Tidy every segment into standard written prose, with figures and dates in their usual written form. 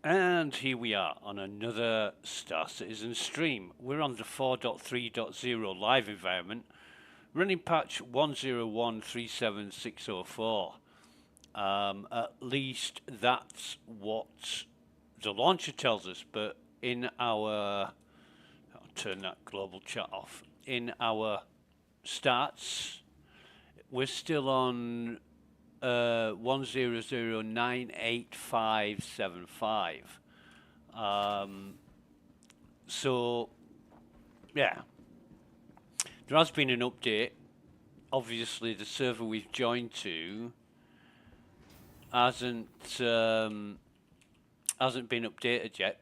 And here we are on another Star Citizen stream. We're on the 4.3.0 live environment, running patch 101.37604. At least that's what the launcher tells us, but in our... I'll turn that global chat off. In our stats, we're still on 100988575. So, yeah, there has been an update. Obviously, the server we've joined to hasn't been updated yet.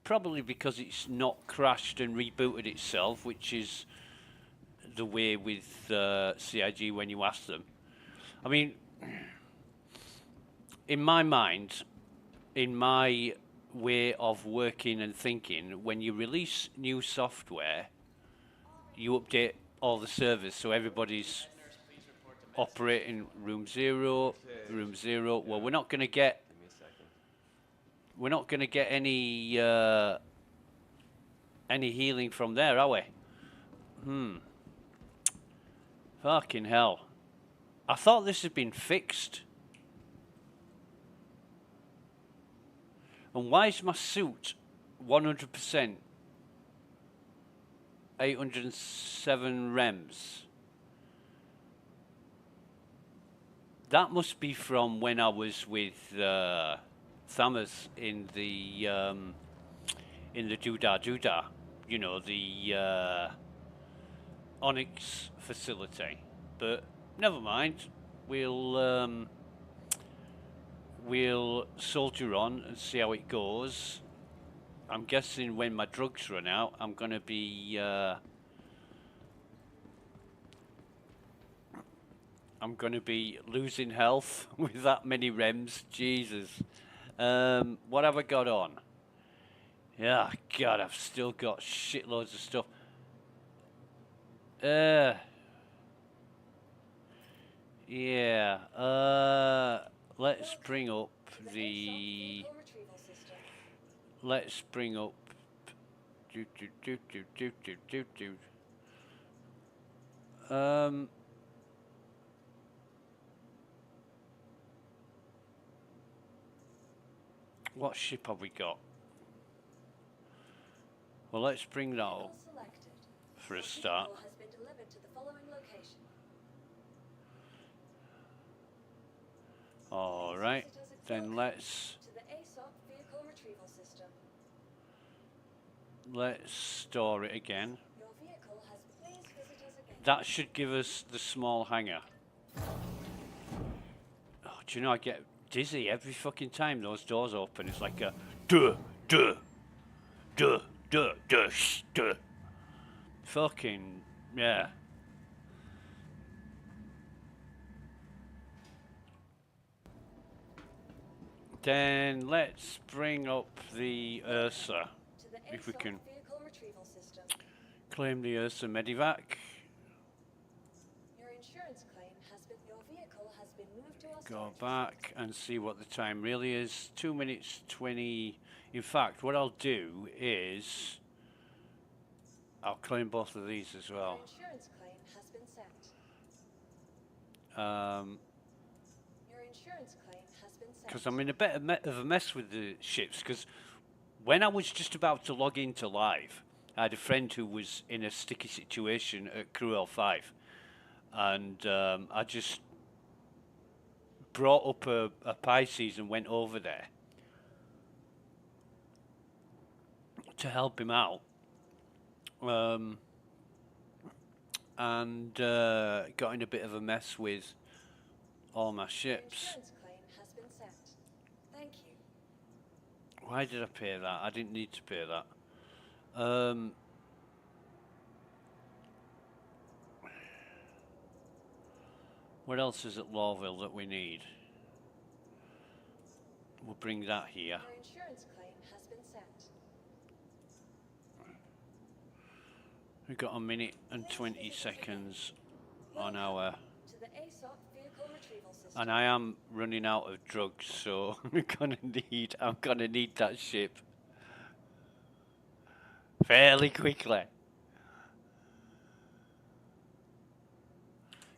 Probably because it's not crashed and rebooted itself, which is the way with CIG when you ask them. I mean, in my mind, in my way of working and thinking, when you release new software, you update all the servers so everybody's operating room zero. Well, we're not going to get any healing from there, are we? Fucking hell. I thought this had been fixed. And why is my suit 100% 807 rems? That must be from when I was with Thammers in the Doodah, you know, the Onyx facility. But never mind, we'll soldier on and see how it goes. I'm guessing when my drugs run out, I'm gonna be losing health with that many rems. Jesus. What have I got on? Yeah, God, I've still got shitloads of stuff. Yeah. Let's bring up the. Let's bring up. What ship have we got? Well, let's bring that up for a start. All right, then let's store it again. That should give us the small hangar. Oh, do you know, I get dizzy every fucking time those doors open. It's like a duh. Fucking, yeah. Then let's bring up the Ursa, if we can claim the Ursa Medivac. Your insurance claim has been, your vehicle has been moved to our Go back and see what the time really is. 2 minutes 20. In fact, what I'll do is I'll claim both of these as well. Your insurance claim has been sent. Your insurance claim has been sent. Because I'm in a bit of a mess with the ships, because when I was just about to log into live, I had a friend who was in a sticky situation at Crew L5, and I just brought up a Pisces and went over there to help him out, and got in a bit of a mess with all my ships. Your insurance claim has been sent. Thank you. Why did I pay that? I didn't need to pay that. What else is at Lawville that we need? We'll bring that here. Your insurance claim has been sent. We've got a minute and 20 seconds on our... To the ASOP vehicle Vehicle retrieval system. And I am running out of drugs, so I'm gonna need that ship fairly quickly.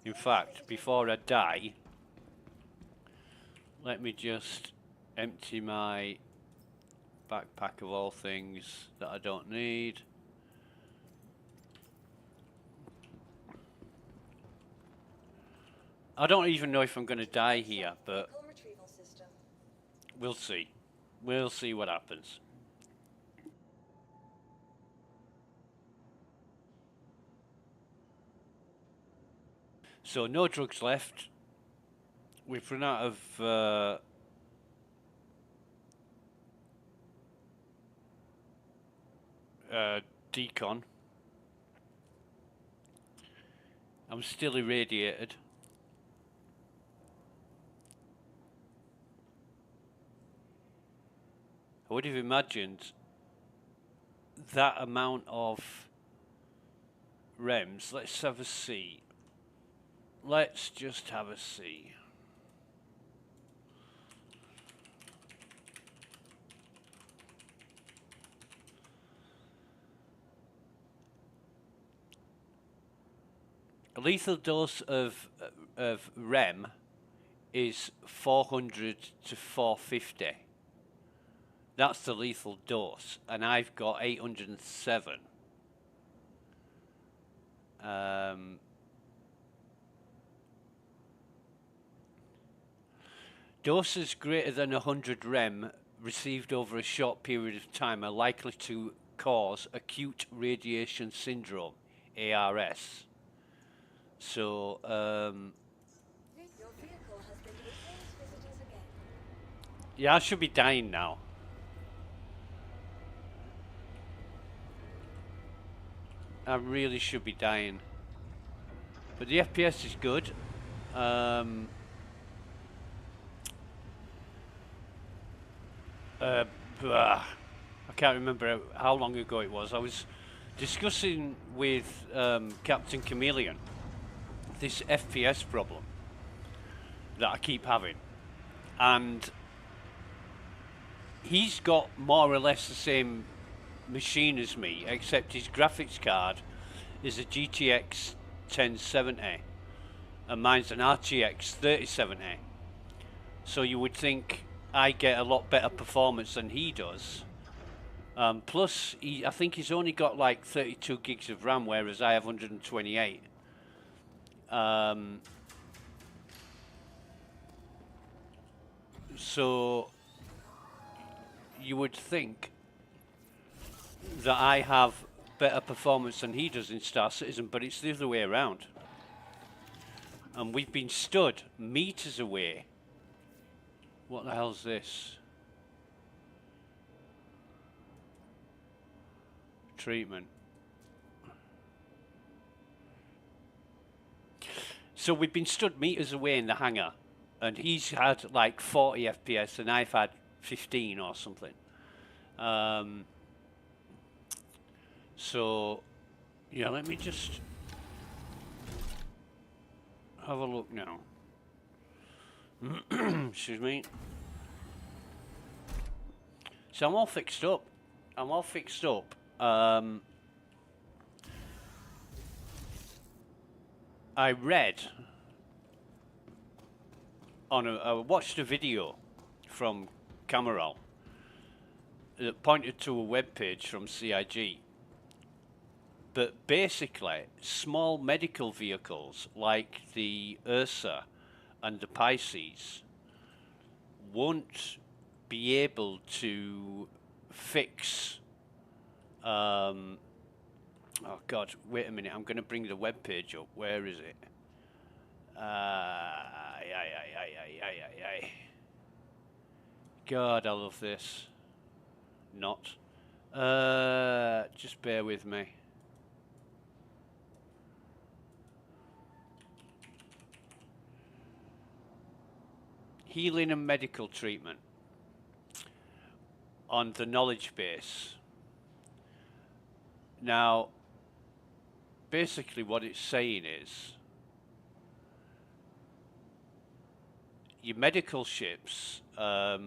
In fact, before I die, let me just empty my backpack of all things that I don't need. I don't even know if I'm going to die here, but Vehicle retrieval system. we'll see. We'll see what happens. So no drugs left. We've run out of decon. I'm still irradiated. I would have imagined that amount of REMs. Let's have a see. Let's just have a see. A lethal dose of REM is 400 to 450. That's the lethal dose, and I've got 807. Doses greater than 100 REM received over a short period of time are likely to cause acute radiation syndrome, ARS. So, Your vehicle has been replaced visitors again. yeah, I should be dying now. I really should be dying. But the FPS is good. I can't remember how long ago it was. I was discussing with Captain Chameleon this FPS problem that I keep having, and he's got more or less the same machine as me, except his graphics card is a GTX 1070 and mine's an RTX 3070. So you would think I get a lot better performance than he does. Plus, I think he's only got like 32 gigs of RAM, whereas I have 128. So you would think that I have better performance than he does in Star Citizen, but it's the other way around. And we've been stood meters away. What the hell's this? Treatment. So we've been stood meters away in the hangar, and he's had like 40 FPS and I've had 15 or something. So yeah, let me just have a look now. Excuse me. So I'm all fixed up. I read on I watched a video from Cameron that pointed to a web page from CIG. But basically, small medical vehicles like the Ursa and the Pisces won't be able to fix. Oh God! Wait a minute. I'm going to bring the web page up. Where is it? God, I love this. Not. Just bear with me. Healing and medical treatment on the knowledge base. Now, basically what it's saying is your medical ships, like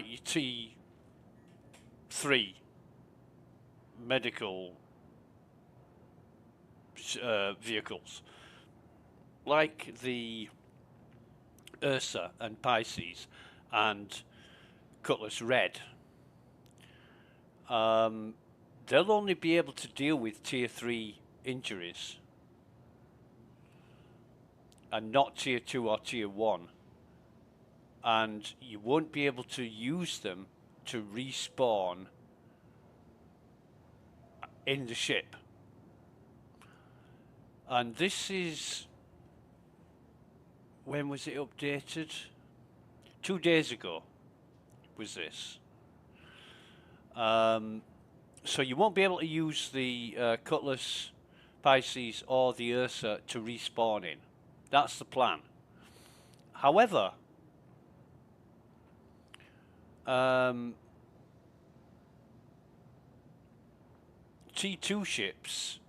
your T3 medical vehicles, like the Ursa and Pisces and Cutlass Red, they'll only be able to deal with tier 3 injuries and not tier 2 or tier 1, and you won't be able to use them to respawn in the ship. And this is, when was it updated? 2 days ago was this. So you won't be able to use the Cutlass, Pisces or the Ursa to respawn in. That's the plan. However, T2 ships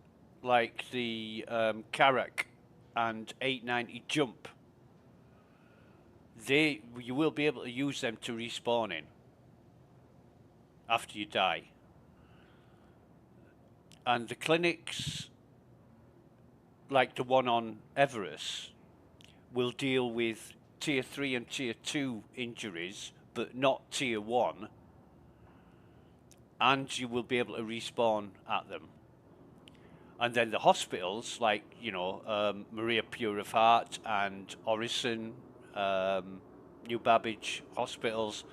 like the Karak and 890 Jump, you will be able to use them to respawn in after you die. And the clinics, like the one on Everest, will deal with tier 3 and tier 2 injuries, but not tier 1, and you will be able to respawn at them. And then the hospitals, like, you know, Maria Pure of Heart and Orison, New Babbage hospitals,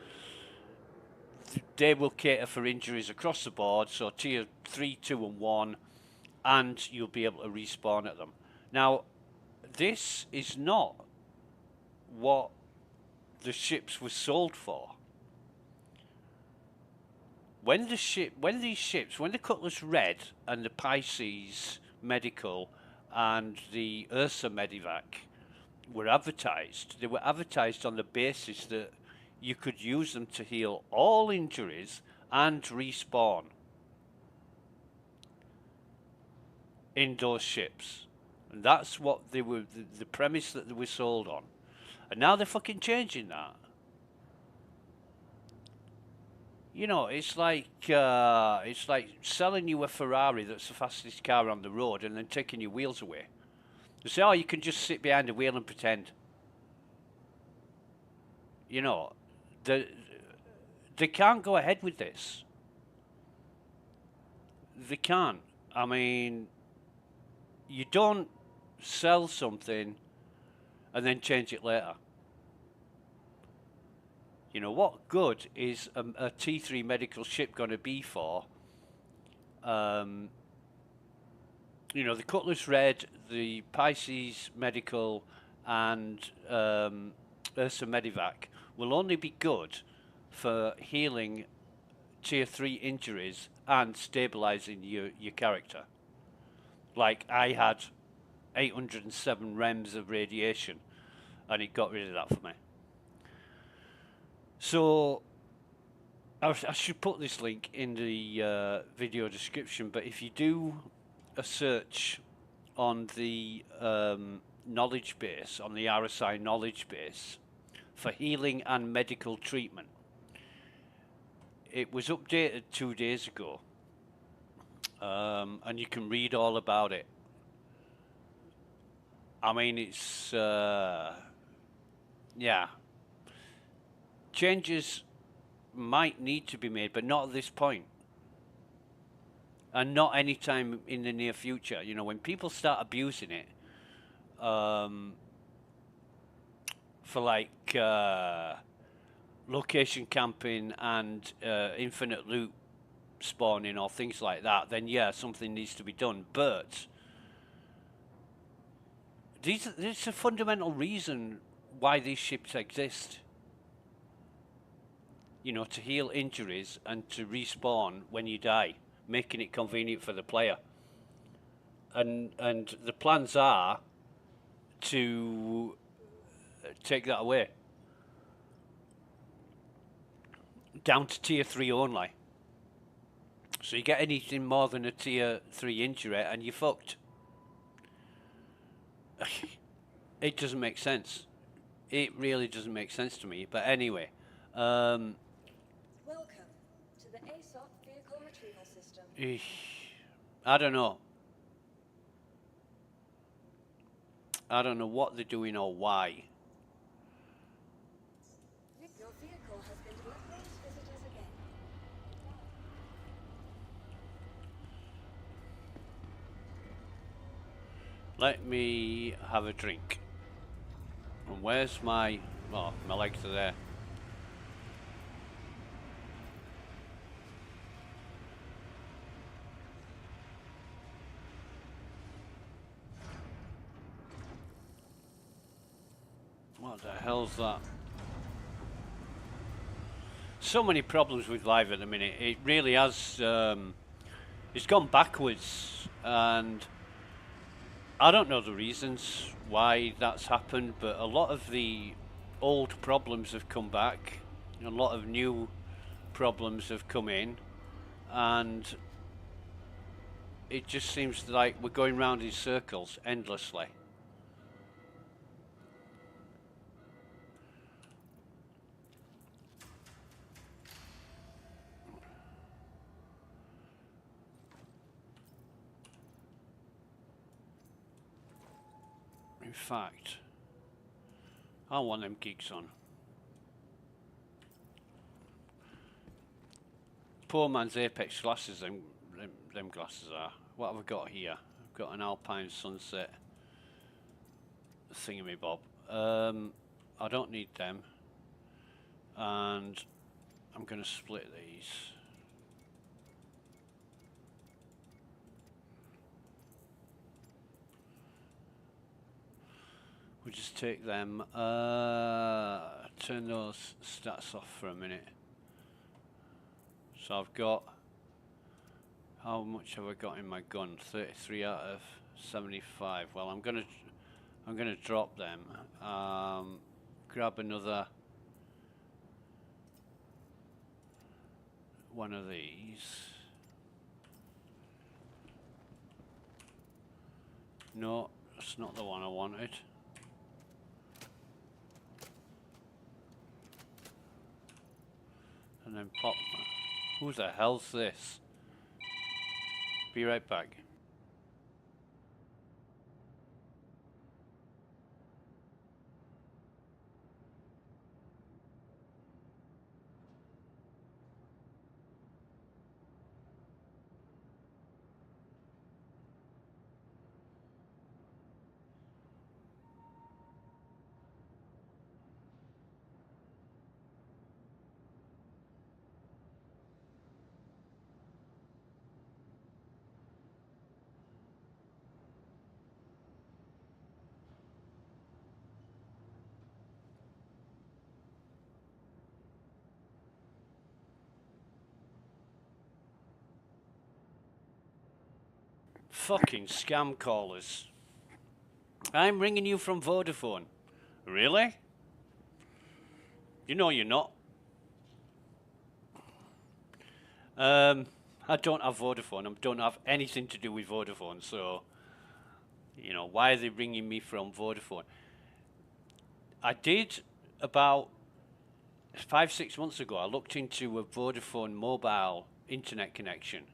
they will cater for injuries across the board, so tier 3, 2 and 1, and you'll be able to respawn at them. Now, this is not what the ships were sold for. When these ships, when the Cutlass Red and the Pisces Medical and the Ursa Medivac were advertised, they were advertised on the basis that you could use them to heal all injuries and respawn in those ships. And that's what they were, the premise that they were sold on. And now they're fucking changing that. You know, it's like selling you a Ferrari that's the fastest car on the road and then taking your wheels away. They say, oh, you can just sit behind the wheel and pretend. You know, they can't go ahead with this. They can't. I mean, you don't sell something and then change it later. You know, what good is a T3 medical ship going to be for? You know, the Cutlass Red, the Pisces Medical, and Ursa Medivac will only be good for healing tier 3 injuries and stabilizing your character. Like, I had 807 rems of radiation, and it got rid of that for me. So, I should put this link in the video description, but if you do a search on the knowledge base, on the RSI knowledge base, for healing and medical treatment, it was updated 2 days ago, and you can read all about it. I mean, it's, yeah. Changes might need to be made, but not at this point. And not anytime in the near future. You know, when people start abusing it, for like location camping and infinite loot spawning or things like that, then yeah, something needs to be done. But there's a fundamental reason why these ships exist. You know, to heal injuries and to respawn when you die, making it convenient for the player. And the plans are to take that away. Down to tier 3 only. So you get anything more than a tier 3 injury and you're fucked. it doesn't make sense. It really doesn't make sense to me. But anyway, Welcome to the aSOC vehicle retrieval system. I don't know. I don't know what they're doing or why. Your vehicle has been delivered to visitors again. Let me have a drink. And where's my... Oh, my legs are there. What the hell's that? So many problems with live at the minute. It really has... it's gone backwards. And I don't know the reasons why that's happened, but a lot of the old problems have come back. A lot of new problems have come in. And it just seems like we're going round in circles endlessly. In fact, I want them gigs on. Poor man's Apex glasses, them glasses are. What have I got here? I've got an Alpine Sunset thingamabob. I don't need them. And I'm going to split these. We'll just take them. Turn those stats off for a minute. So I've got... How much have I got in my gun? 33 out of 75. Well, I'm gonna drop them. Grab another one of these. No, that's not the one I wanted. And then pop. Who the hell's this? Be right back. Fucking scam callers. I'm ringing you from Vodafone. Really? You know you're not. I don't have Vodafone. I don't have anything to do with Vodafone, so... You know, why are they ringing me from Vodafone? I did about 5-6 months ago, I looked into a Vodafone mobile internet connection.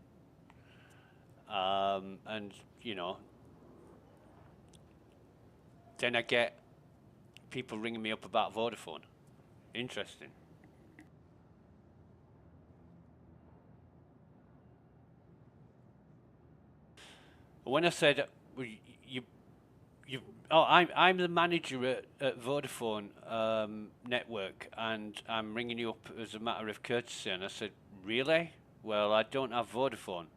And, you know, then I get people ringing me up about Vodafone. Interesting. When I said, I'm the manager at Vodafone network, and I'm ringing you up as a matter of courtesy, and I said, really? Well, I don't have Vodafone.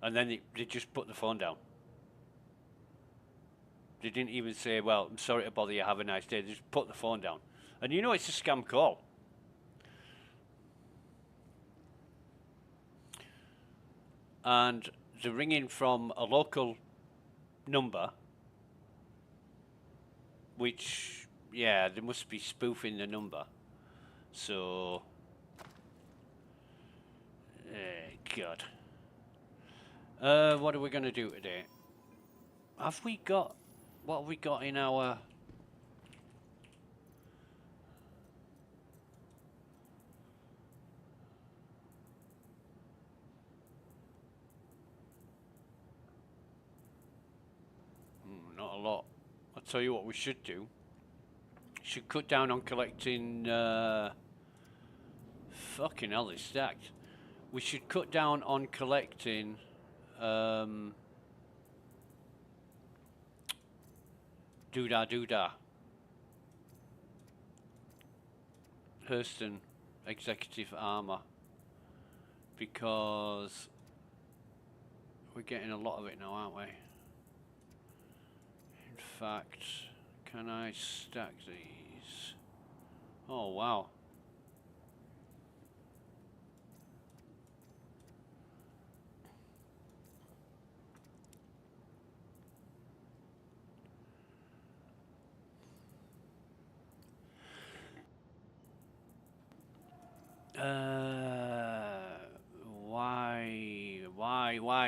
And then they just put the phone down. They didn't even say, well, I'm sorry to bother you, have a nice day. They just put the phone down. And you know it's a scam call. And they're ringing from a local number, which, yeah, they must be spoofing the number. So, God. What are we going to do today? Have we got... What have we got in our... Not a lot. I'll tell you what we should do. Should cut down on collecting... fucking hell, it's stacked. We should cut down on collecting... doodah. Hurston executive armor. Because... we're getting a lot of it now, aren't we? In fact, can I stack these? Oh, wow.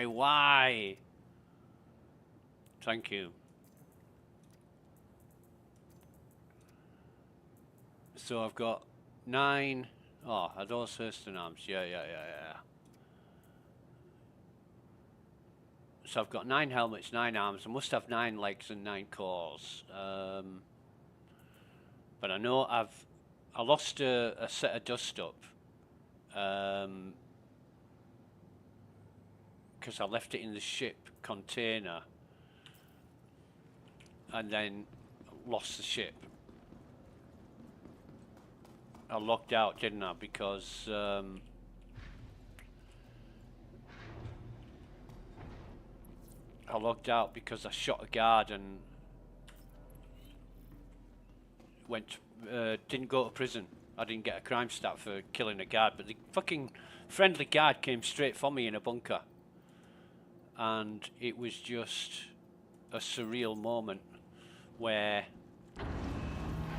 Why? Thank you. So I've got 9. Oh, are those Hurston arms? Yeah. So I've got 9 helmets, 9 arms. I must have 9 legs and 9 cores. But I know I lost a set of dust up. Because I left it in the ship container and then lost the ship. I logged out, didn't I? Because I logged out because I shot a guard and didn't go to prison. I didn't get a crime stat for killing a guard, but the fucking friendly guard came straight for me in a bunker. And it was just a surreal moment where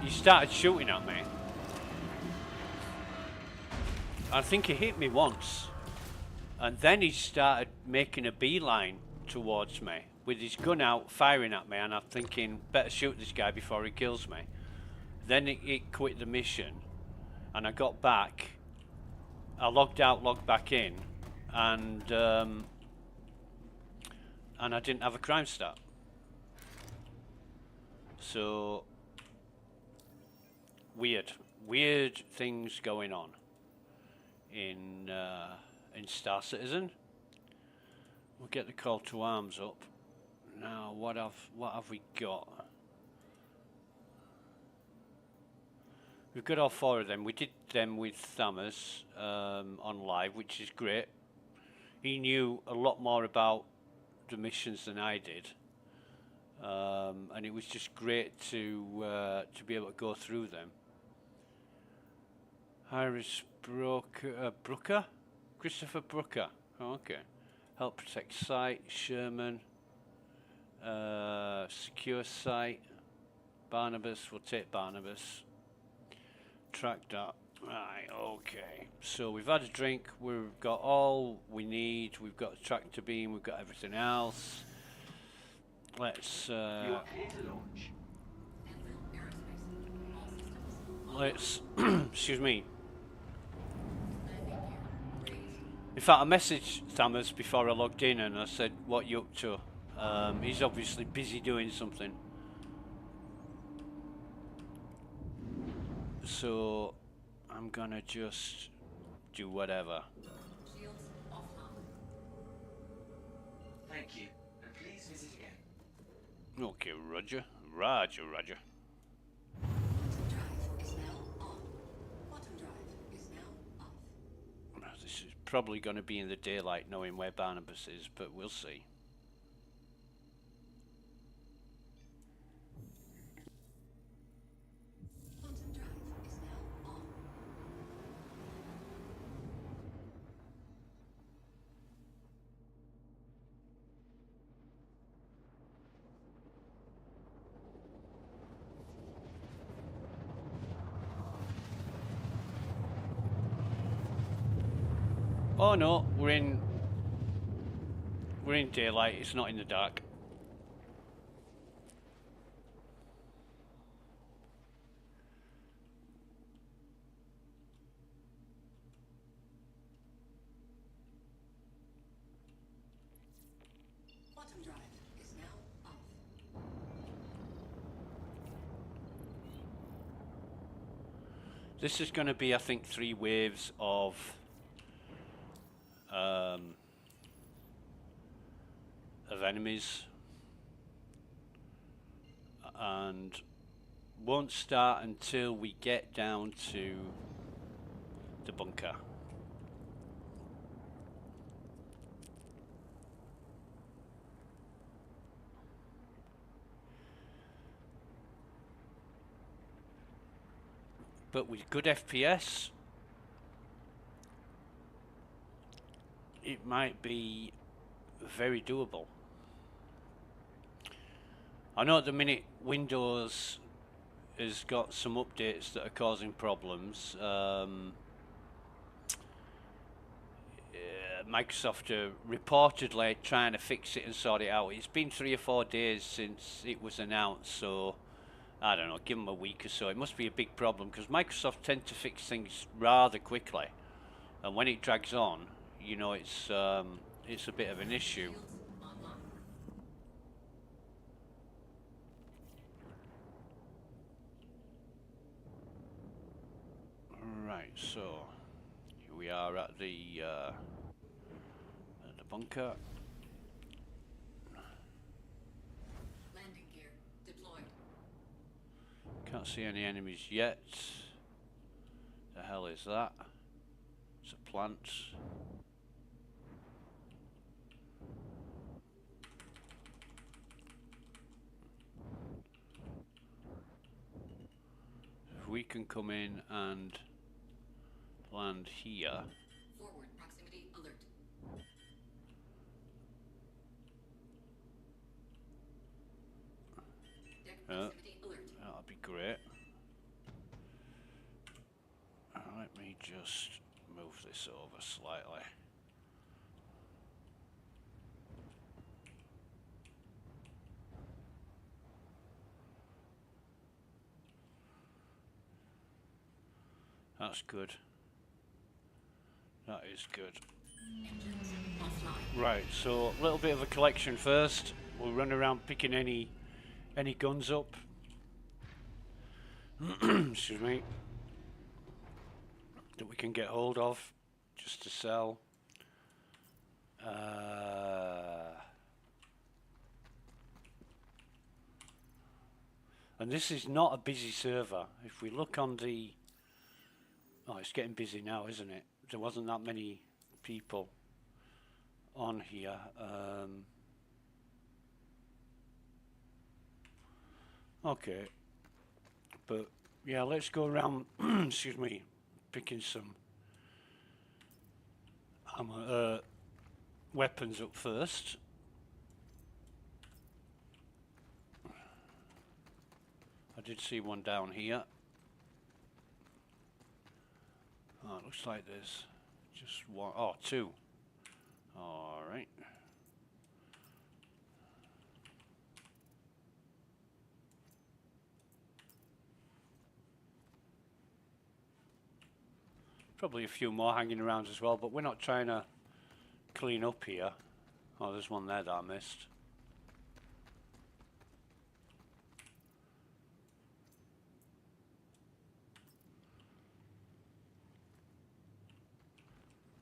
he started shooting at me. I think he hit me once. And then he started making a beeline towards me with his gun out, firing at me. And I'm thinking, better shoot this guy before he kills me. Then it quit the mission. And I got back. I logged out, logged back in. And I didn't have a crime stat. So weird things going on in Star Citizen. We'll get the call to arms up. Now what have we got? We've got all 4 of them. We did them with Thammers on live, which is great. He knew a lot more about the missions than I did, and it was just great to be able to go through them. Iris Brooker? Christopher Brooker. Oh, okay. Help protect site. Sherman. Secure site. Barnabas. We'll take Barnabas. Track that. Right, okay. So we've had a drink, we've got all we need, we've got the tractor beam, we've got everything else. Let's excuse me. In fact, I messaged Thammers before I logged in and I said, what you up to? He's obviously busy doing something. So I'm gonna just do whatever. Shields offline. Thank you, and please visit again. Okay, Roger. Bottom drive is now on. Bottom drive is now off. This is probably going to be in the daylight knowing where Barnabas is, but we'll see. Oh no, we're in daylight, it's not in the dark. This is going to be, I think, 3 waves of enemies, and won't start until we get down to the bunker. But with good FPS, it might be very doable. I know at the minute Windows has got some updates that are causing problems. Microsoft are reportedly trying to fix it and sort it out. It's been 3 or 4 days since it was announced, so I don't know, give them a week or so. It must be a big problem because Microsoft tend to fix things rather quickly, and when it drags on, you know, it's a bit of an issue. Right, so here we are at the bunker. Landing gear deployed. Can't see any enemies yet. The hell is that? It's a plant. If we can come in and land here. Forward proximity alert. Deck proximity alert. That'll be great. Let me just move this over slightly. That's good. That is good. Engines offline. Right, so a little bit of a collection first. We'll run around picking any guns up. Excuse me. That we can get hold of, just to sell. And this is not a busy server. If we look on the... Oh, it's getting busy now, isn't it? There wasn't that many people on here. Okay. But, yeah, let's go around, excuse me, picking some weapons up first. I did see one down here. Oh, it looks like there's just one. Oh, 2. All right. Probably a few more hanging around as well, but we're not trying to clean up here. Oh, there's one there that I missed.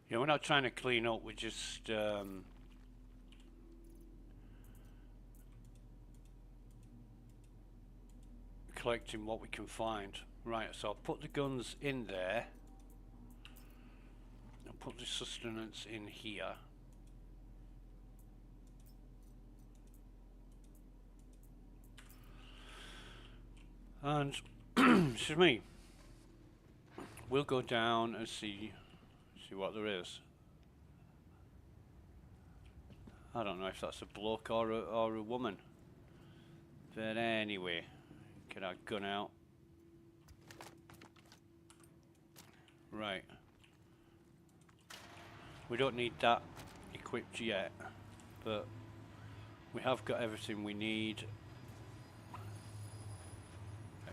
Yeah, we're not trying to clean up, we're just collecting what we can find. Right, so I'll put the guns in there. I'll put the sustenance in here. And, excuse me, we'll go down and see what there is. I don't know if that's a bloke or a woman. But anyway, get our gun out. Right. We don't need that equipped yet, but we have got everything we need.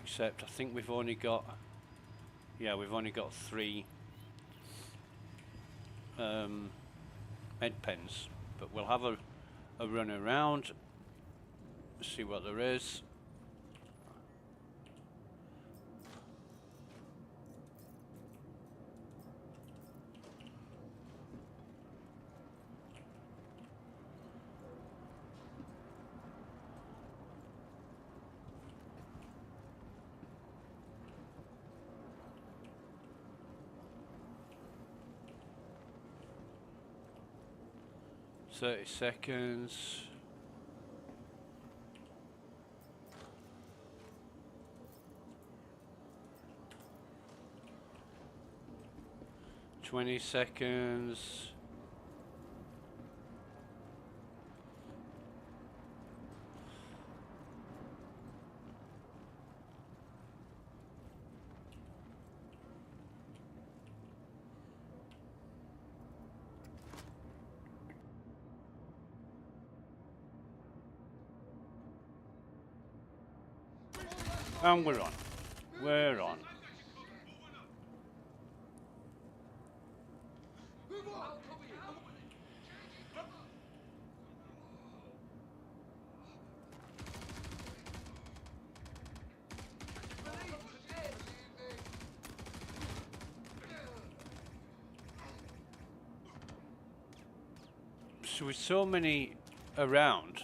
Except I think we've only got, yeah, we've only got 3 med pens, but we'll have a run around, see what there is. 30 seconds. Twenty seconds. And we're on. We're on. So with so many around,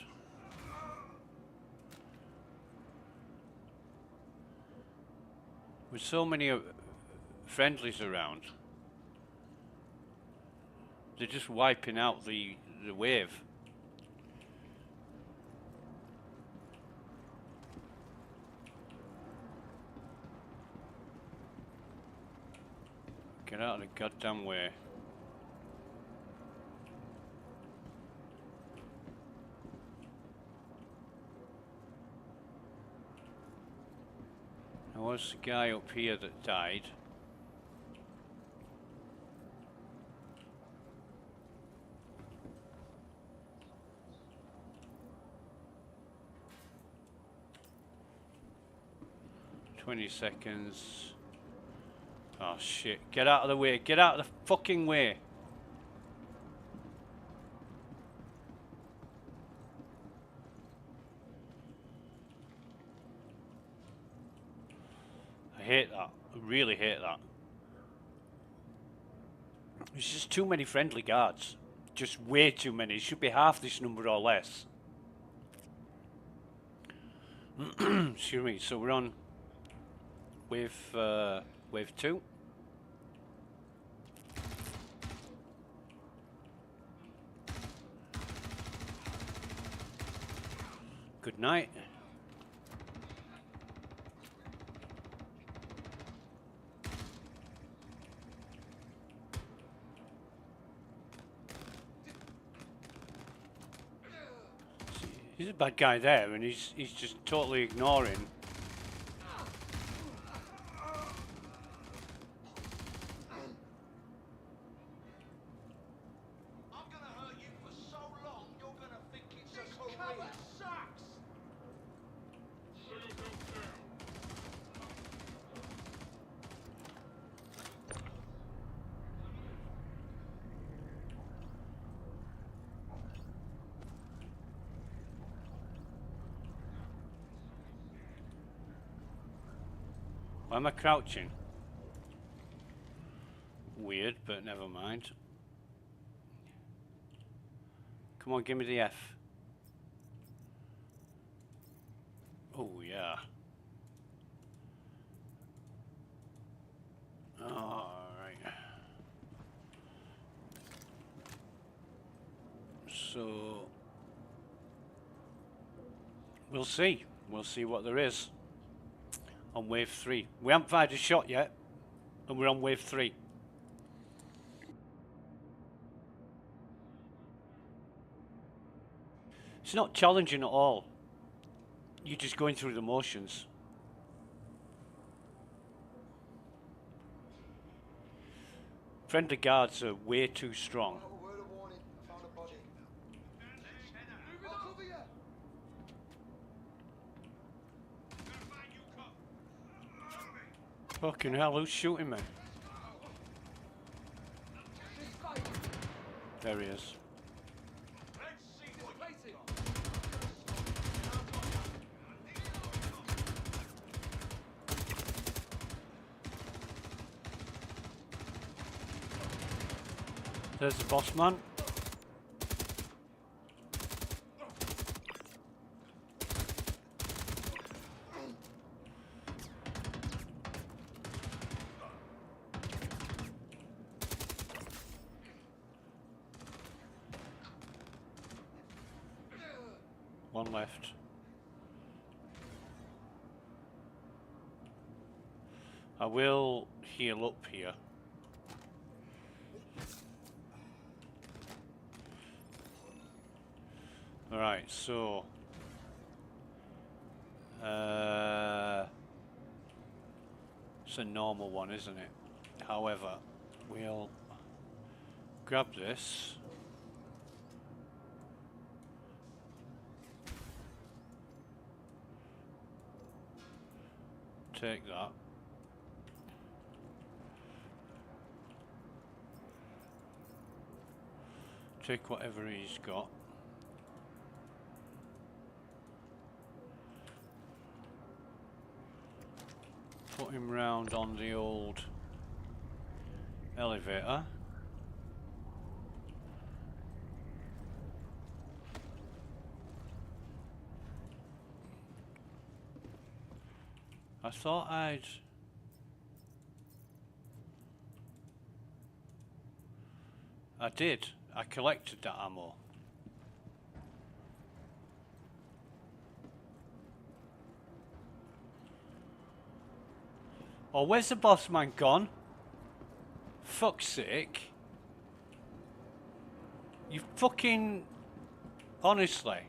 with so many friendlies around, they're just wiping out the wave. Get out of the goddamn way. There was a guy up here that died. "20 seconds. Oh shit, get out of the way, get out of the fucking way. I hate that, I really hate that. There's just too many friendly guards. Just way too many. It should be half this number or less. Excuse me, so we're on wave 2. Good night. He's a bad guy there, and he's just totally ignoring. Why am I crouching? Weird, but never mind. Come on, give me the F. Oh, yeah. Alright. So we'll see. We'll see what there is on wave 3. We haven't fired a shot yet, and we're on wave 3. It's not challenging at all. You're just going through the motions. Friendly guards are way too strong. Fucking hell, who's shooting me? There he is. There's the boss man. one left. I will heal up here. Alright, so it's a normal one, isn't it? However, we'll grab this. Take that. Take whatever he's got. Put him round on the old elevator. I thought I did. I collected that ammo. Oh, where's the boss man gone? Fuck's sake. You fucking... Honestly.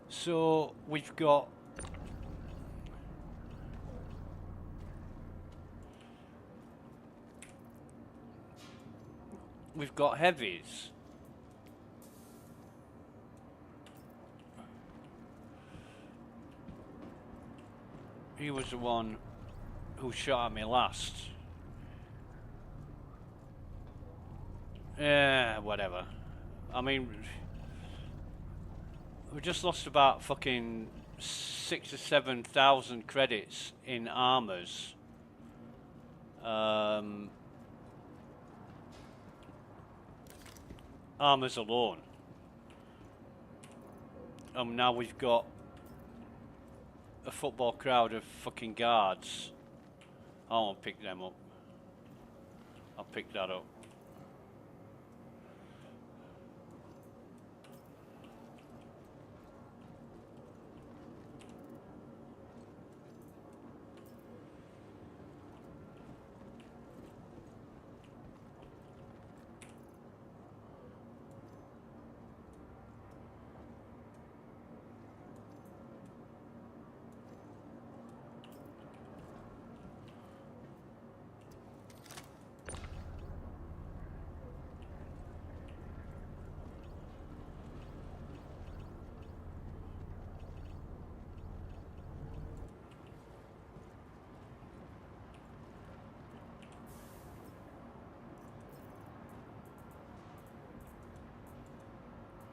So, we've got... We've got heavies. He was the one who shot at me last. Yeah, whatever. I mean... We just lost about fucking 6,000 or 7,000 credits in armors. Armors alone. Now we've got a football crowd of fucking guards. I won't pick them up. I'll pick that up.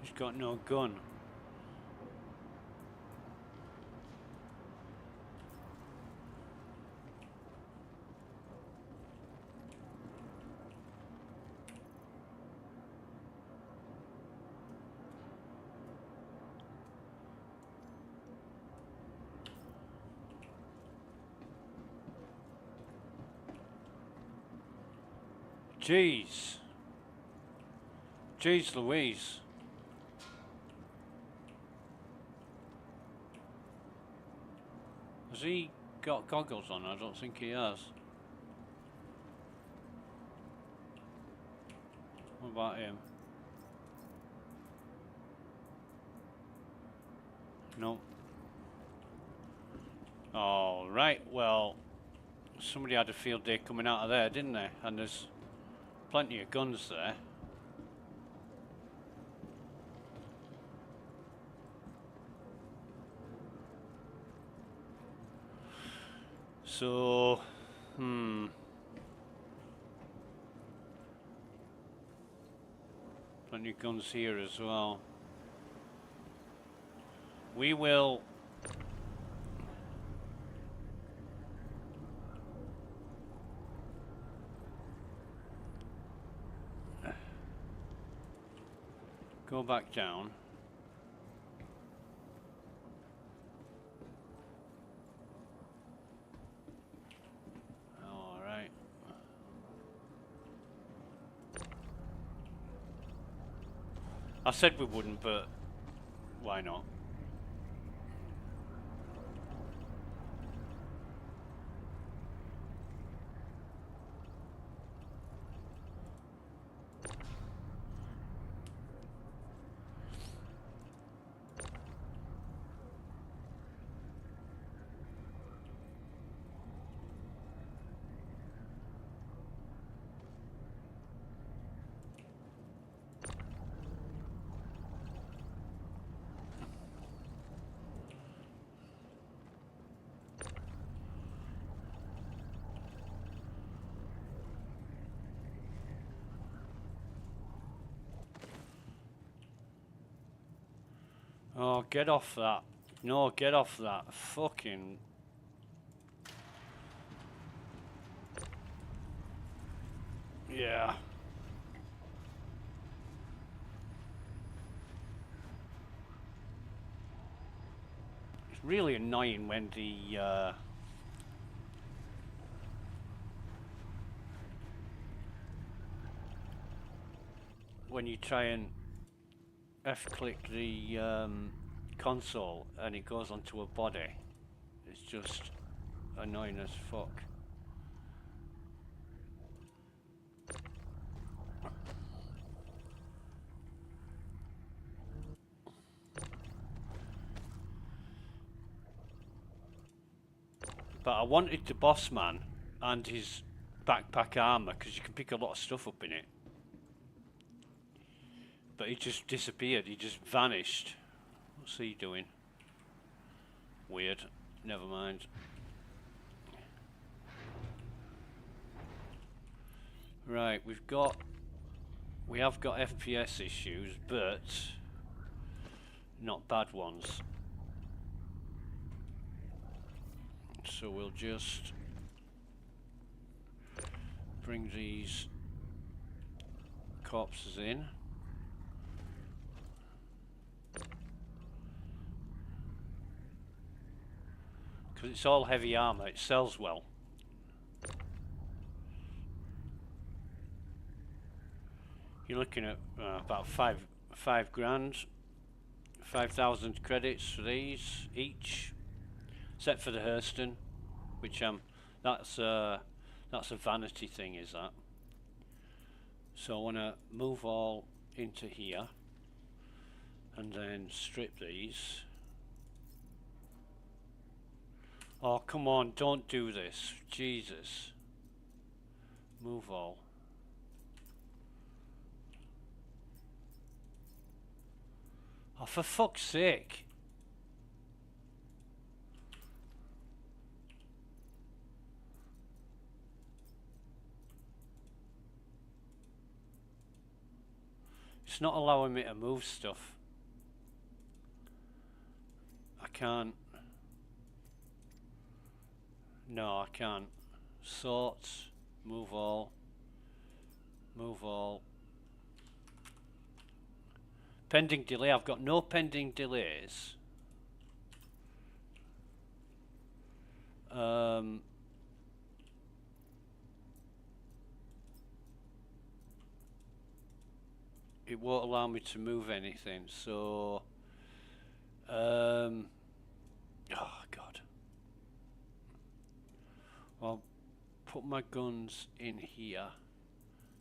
He's got no gun. Jeez. Jeez Louise. Has he got goggles on? I don't think he has. What about him? No. All right, well, somebody had a field day coming out of there, didn't they? And there's plenty of guns there. So, plenty of guns here as well. We will go back down. I said we wouldn't, but why not? Oh, get off that. No, get off that. Fucking... Yeah. It's really annoying when the... when you try and F-click the console and it goes onto a body. It's just annoying as fuck. But I wanted the boss man and his backpack armor because you can pick a lot of stuff up in it. But he just disappeared, he just vanished. What's he doing? Weird. Never mind. Right, we have got FPS issues, but not bad ones. So we'll just bring these corpses in. Because it's all heavy armor, it sells well. You're looking at about five grand, 5,000 credits for these each, except for the Hurston, which that's a vanity thing, is that? So I want to move all into here, and then strip these. Oh, come on, don't do this. Jesus. Move all. Oh, for fuck's sake. It's not allowing me to move stuff. I can't. No, I can't. Sort, move all, move all. Pending delay, I've got no pending delays. It won't allow me to move anything, so oh god. I'll put my guns in here,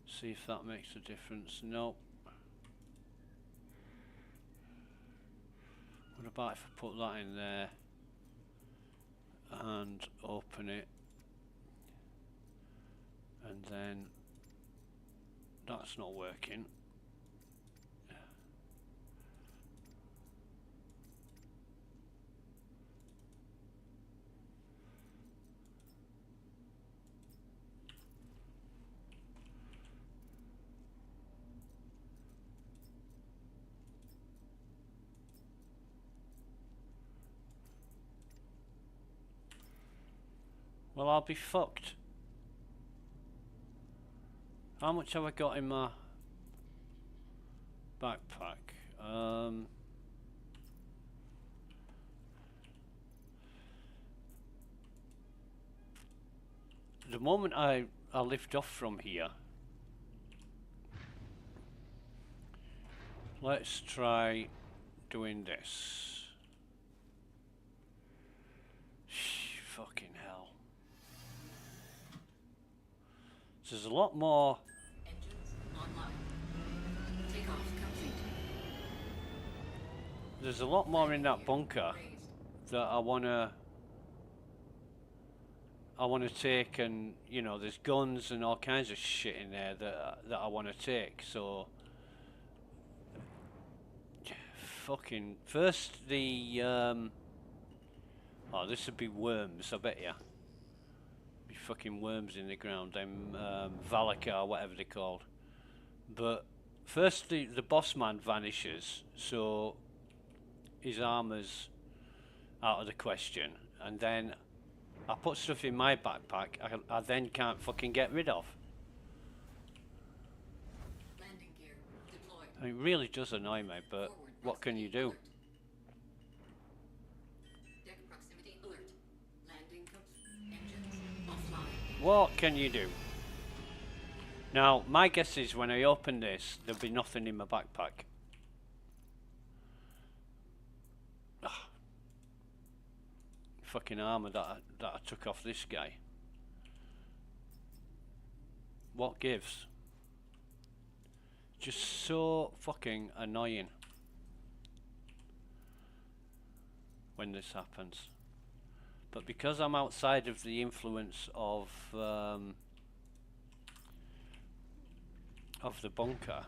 see if that makes a difference. Nope. What about if I put that in there and open it, and then that's not working. Well, I'll be fucked. How much have I got in my backpack? The moment I lift off from here, Let's try doing this. Fucking hell. So there's a lot more. Engines online. Takeoff complete. There's a lot more in that bunker Raised. that I wanna take, and you know, there's guns and all kinds of shit in there that I wanna take. So fucking first the oh, this would be worms, I bet ya. Be fucking worms in the ground, them Valakar, whatever they're called. But first the boss man vanishes, so his armor's out of the question, and then I put stuff in my backpack I then can't fucking get rid of. Landing gear deployed. It really does annoy me, but Forward what can you do? alert. Deck proximity alert. Landing engines offline. What can you do? Now, my guess is when I open this, there'll be nothing in my backpack. Ugh. Fucking armor that I took off this guy. What gives? Just so fucking annoying when this happens. But because I'm outside of the influence of the bunker,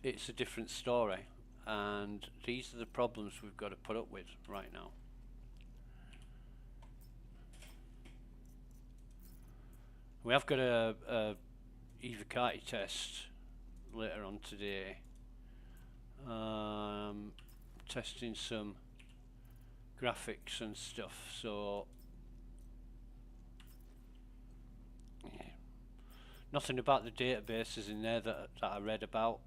it's a different story, and these are the problems we've got to put up with right now. We have got a Evocati test later on today, testing some graphics and stuff, so yeah. Nothing about the databases in there that I read about.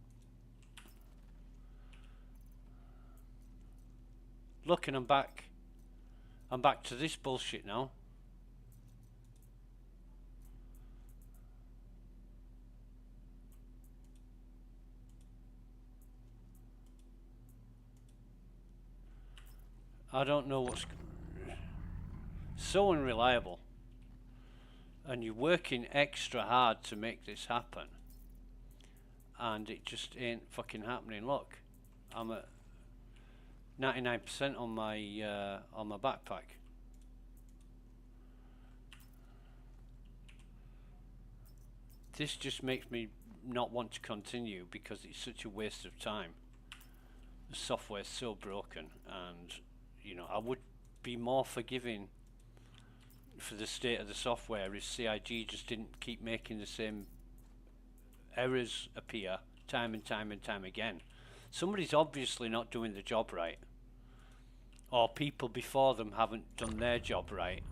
Look, and I'm back to this bullshit now. I don't know what's so unreliable, and you're working extra hard to make this happen, and it just ain't fucking happening. Look, I'm at 99% on my backpack. This just makes me not want to continue because it's such a waste of time. The software's so broken, and you know, I would be more forgiving for the state of the software if CIG just didn't keep making the same errors appear time and time and time again. Somebody's obviously not doing the job right, or people before them haven't done their job right.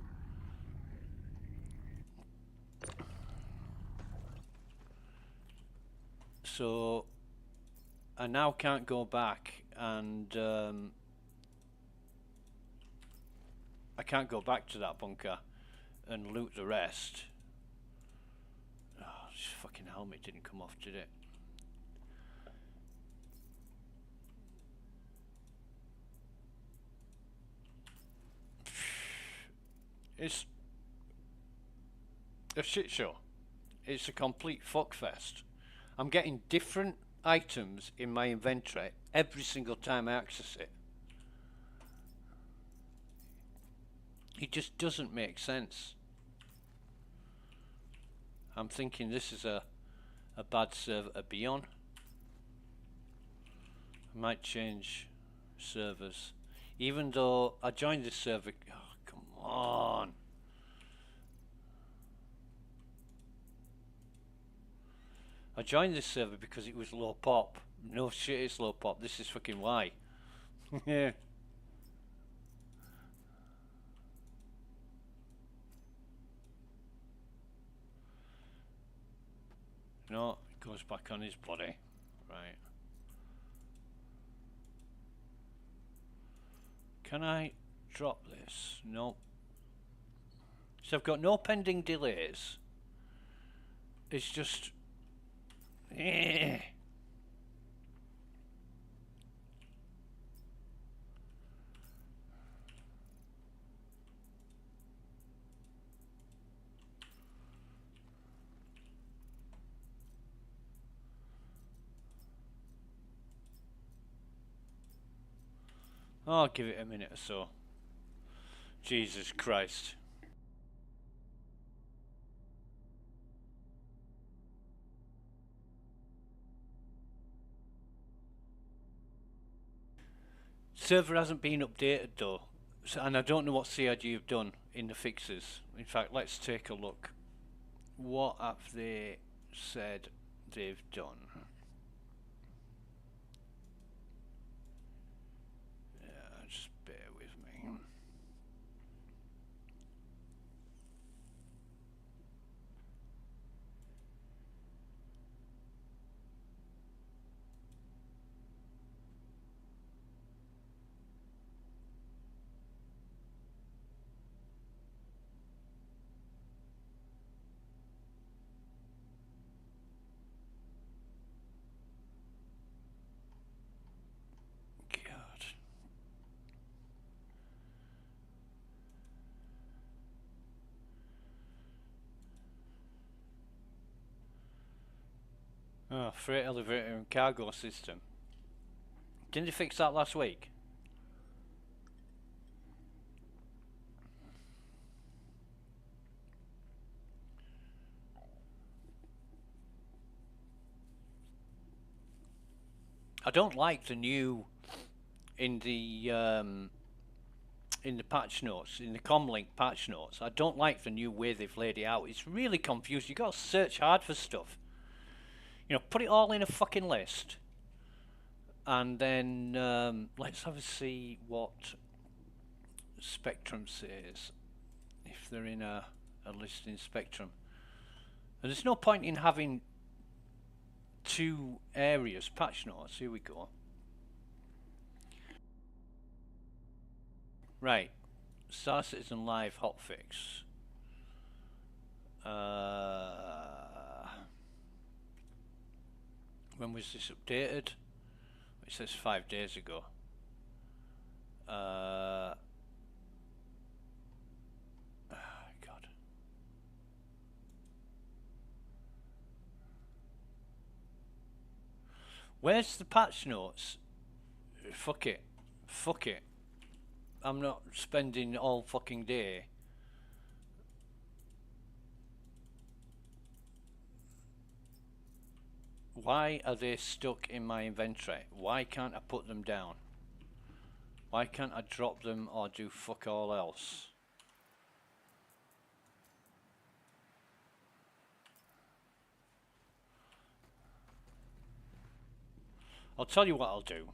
So I now can't go back and I can't go back to that bunker and loot the rest. Oh, this fucking helmet didn't come off, did it? It's a shit show. It's a complete fuckfest. I'm getting different items in my inventory every single time I access it. It just doesn't make sense. I'm thinking this is a bad server to be on. I might change servers. Even though I joined this server. Oh, come on. I joined this server because it was low pop. No shit, it's low pop. This is fucking why. Yeah. No, it goes back on his body. Right. Can I drop this? Nope. So I've got no pending delays. It's just... I'll give it a minute or so. Jesus Christ. Server hasn't been updated though, so, and I don't know what CIG have done in the fixes. In fact, let's take a look. What have they said they've done? Just bear with me. God. Oh, freight elevator and cargo system. Didn't they fix that last week? I don't like the new in the patch notes, in the comlink patch notes. I don't like the new way they've laid it out. It's really confusing. You got to search hard for stuff. You know, put it all in a fucking list, and then let's have a see what Spectrum says if they're in a list in Spectrum. And there's no point in having two areas patch notes. Here we go. Right, Star Citizen Live hotfix. When was this updated? It says 5 days ago. God. Where's the patch notes? Fuck it. Fuck it. I'm not spending all fucking day. Why are they stuck in my inventory? Why can't I put them down? Why can't I drop them or do fuck all else? I'll tell you what I'll do.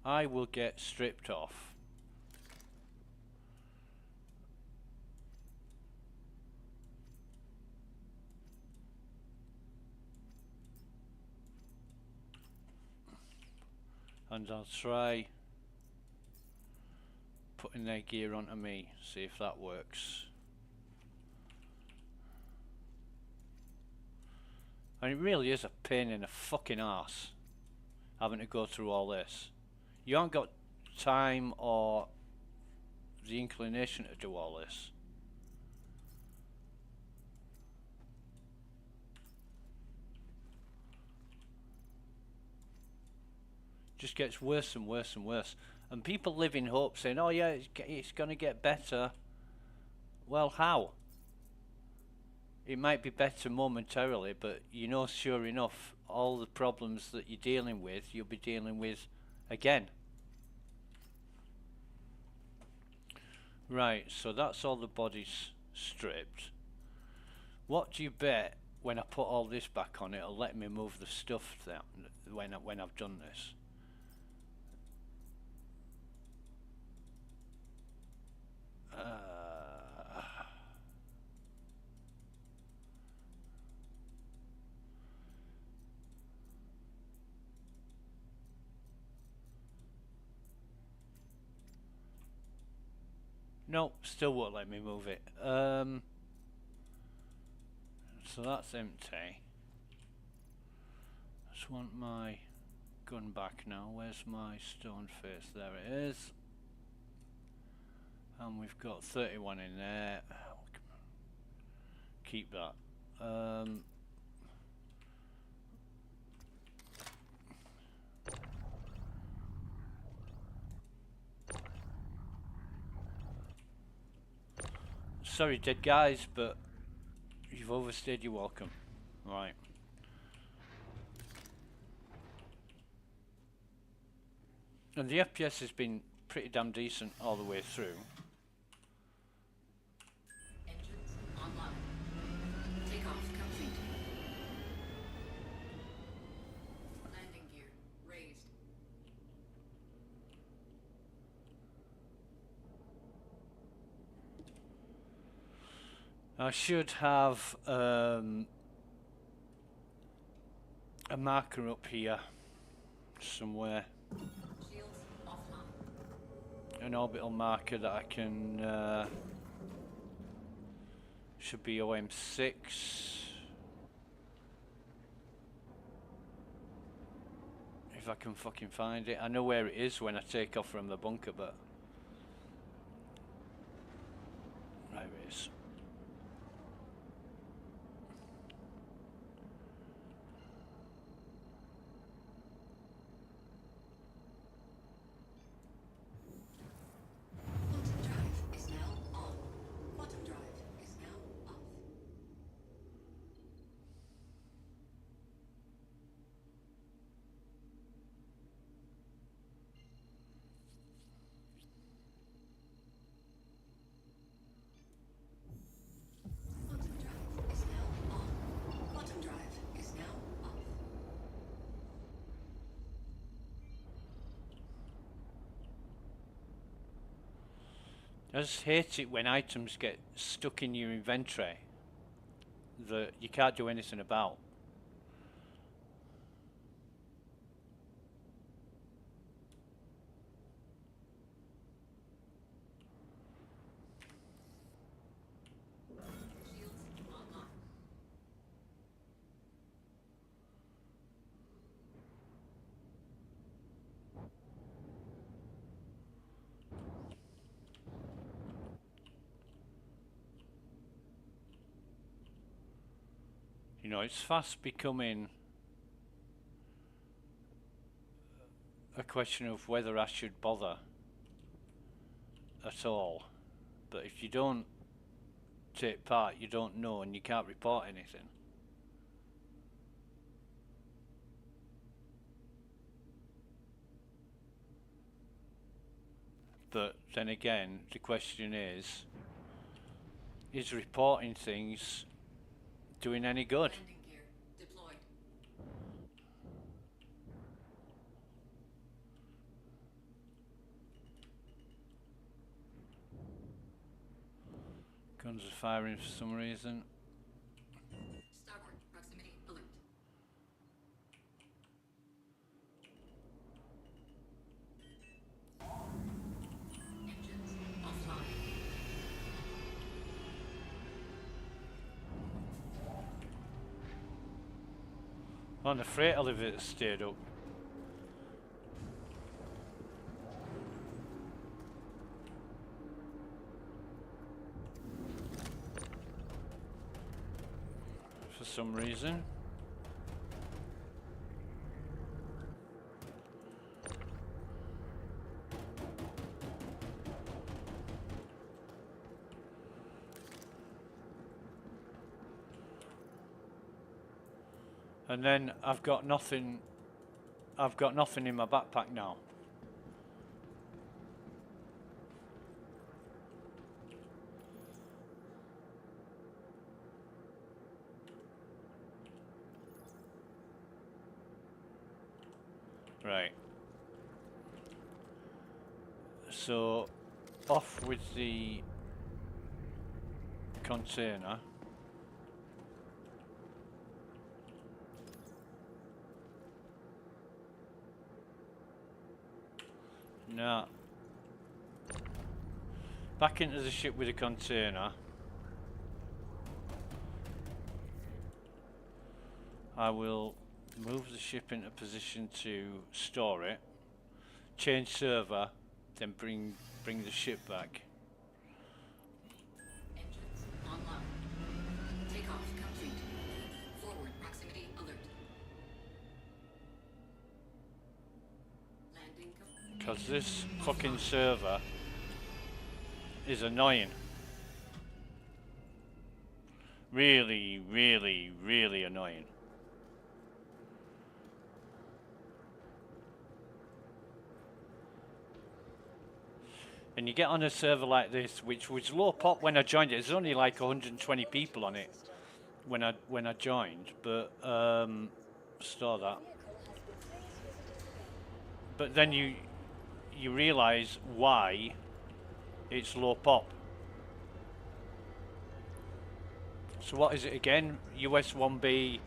I will get stripped off. And I'll try putting their gear onto me, see if that works. And it really is a pain in the fucking arse having to go through all this. You haven't got time or the inclination to do all this. Just gets worse and worse and worse. And people live in hope saying, oh yeah, it's going to get better. Well, how? It might be better momentarily, but you know, sure enough, all the problems that you're dealing with, you'll be dealing with again. Right, so that's all the bodies stripped. What do you bet when I put all this back on, it'll let me move the stuff down when I've done this? No, still won't let me move it. So that's empty. Just want my gun back now. Where's my stone face? There it is. And we've got 31 in there. Keep that. Sorry, dead guys, but you've overstayed your welcome. Right. And the FPS has been pretty damn decent all the way through. Engines online. Takeoff complete. Landing gear raised. I should have a marker up here somewhere. Shields offline. An orbital marker that I can should be OM6. If I can fucking find it. I know where it is when I take off from the bunker, but right, it is. Quantum drive is now on. Quantum drive is now off. Quantum drive is now on. Quantum drive is now off. I just hate it when items get stuck in your inventory that you can't do anything about. Shields online. You know, it's fast becoming a question of whether I should bother at all. But if you don't take part, you don't know and you can't report anything. But then again, the question is reporting things doing any good? Landing gear deployed. Guns are firing for some reason. Starboard proximity alert. Engines offline. On the freight elevator stayed up. For some reason. And then I've got nothing in my backpack now. Right. So off with the container. No. Back into the ship with a container. I will move the ship into position to store it. Change server, then bring the ship back. Engines online. Takeoff complete. Forward proximity alert. Landing complete. Because this fucking server is annoying. Really, really, really annoying. And you get on a server like this, which was low pop when I joined it. There's only like 120 people on it when I joined, but store that. But then you realise why it's low pop. So what is it again? US 1B,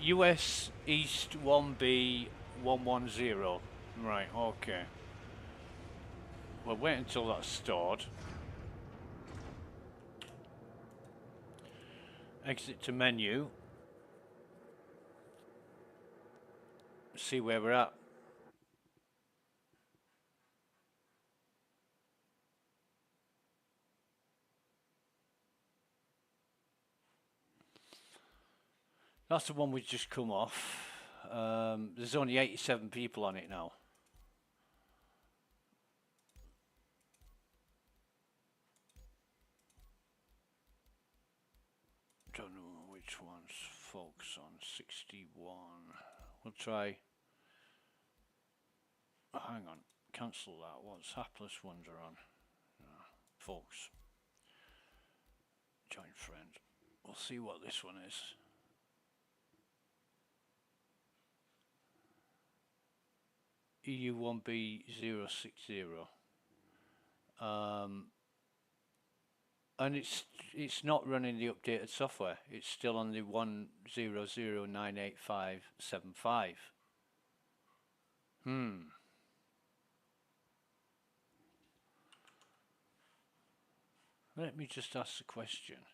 US East 1B 110. Right, okay. We'll wait until that's stored. Exit to menu. See where we're at. That's the one we've just come off. There's only 87 people on it now. Don't know which one's folks on 61. We'll try. Oh, hang on. Cancel that. What's hapless ones are on? Folks. Join friend. We'll see what this one is. EU1B060. And it's not running the updated software. It's still on the 100985575. Let me just ask the question.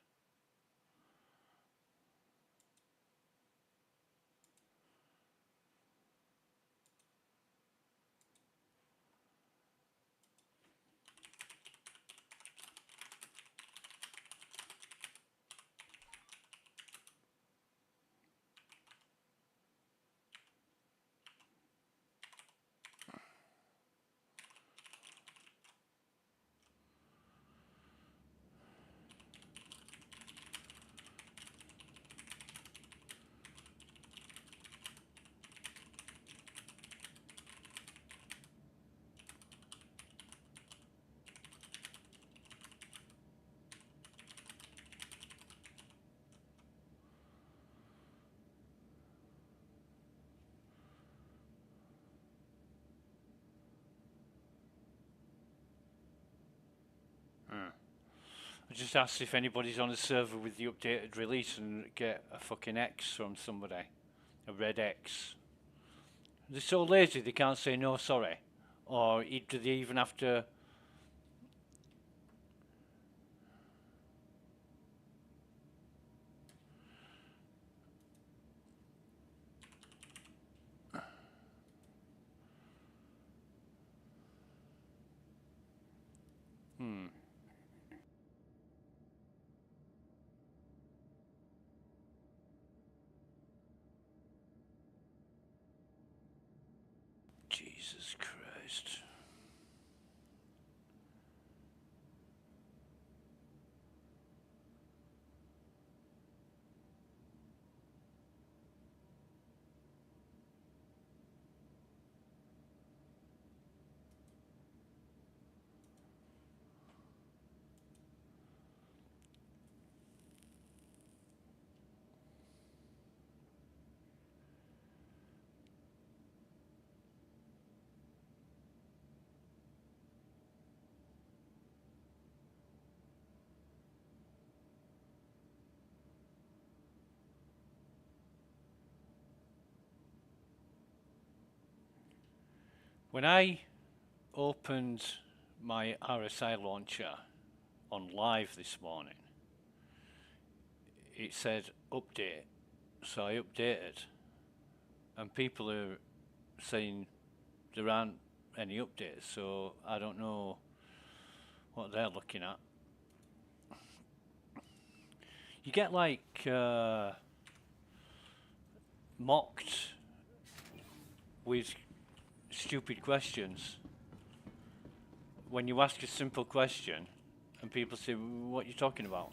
I just asked if anybody's on a server with the updated release and get a fucking X from somebody. A red X. They're so lazy they can't say no sorry. Or do they even have to... Jesus Christ. When I opened my RSI launcher on live this morning, it said update, so I updated, and people are saying there aren't any updates, so I don't know what they're looking at. You get like mocked with stupid questions when you ask a simple question and people say, what are you talking about?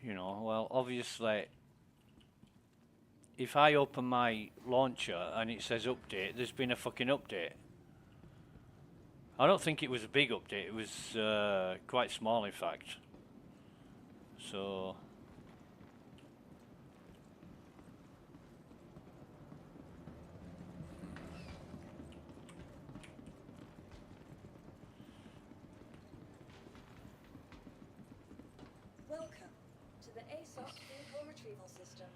You know, well, obviously if I open my launcher and it says update, there's been a fucking update. I don't think it was a big update, it was quite small in fact. So Welcome to the ASOS vehicle retrieval system.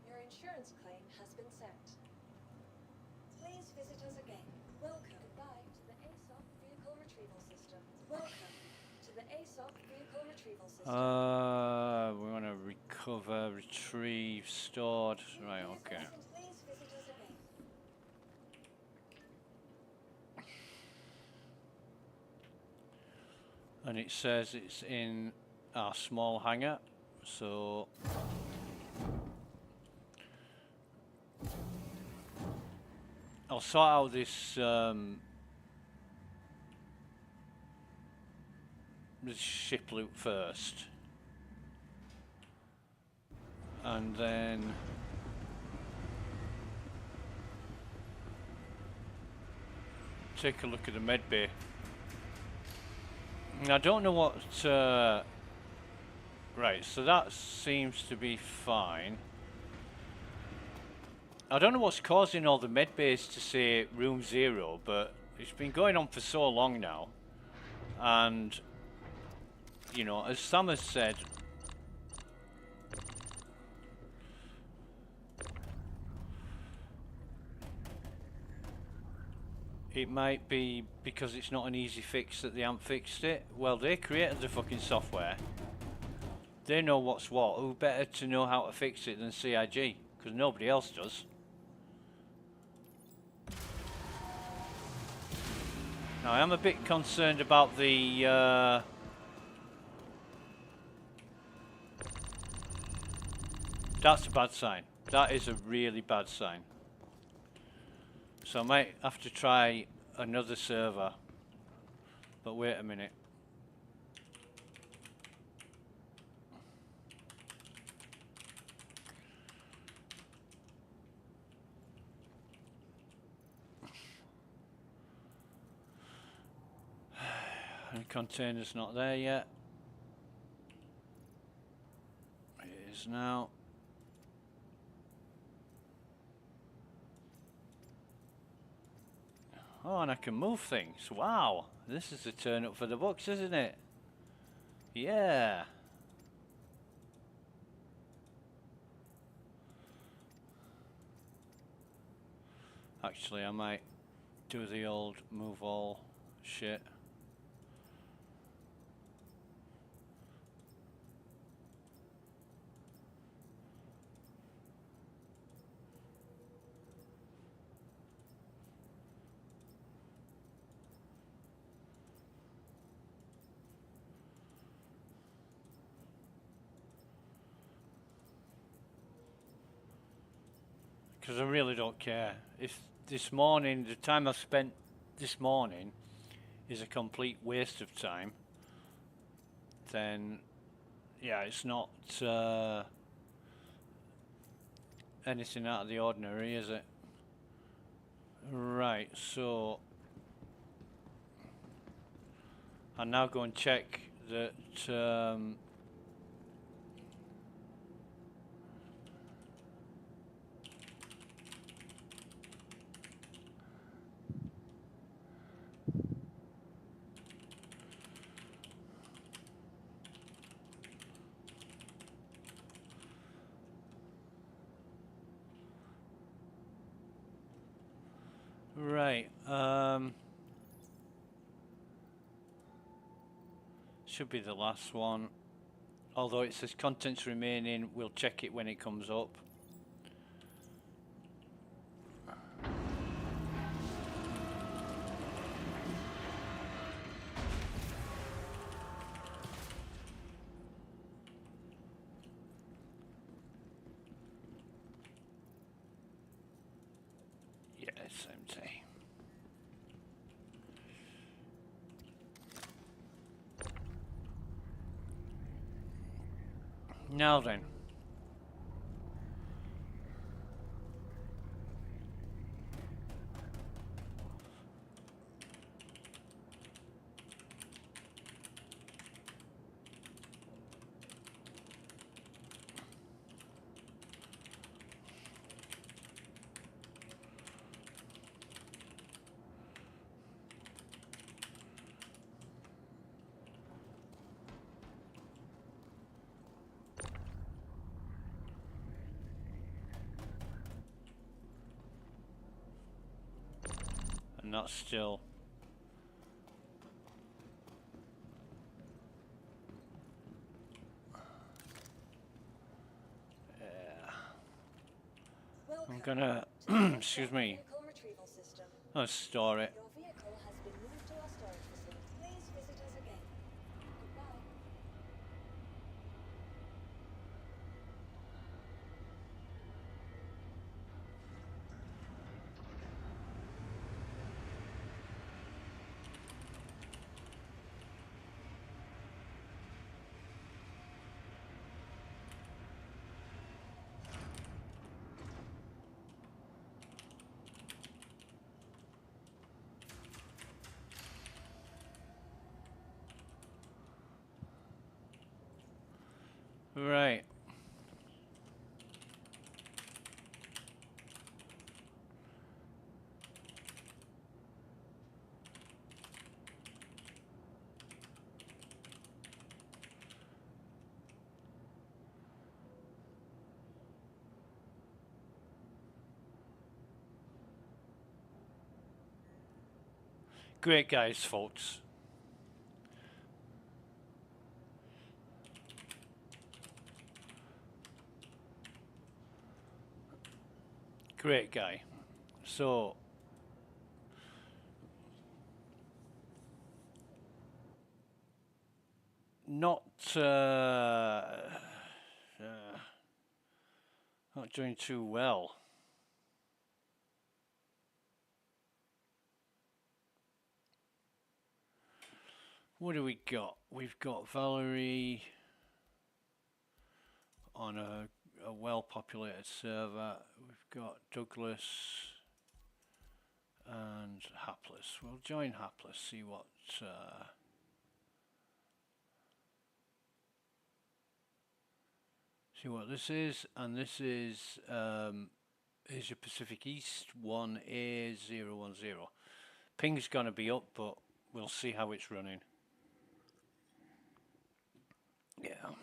Your insurance claim has been sent. Please visit us again. Welcome. Goodbye to the ASOS vehicle retrieval system. Welcome to the ASOS vehicle retrieval system. we want to recover, retrieve, stored. Right, okay. Please visit us again. And it says it's in our small hangar, so I'll sort out this this ship loop first, and then take a look at the med bay. I don't know what right, so that seems to be fine. I don't know what's causing all the med bays to say room 0, but it's been going on for so long now, and you know, as Sam has said, it might be because it's not an easy fix that they haven't fixed it. Well, they created the fucking software. They know what's what. Who better to know how to fix it than CIG? Because nobody else does. Now, I am a bit concerned about the that's a bad sign. That is a really bad sign. So I might have to try another server. But wait a minute. The container's not there yet. It is now. Oh, and I can move things. Wow, this is a turn up for the books, isn't it? Yeah. Actually, I might do the old move all shit. Because I really don't care. If this morning, the time I've spent this morning is a complete waste of time, then yeah, it's not anything out of the ordinary, is it? Right, so I'll now go and check that should be the last one. Although it says contents remaining, we'll check it when it comes up. Yeah, it's empty. Now then. And that's still... I'm gonna, excuse me, I'll store it. Your vehicle has been moved to our storage facility. Please visit us again. Goodbye. Right. Great guys, folks. Great guy. So, not not doing too well. What do we got? We've got Valerie on a well-populated server. We've got Douglas and Hapless. We'll join Hapless, see what this is, and this is Asia Pacific East 1A010. Ping's gonna be up, but we'll see how it's running. Yeah,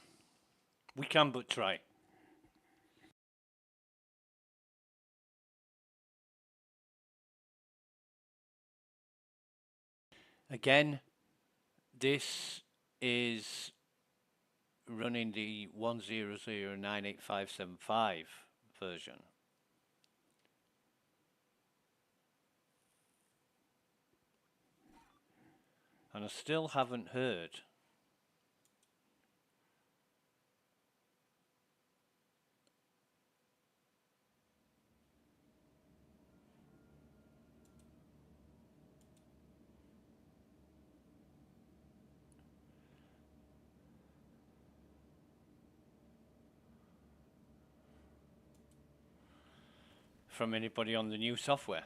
we can but try. Again, this is running the 1009855 version. And I still haven't heard from anybody on the new software.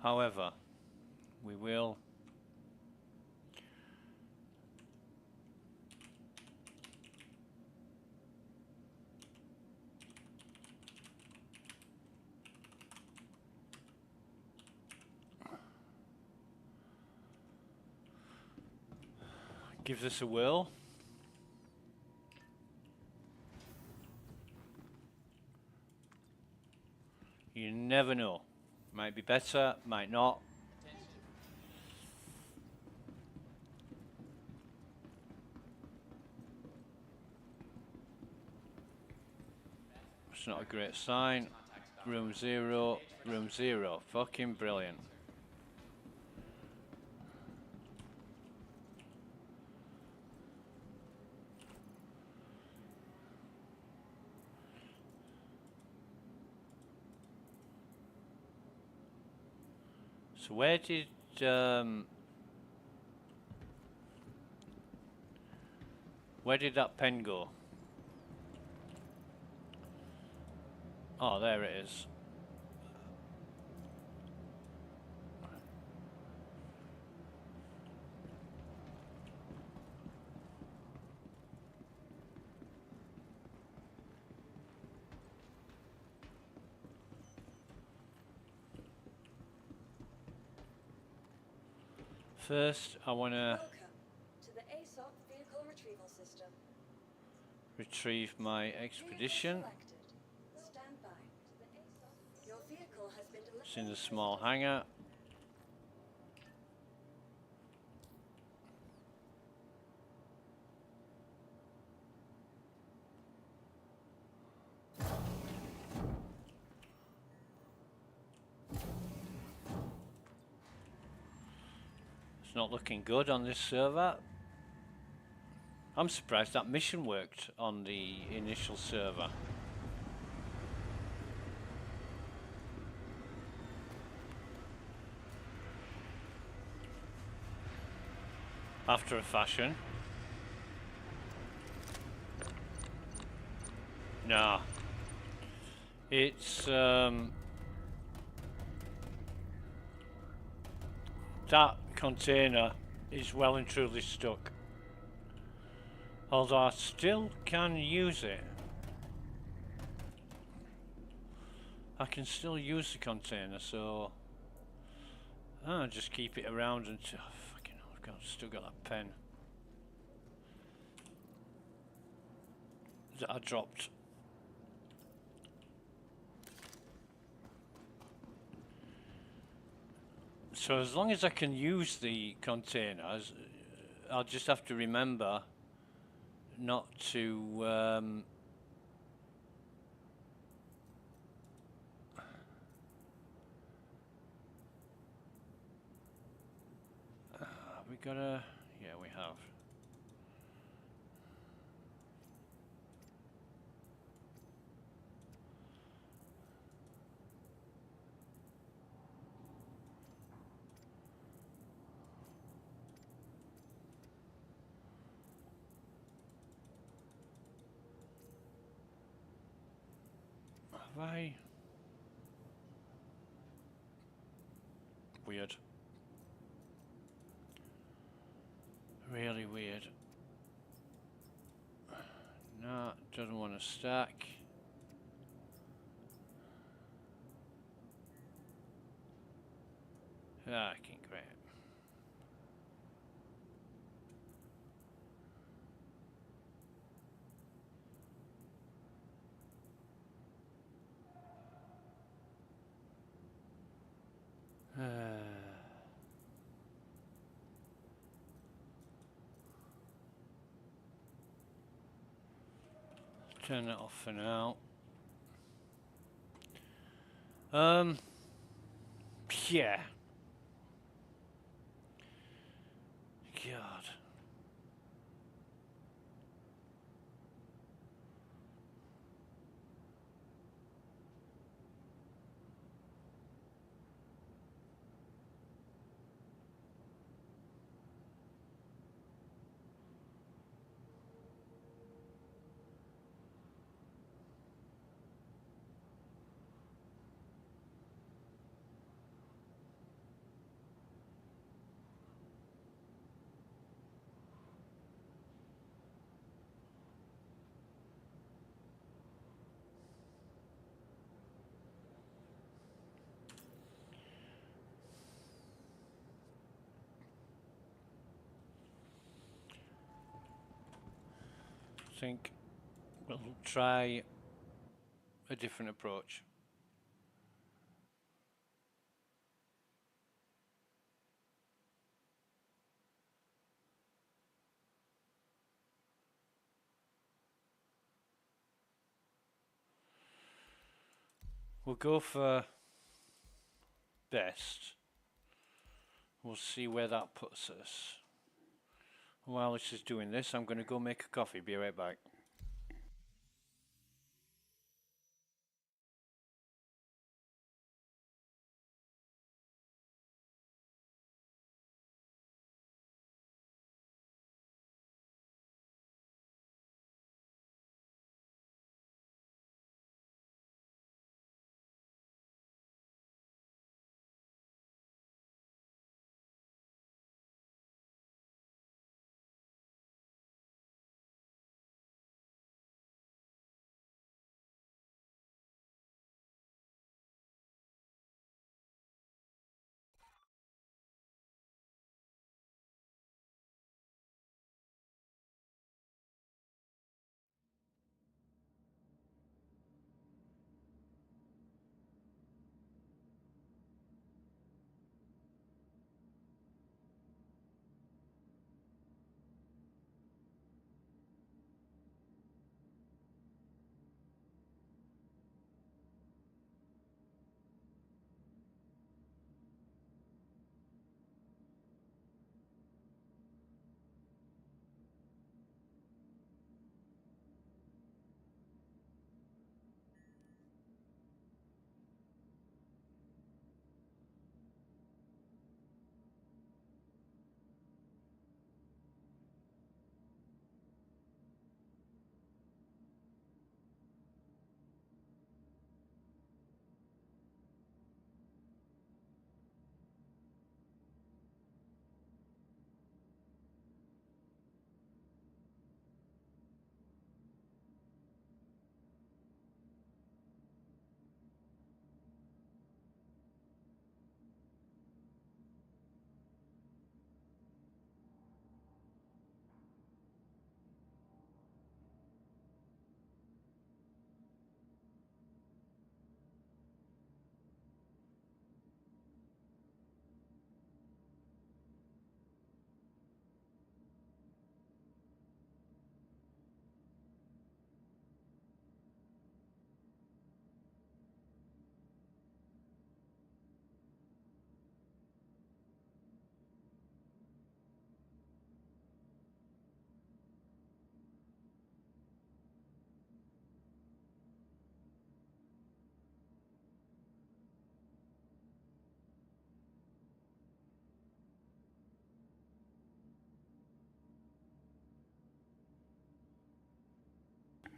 However, we will give this a whirl. You never know. Might be better, might not. It's not a great sign. Room 0, room 0. Fucking brilliant. So where did that pen go? Oh, there it is. First, I want to Welcome to the ASOC vehicle retrieval system. retrieve my expedition. Vehicle selected. Stand by. To the ASOC. Your vehicle has been delivered. It's in the small hangar. It's not looking good on this server. I'm surprised that mission worked on the initial server. After a fashion. Nah. It's that container is well and truly stuck. Although I still can use it. I can still use the container, so I'll just keep it around until fucking hell, still got that pen that I dropped. So as long as I can use the containers, I'll just have to remember not to we gotta, yeah, we have. Have I? Weird. Really weird. No, doesn't want to stack. Fucking great. Turn that off for now. Yeah. God. I think we'll try a different approach. We'll go for best. We'll see where that puts us. While this is doing this, I'm going to go make a coffee. Be right back.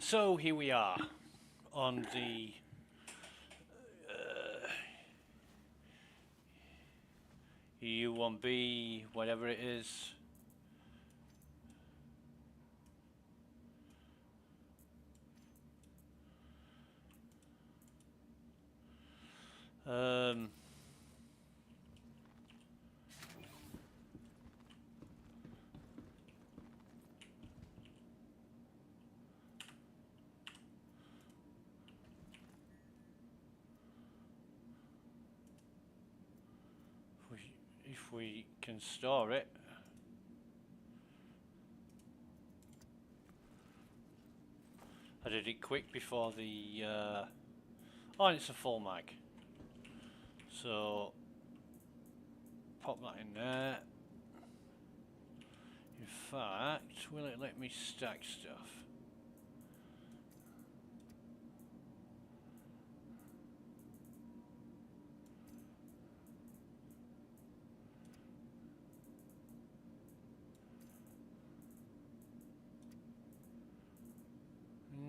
So here we are on the EU1B, whatever it is. If we can store it. I did it quick before the oh, and it's a full mag, so pop that in there. In fact, will it let me stack stuff?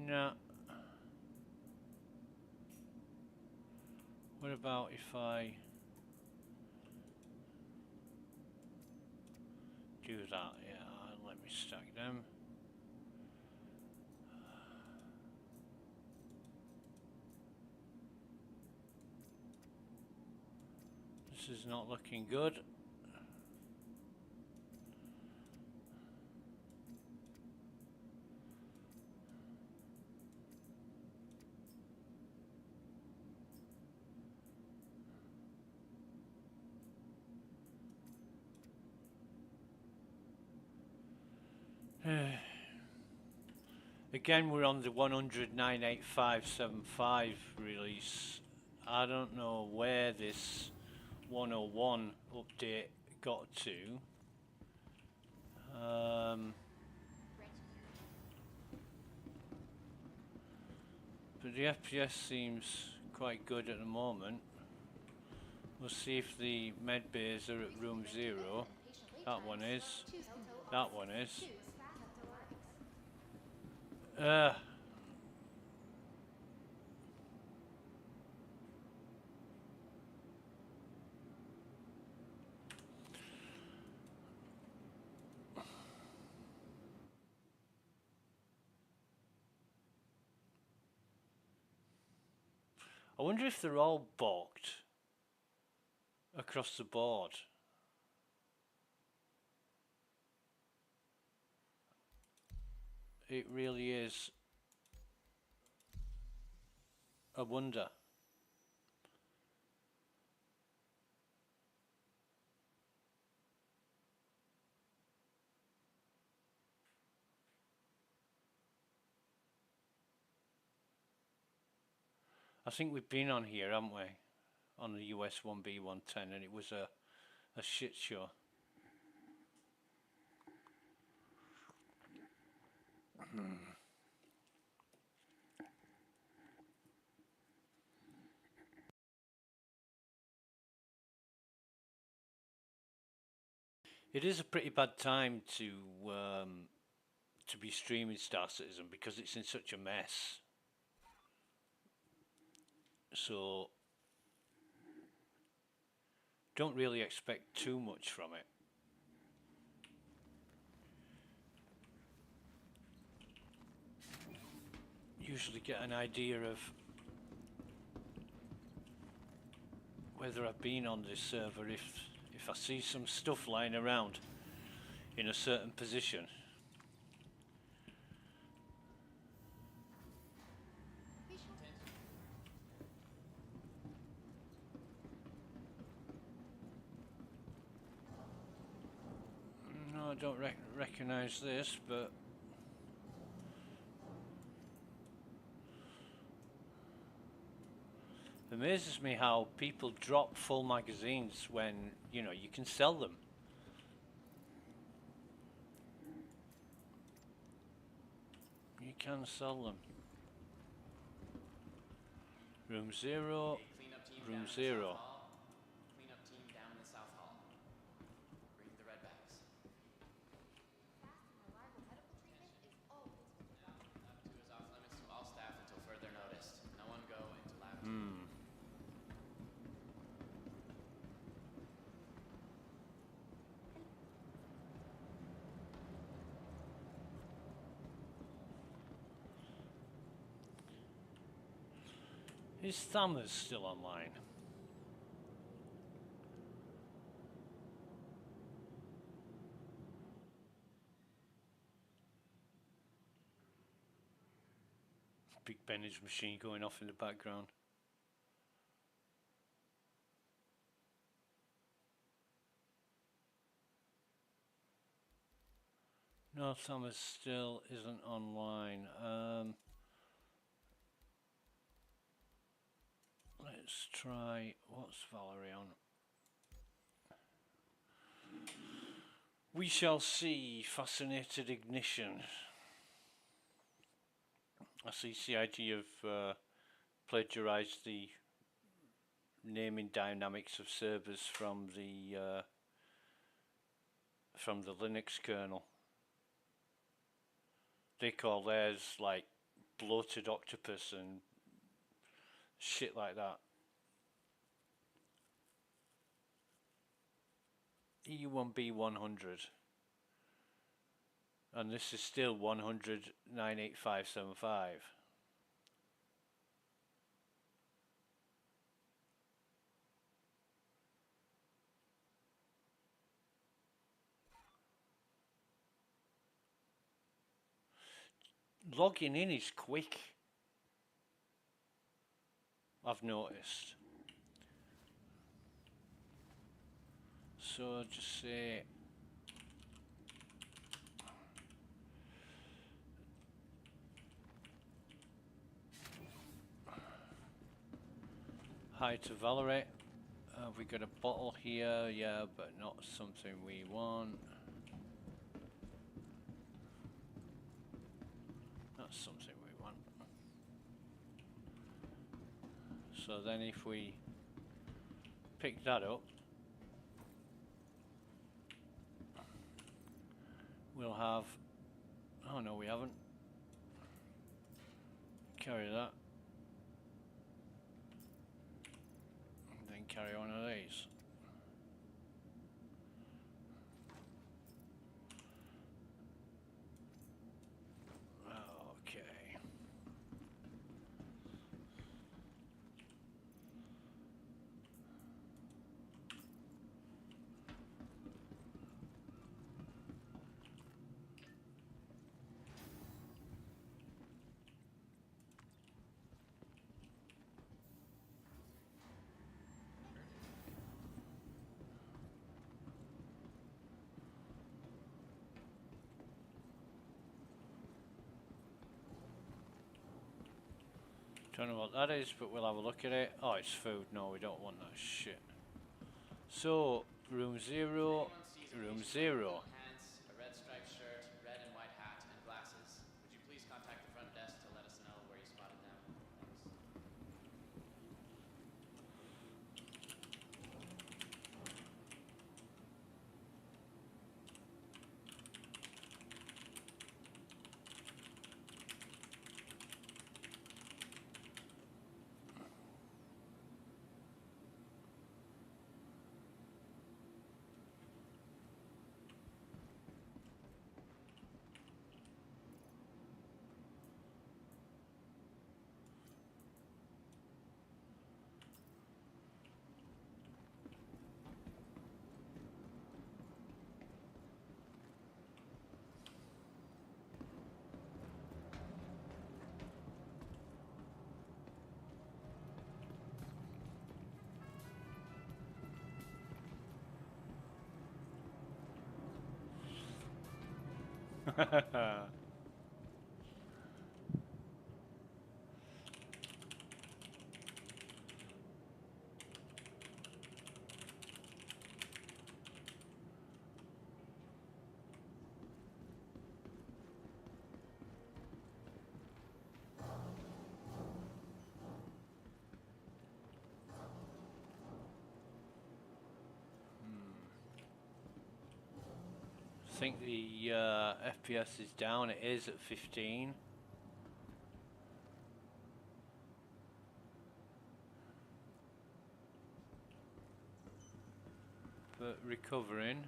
No. What about if I do that? Yeah, let me stack them. This is not looking good. Again, we're on the 109.8575 release I don't know where this 101 update got to. But the FPS seems quite good at the moment. We'll see if the med bays are at room 0. That one is. That one is. I wonder if they're all balked across the board. It really is a wonder. I think we've been on here, haven't we? On the US 1B110, and it was a shit show. It is a pretty bad time to be streaming Star Citizen because it's in such a mess. So don't really expect too much from it. Usually get an idea of whether I've been on this server if I see some stuff lying around in a certain position. No, I don't recognize this, but it amazes me how people drop full magazines when, you know, you can sell them. You can sell them. Room 0, room 0. Cleanup team down in the South Hall. Bring the red bags. Fast and reliable medical treatment is always what the Lab 2 is off limits to all staff until further notice. No one go into Lab 2. Is Thammers still online? Big Ben's machine going off in the background. No, Thammers still isn't online. Let's try, what's Valerie on? We shall see. Fascinated Ignition. I see CIG have plagiarized the naming dynamics of servers from the Linux kernel. They call theirs like bloated octopus and shit like that. EU1B100. And this is still 100.98575. Logging in is quick, I've noticed. So just say Hi to Valerie. We got a bottle here, yeah, but not something we want. Not something we want. So then if we pick that up, we'll have, oh no we haven't. Carry that. And then carry one of these. Okay. Don't know what that is, but we'll have a look at it. Oh, it's food. No, we don't want that shit. So, room 0, room 0. Pants, a red striped shirt, red and white hat, and glasses. Would you please contact the front desk to let us know where you spotted them? Thanks. I think the FPS is down. It is at 15. But recovering.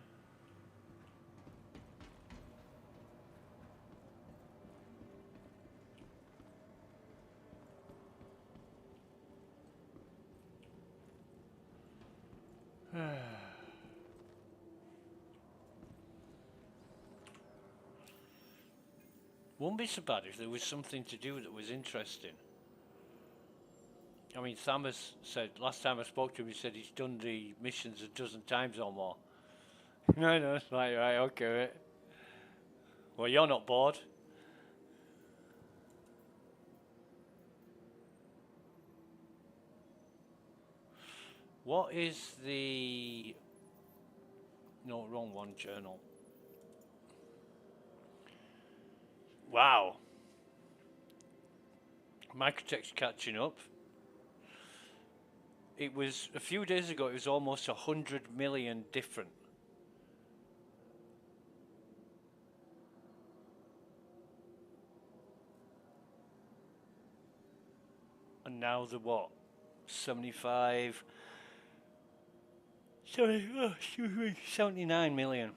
Wouldn't be so bad if there was something to do that was interesting. I mean, Samus said, last time I spoke to him, he said he's done the missions a dozen times or more. No, it's like, right, okay, mate. Well, you're not bored. What is the... No, wrong one, journal. Wow. Microtech's catching up. It was, a few days ago, it was almost 100 million different. And now the what? 75... Sorry, oh, excuse me, 79 million.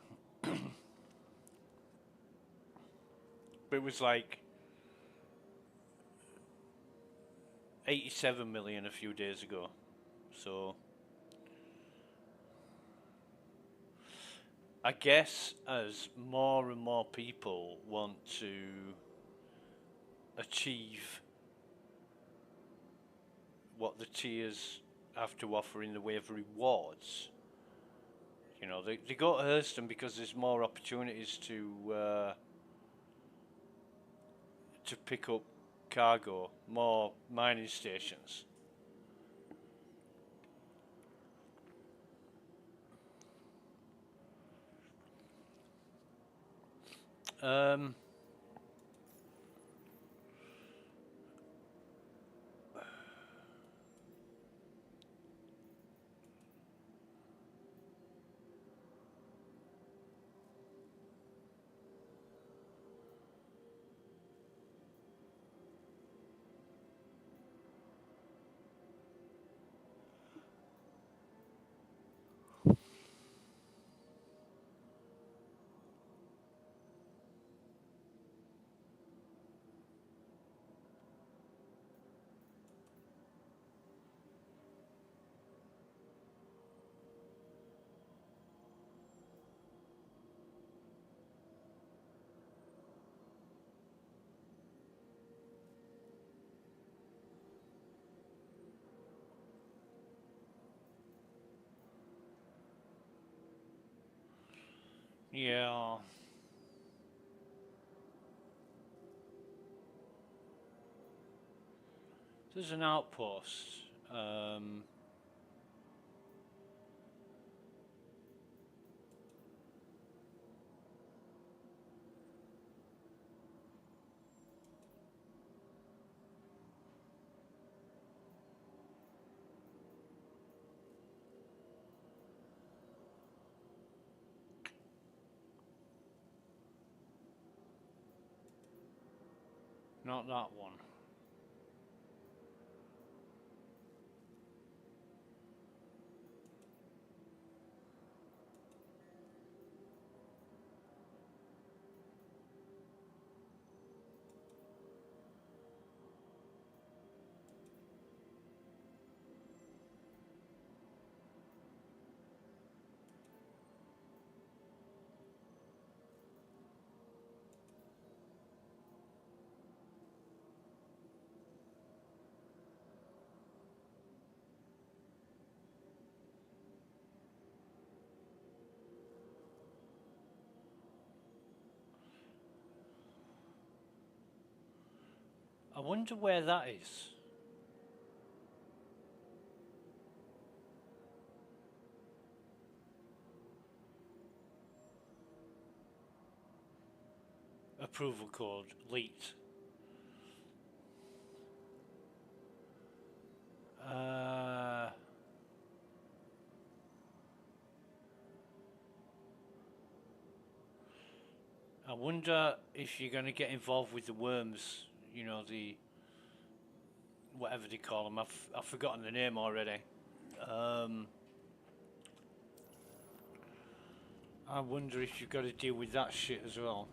But it was like 87 million a few days ago. So I guess as more and more people want to achieve what the tiers have to offer in the way of rewards, you know, they go to Hurston because there's more opportunities to pick up cargo, more mining stations. Yeah. There's an outpost. Not that one. I wonder where that is. Approval code leaked. I wonder if you're going to get involved with the worms, you know, the whatever they call them. I've forgotten the name already. I wonder if you've got to deal with that shit as well.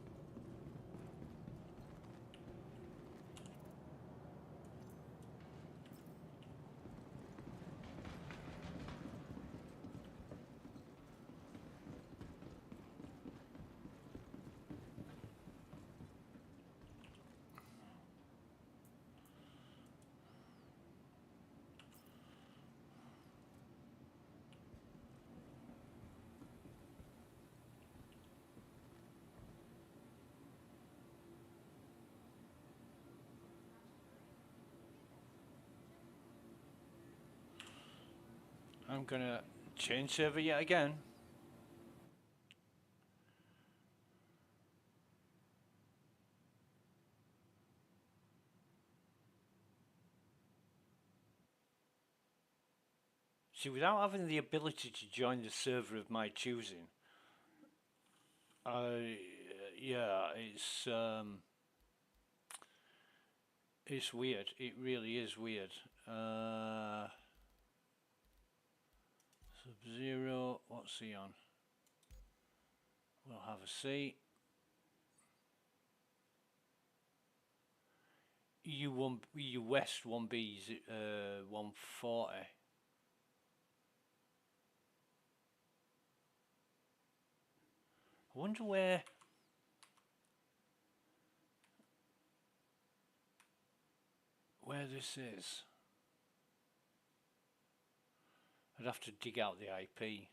I'm gonna change server yet again. See, without having the ability to join the server of my choosing, yeah, it's weird. It really is weird. Sub-Zero, what's he on? We'll have a seat. EU West 1B is 140. I wonder where this is. I'd have to dig out the IP.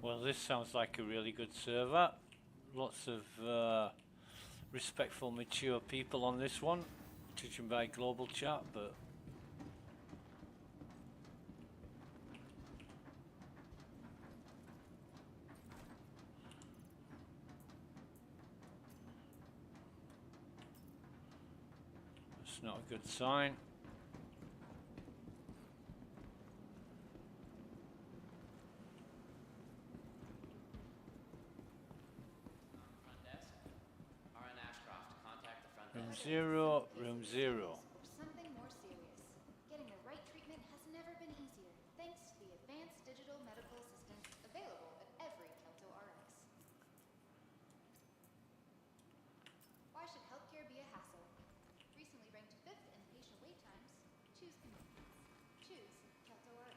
Well, this sounds like a really good server. Lots of respectful, mature people on this one, judging by global chat, but it's not a good sign. Front desk. RN Ashcroft, contact the front Room desk. 0, room 0. Or something more serious. Getting the right treatment has never been easier, thanks to the advanced digital medical assistance available at every Kelto RX. Why should healthcare be a hassle? Recently ranked 5th in patient wait times. Choose convenience. Choose Kelto RX.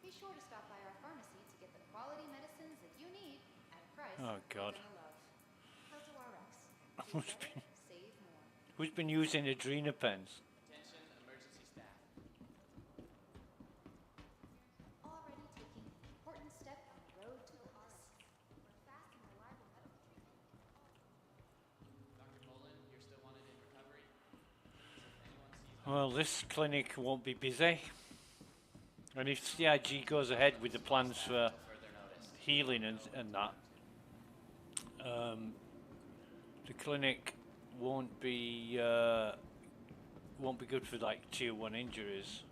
Be sure to stop by our pharmacy to get the quality medicines that you need at a price Oh, God. you're gonna love. Kelto RX. Who's Do better, been, save more. who's been using Adrenapens? Attention, emergency staff. Already taking an important step on the road to the hospital. Where fast and reliable medical treatment can Dr. Bolin, you're still wanted in recovery. If anyone sees Well, this clinic won't be busy. And if CIG goes ahead with the plans for further notice. healing and that, the clinic won't be good for like tier 1 injuries.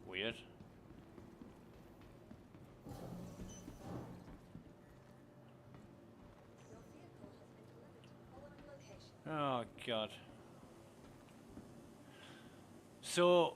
Weird. Your vehicle has been delivered to the following location. Oh God. So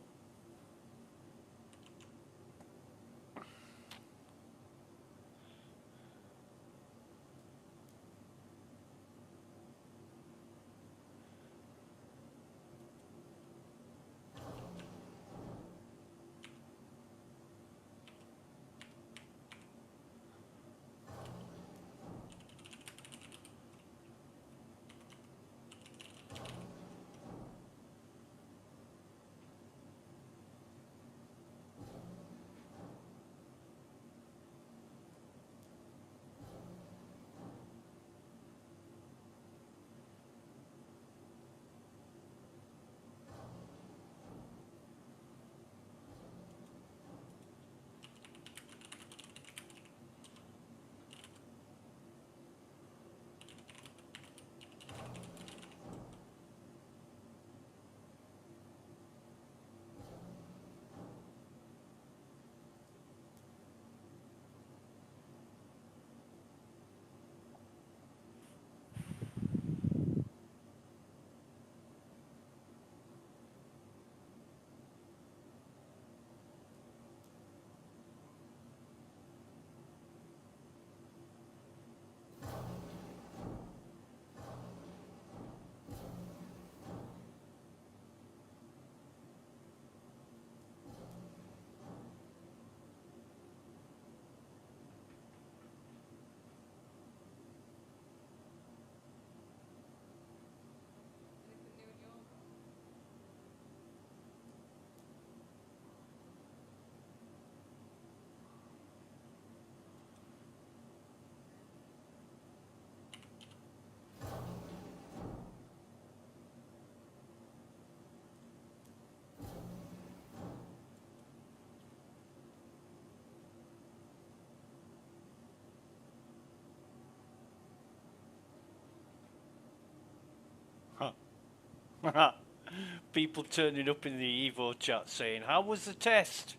people turning up in the Evo chat saying, "How was the test?"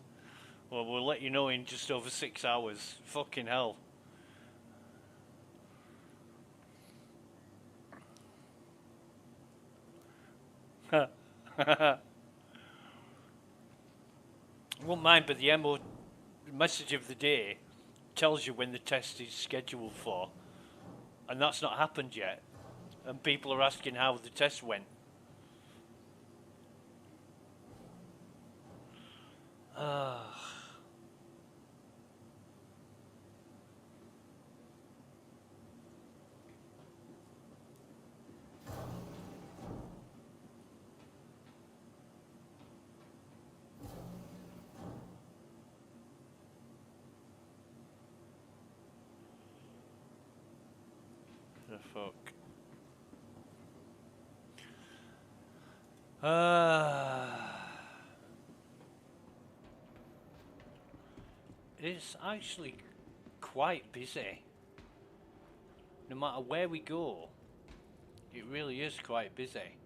Well, we'll let you know in just over 6 hours. Fucking hell. Won't mind, but the MO message of the day tells you when the test is scheduled for, and that's not happened yet. And people are asking how the test went. The fuck. It's actually quite busy. No matter where we go, it really is quite busy.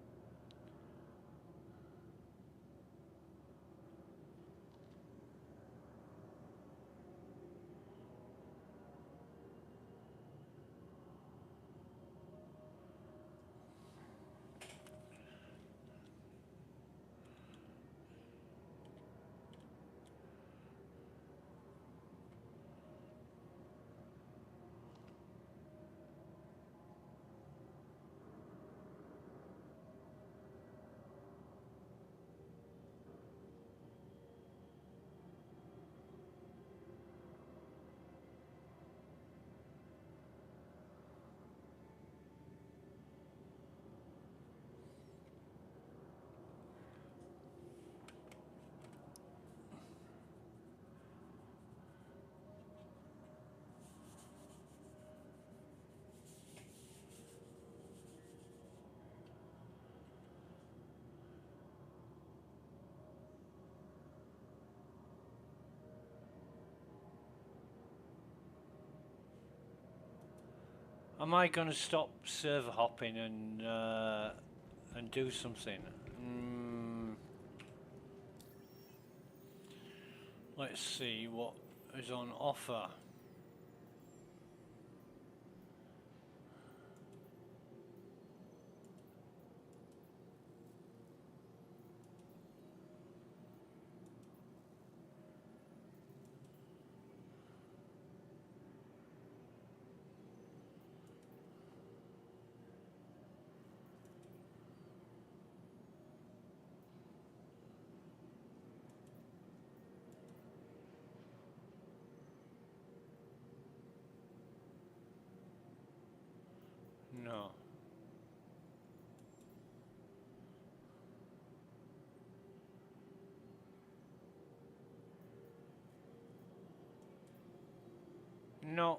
Am I gonna stop server hopping and do something? Let's see what is on offer. No. No.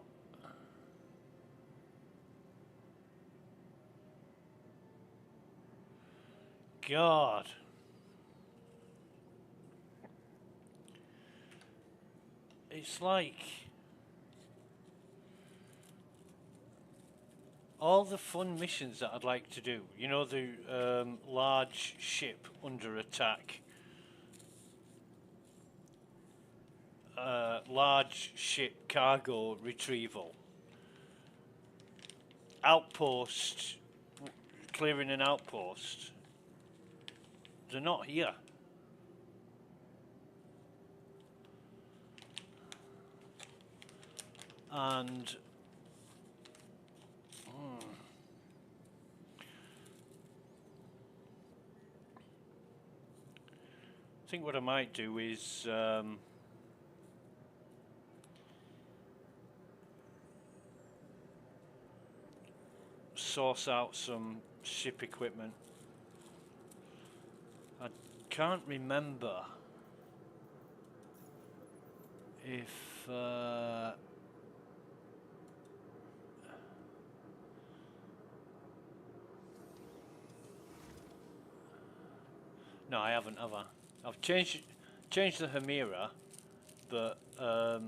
God. It's like all the fun missions that I'd like to do. You know, the large ship under attack. Large ship cargo retrieval. Outpost, clearing an outpost. They're not here. And I think what I might do is source out some ship equipment. I can't remember if no, I haven't, have I? I've changed the Hemira, but I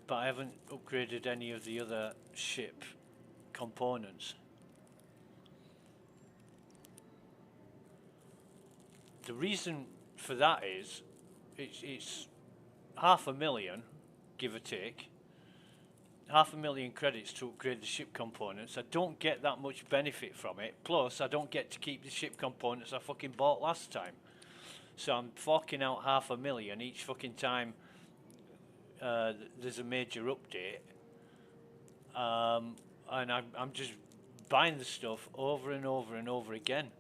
haven't upgraded any of the other ship components. The reason for that is it's 500,000, give or take. 500,000 credits to upgrade the ship components. I don't get that much benefit from it. Plus, I don't get to keep the ship components I fucking bought last time. So I'm forking out 500,000 each fucking time there's a major update. And I'm just buying the stuff over and over and over again.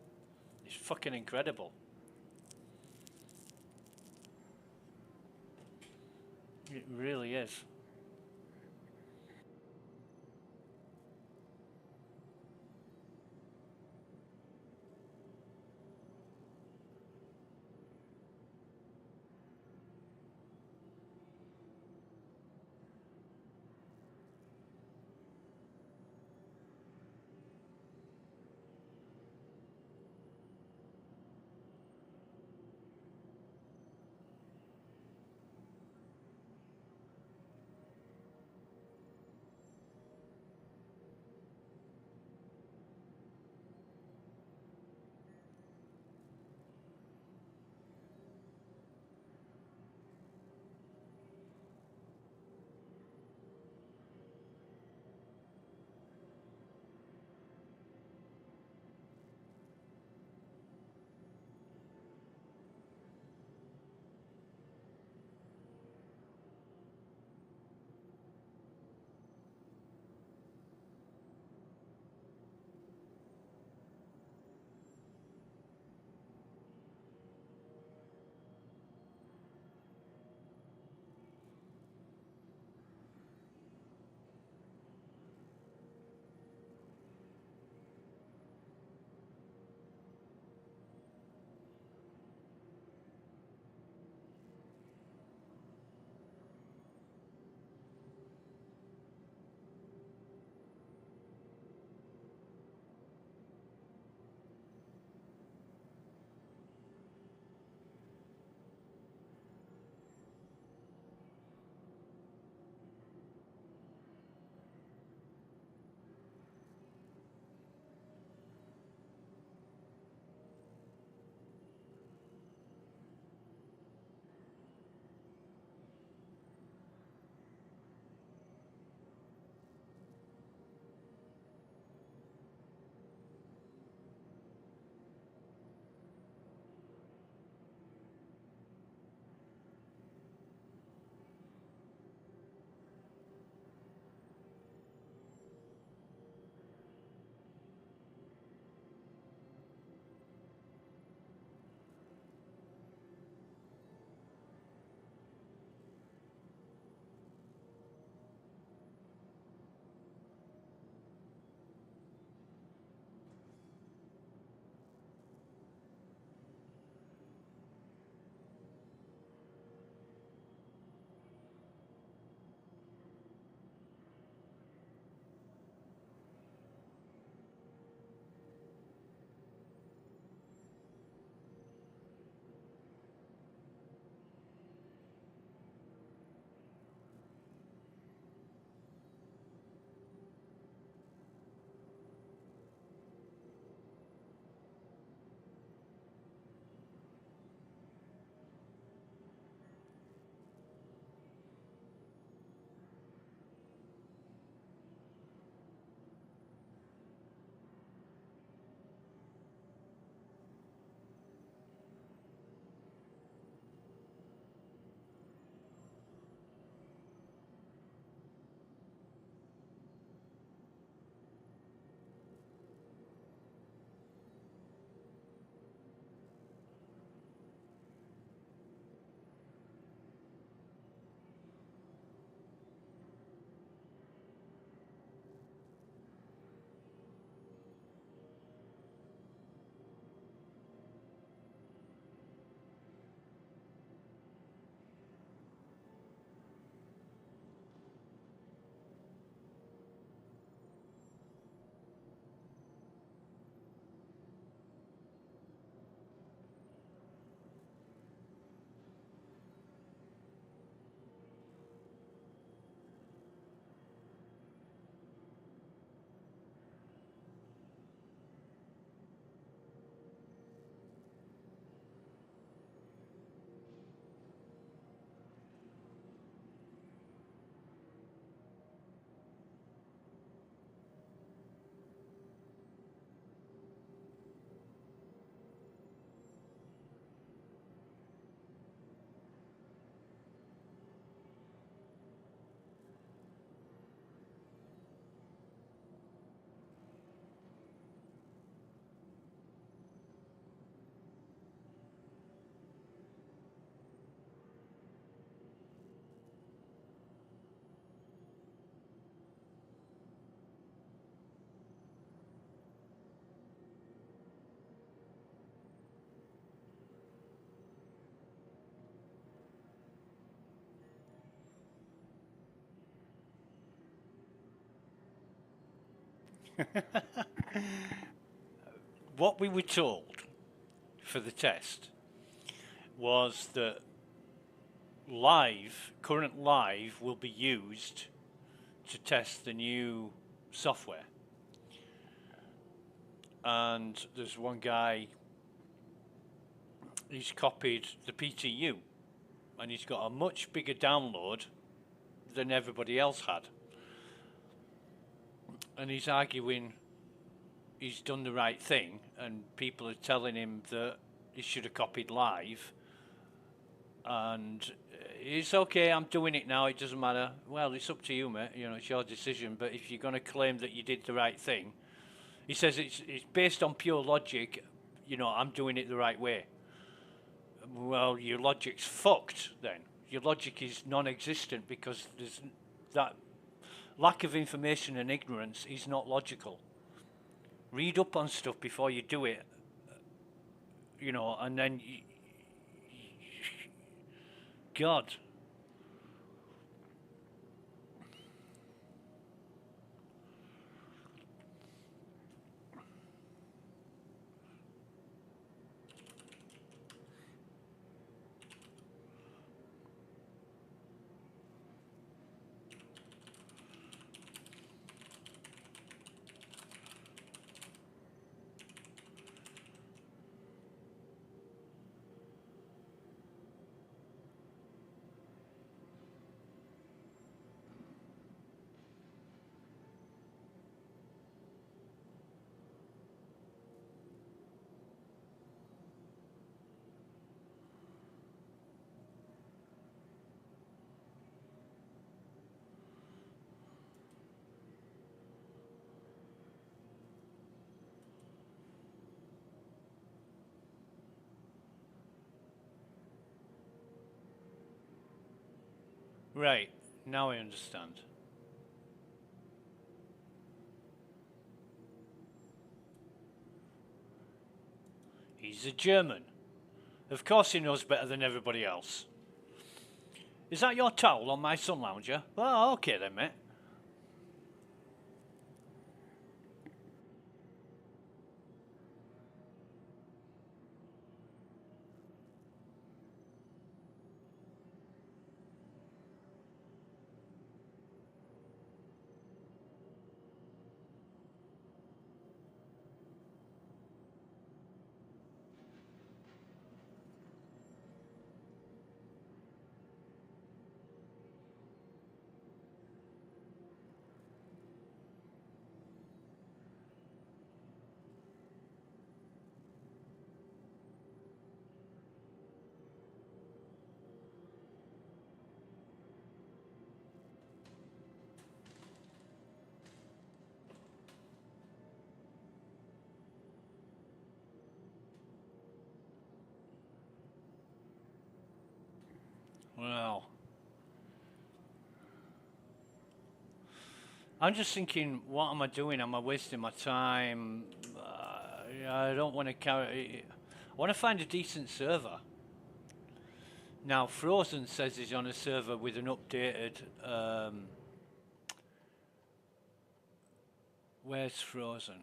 It's fucking incredible. It really is. What we were told for the test was that current live will be used to test the new software. And there's one guy, he's copied the PTU, and he's got a much bigger download than everybody else had. And he's arguing he's done the right thing, and people are telling him that he should have copied live. And it's okay, I'm doing it now, it doesn't matter. Well, it's up to you, mate, you know, it's your decision. But if you're going to claim that you did the right thing, he says it's based on pure logic, you know, I'm doing it the right way. Well, your logic's fucked then. Your logic is non-existent, because there's that lack of information and ignorance is not logical. Read up on stuff before you do it, you know, and then God. Right, now I understand. He's a German. Of course he knows better than everybody else. Is that your towel on my sun lounger? Oh, okay then, mate. Well, I'm just thinking, what am I doing? Am I wasting my time? I don't want to carry. I want to find a decent server. Now, Frozen says he's on a server with an updated. Where's Frozen?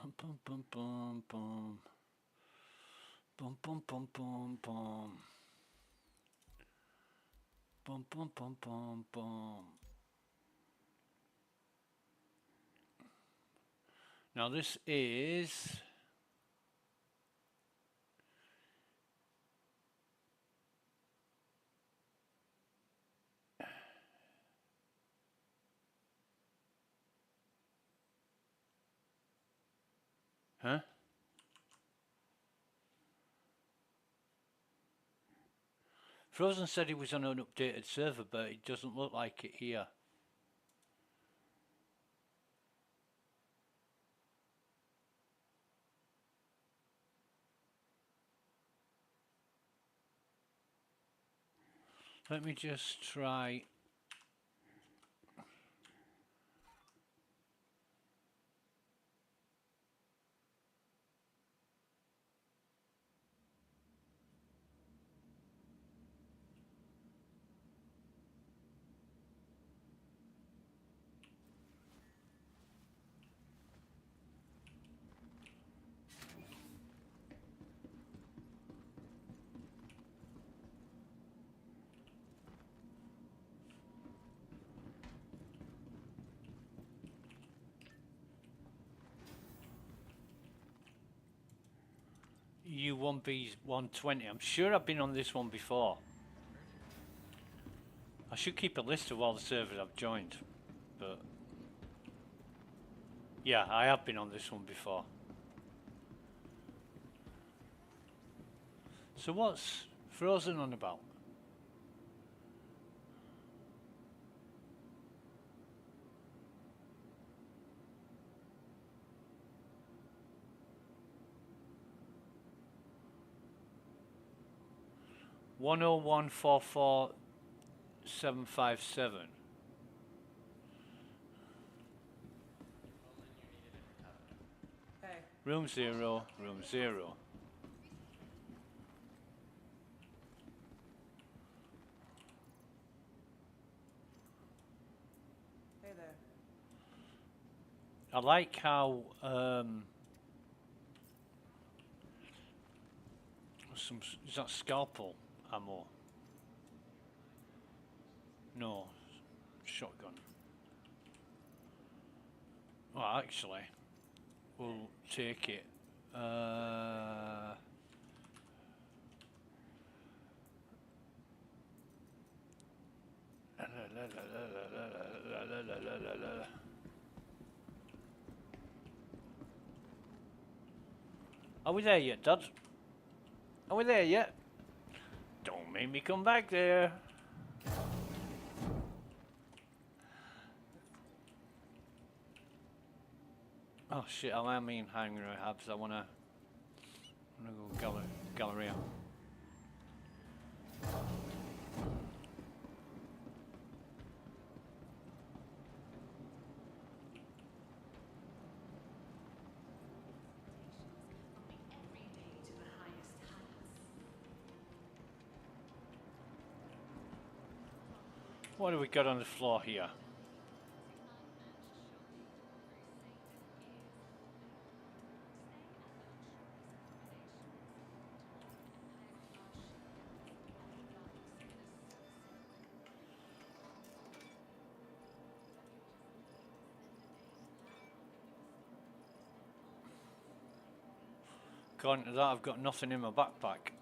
Bum bum bum bum bum. Bum bum bum bum bum. Bum bum bum bum bum. Now this is huh? Frozen said he was on an updated server, but it doesn't look like it here. Let me just try. W1B120. I'm sure I've been on this one before. I should keep a list of all the servers I've joined, but yeah, I have been on this one before. So what's Frozen on about? $101,44757. Hey. Room 0, room 0. Hey there. I like how is that scalpel ammo? No, shotgun. Well, actually, we'll take it. Are we there yet, Dad? Are we there yet? Don't make me come back there. Oh shit, I mean hanging around Habs. I wanna go Galleria. What do we got on the floor here? According to that, I've got nothing in my backpack.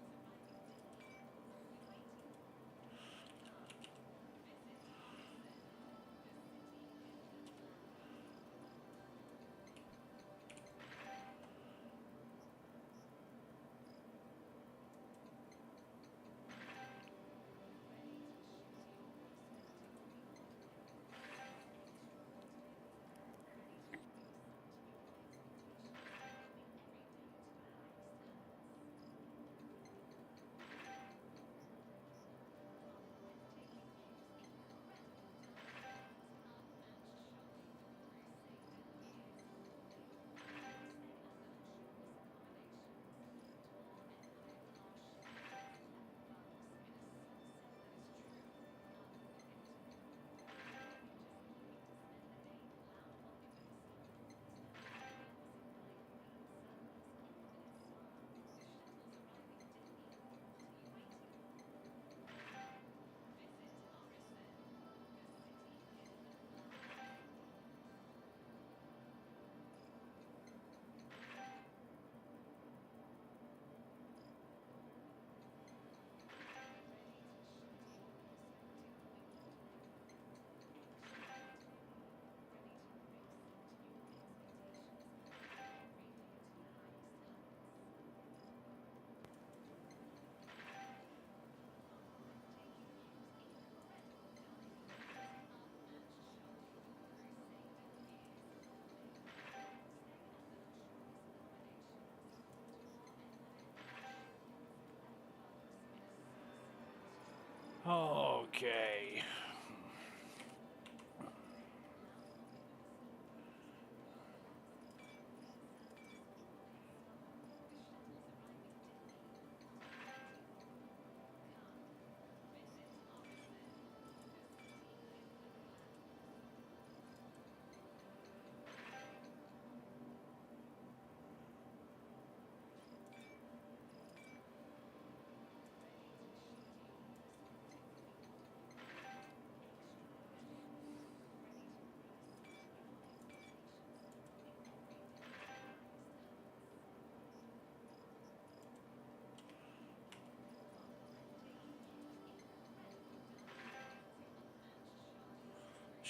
Okay.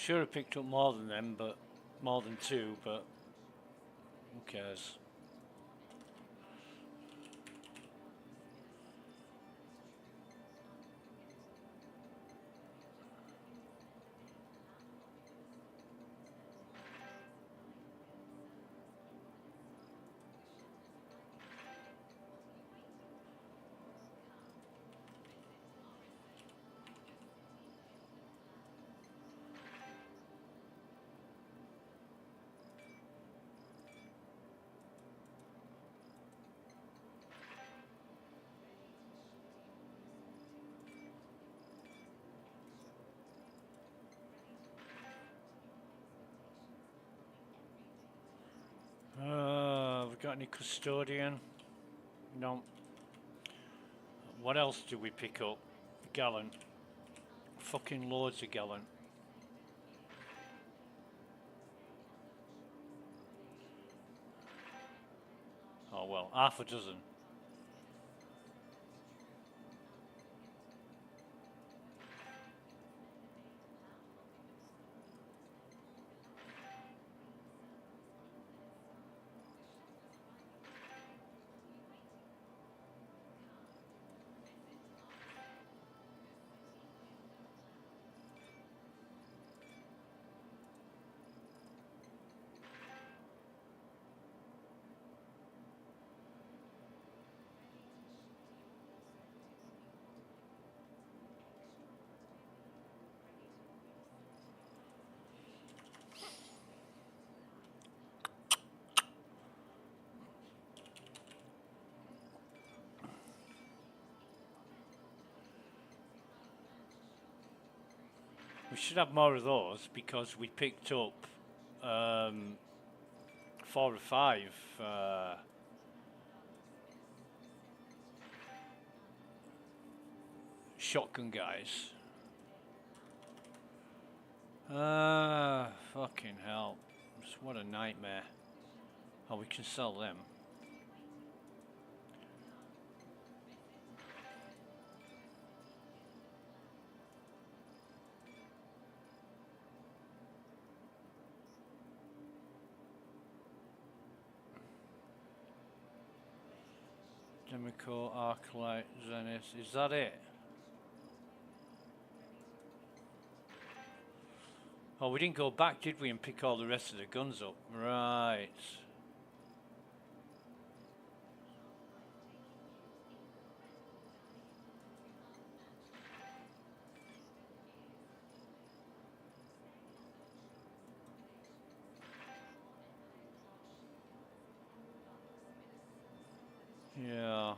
Sure, I picked up more than them, but more than 2, but who cares? Have we got any custodian? No. What else do we pick up? Gallant. Fucking loads of gallant. Oh well, half a dozen. We should have more of those because we picked up 4 or 5 shotgun guys. Fucking hell. What a nightmare. Oh, we can sell them. Demico, Arclight, Zenith. Is that it? Oh, we didn't go back, did we, and pick all the rest of the guns up? Right. Yeah.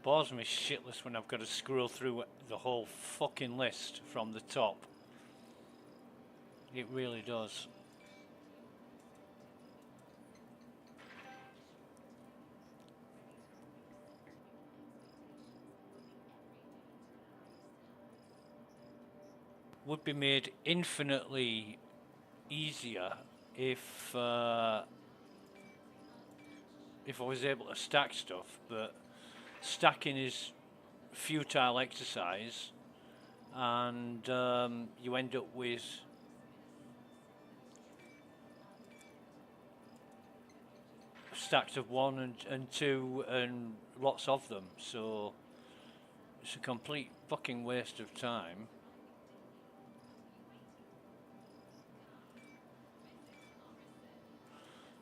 Bores me shitless when I've got to scroll through the whole fucking list from the top. It really does. Would be made infinitely easier if I was able to stack stuff, but stacking is futile exercise, and you end up with stacks of 1 and 2 and lots of them, so it's a complete fucking waste of time.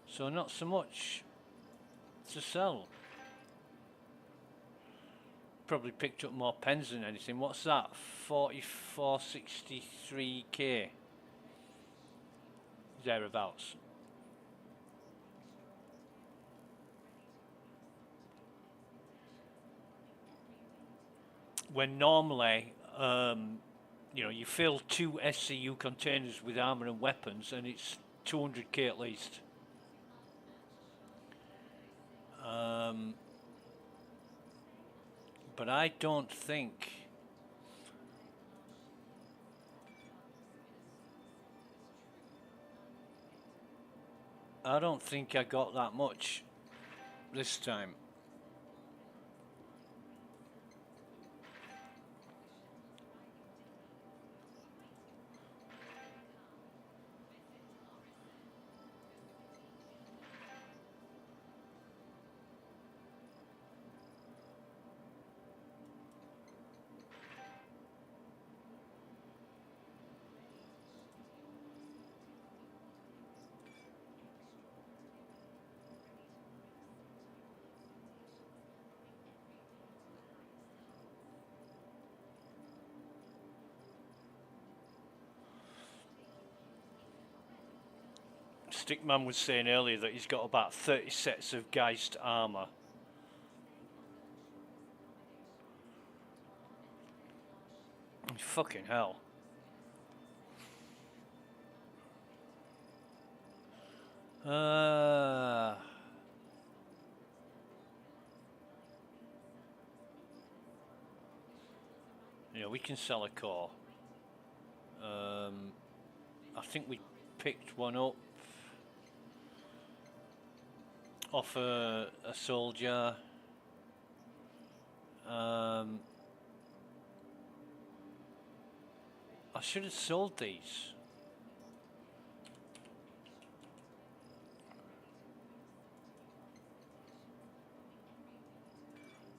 So not so much to sell. Probably picked up more pens than anything. What's that? 4463k. Thereabouts. When normally, you know, you fill 2 SCU containers with armor and weapons, and it's 200k at least. But I don't think I don't think I got that much this time. Stickman was saying earlier that he's got about 30 sets of Geist armor. Fucking hell. Yeah, we can sell a core. I think we picked one up off a soldier. I should have sold these.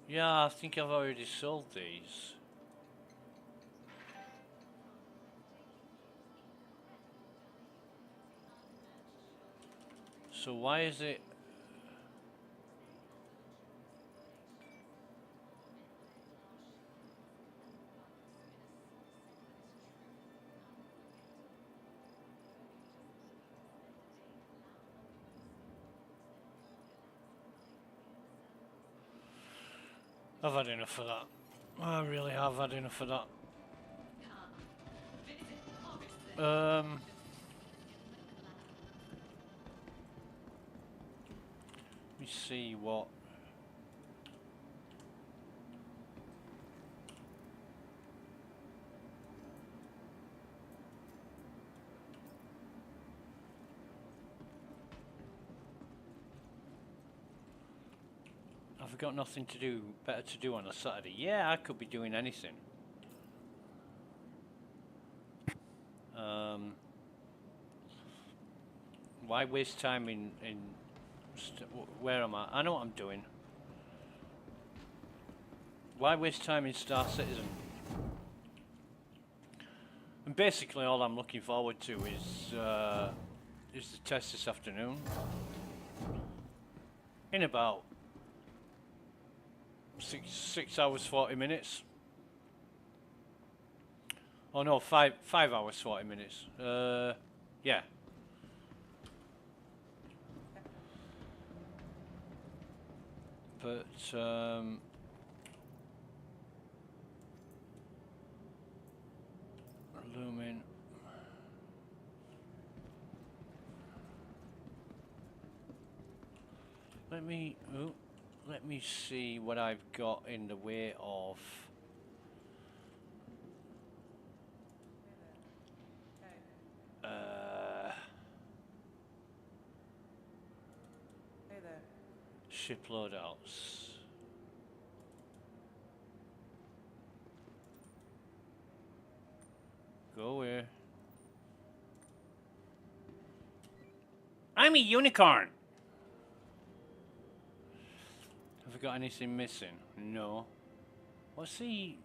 Yeah, I think I've already sold these. So why is it? I've had enough of that. I really have had enough of that. Let me see what. I've got nothing to do, better to do on a Saturday. Yeah, I could be doing anything. Why waste time in where am I? I know what I'm doing. Why waste time in Star Citizen? And basically all I'm looking forward to is the test this afternoon. In about 6 hours 40 minutes. Oh no, 5 hours 40 minutes. Yeah. But Lumen. Let me see what I've got in the way of. Hey there. Ship loadouts. Go where? I'm a unicorn! Have I got anything missing? No. What's the...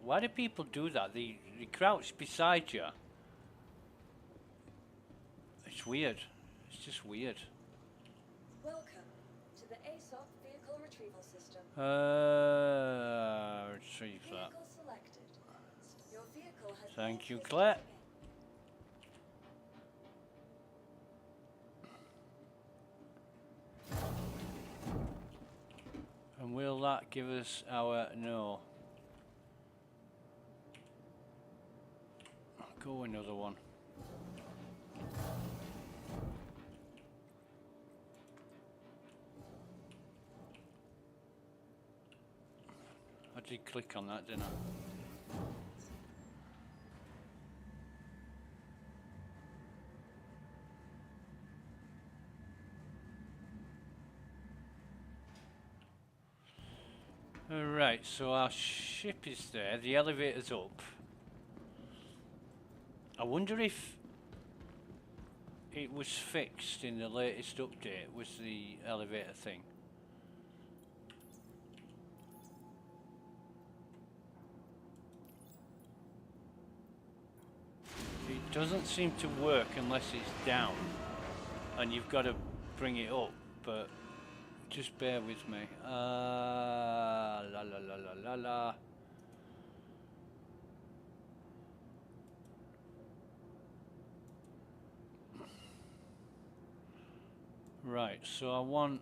Why do people do that? They crouch beside you. It's weird. It's just weird. Welcome to the aUEC vehicle retrieval system. Retrieve that. Vehicle selected. Your vehicle has Thank been you, visited Claire. again. And will that give us our no? Go another one. I did click on that, didn't I? Right, so our ship is there, the elevator's up. I wonder if it was fixed in the latest update, was the elevator thing. It doesn't seem to work unless it's down, and you've got to bring it up, but just bear with me. La la la la la la. Right, so I want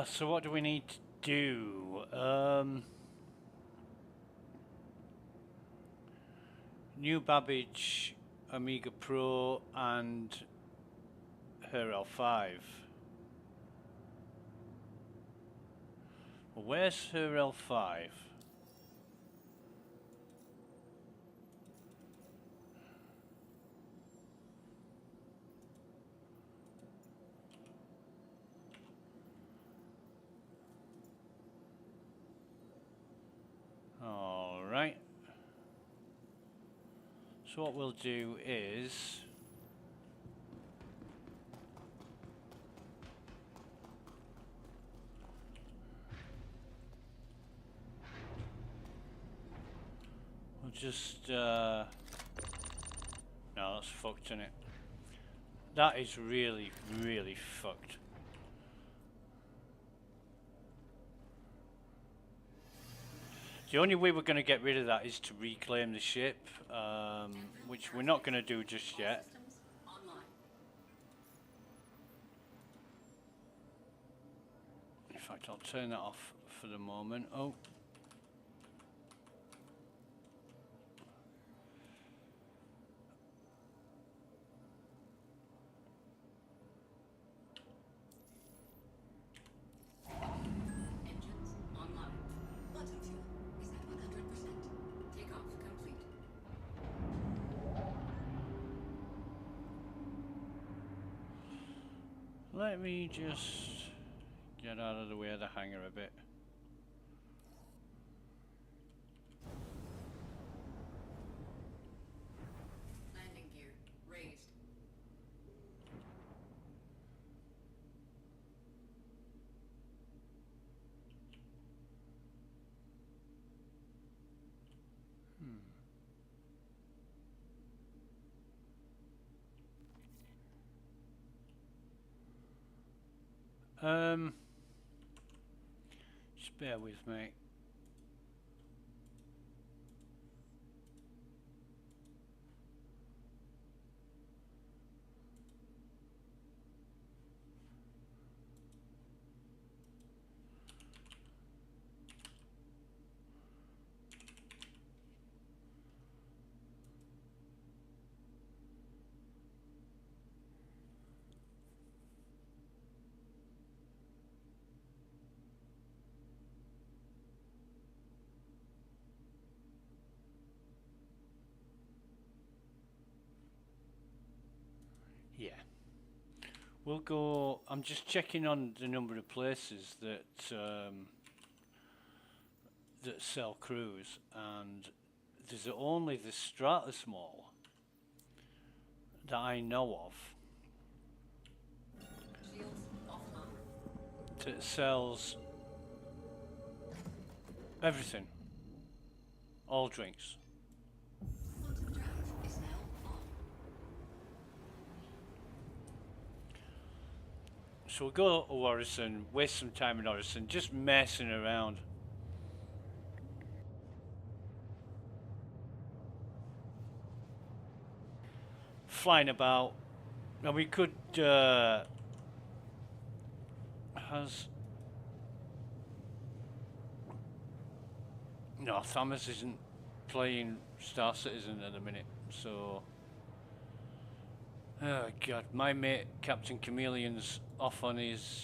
so what do we need to do? New Babbage, Amiga Pro, and her L5. Well, where's her L5? All right. So what we'll do is we'll just no, that's fucked, isn't it? That is really, really fucked. The only way we're going to get rid of that is to reclaim the ship, which we're not going to do just yet. Systems online. In fact, I'll turn that off for the moment. Oh. Engines online. Bottom fuel is at 100%. Takeoff complete. Let me just get out of the way of the hangar a bit. Landing gear raised. Just bear with me. Yeah. We'll go. I'm just checking on the number of places that that sell crews, and there's only the Stratus Mall that I know of Shields offline. that sells everything, all drinks. Quantum drive is now on. So we'll go to Orison, waste some time in Orison, just messing around. Flying about. Now we could no, Thomas isn't playing Star Citizen at the minute, so oh god, my mate Captain Chameleon's off on his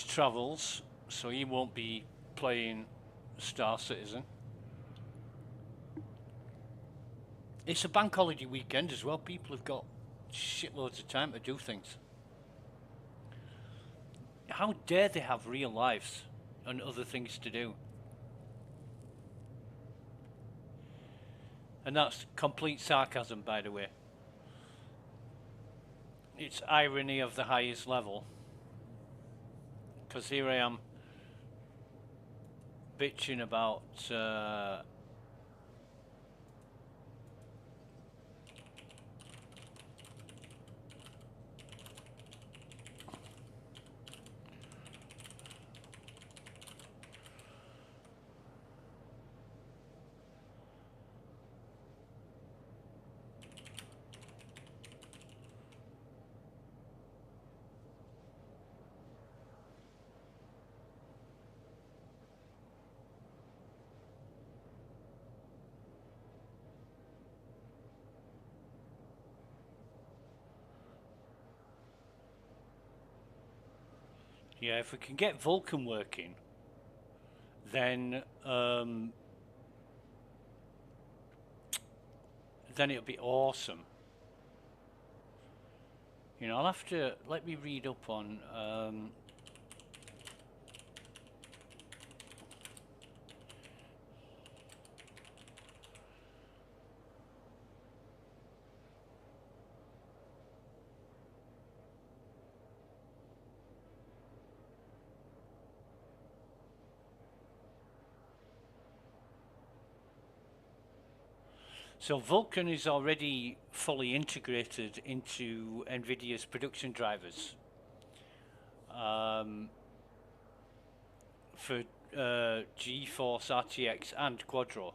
travels, so he won't be playing Star Citizen. It's a bank holiday weekend as well. People have got shitloads of time to do things. How dare they have real lives and other things to do? And that's complete sarcasm, by the way. It's irony of the highest level. Because here I am bitching about yeah, if we can get Vulcan working, then it'll be awesome. You know, I'll have to let me read up on so Vulkan is already fully integrated into NVIDIA's production drivers for GeForce RTX and Quadro.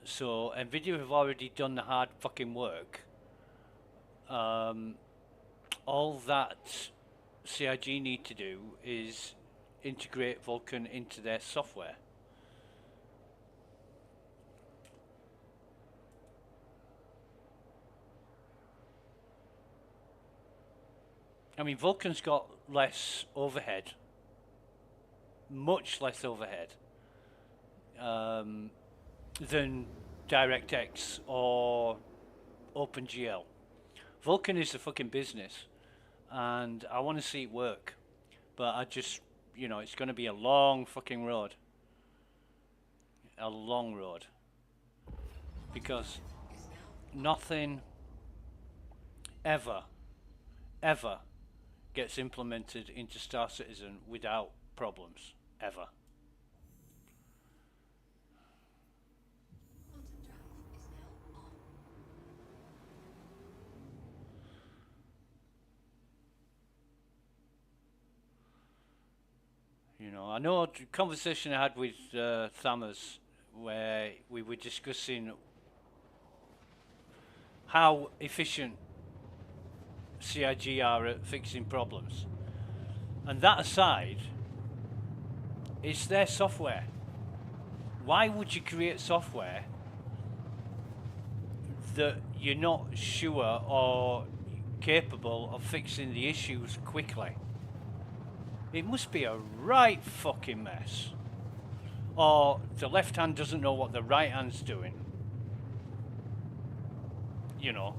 So NVIDIA have already done the hard fucking work. All that CIG need to do is integrate Vulkan into their software. I mean, Vulkan's got less overhead, much less overhead than DirectX or OpenGL. Vulkan is the fucking business, and I want to see it work, but I just, you know, it's going to be a long fucking road. A long road. Because nothing ever gets implemented into Star Citizen without problems. Ever. Quantum drive is now on. You know, I know a conversation I had with Thammers where we were discussing how efficient CIG are at fixing problems. And that aside, it's their software. Why would you create software that you're not sure or capable of fixing the issues quickly? It must be a right fucking mess. Or the left hand doesn't know what the right hand's doing. You know.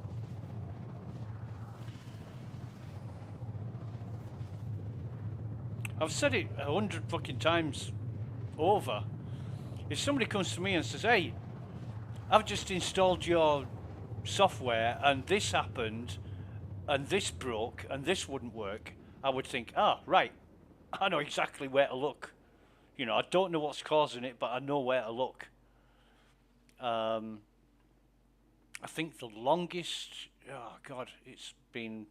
I've said it 100 fucking times over. If somebody comes to me and says, hey, I've just installed your software and this happened and this broke and this wouldn't work, I would think, ah, right, I know exactly where to look. You know, I don't know what's causing it, but I know where to look. I think the longest, oh God, it's been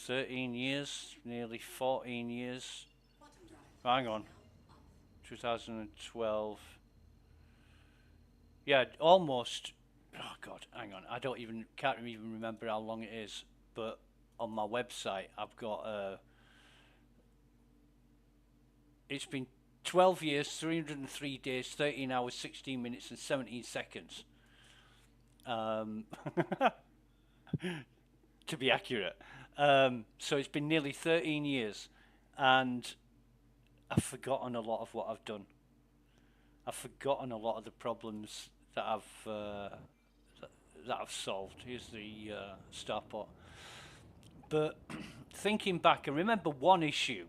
13 years, nearly 14 years. Quantum drive Hang on, now off. 2012. Yeah, almost. Oh God, hang on. Can't even remember how long it is. But on my website, I've got it's been 12 years, 303 days, 13 hours, 16 minutes, and 17 seconds. To be accurate. So it's been nearly 13 years, and I've forgotten a lot of what I've done. I've forgotten a lot of the problems that I've solved. Here's the starport. But thinking back, I remember one issue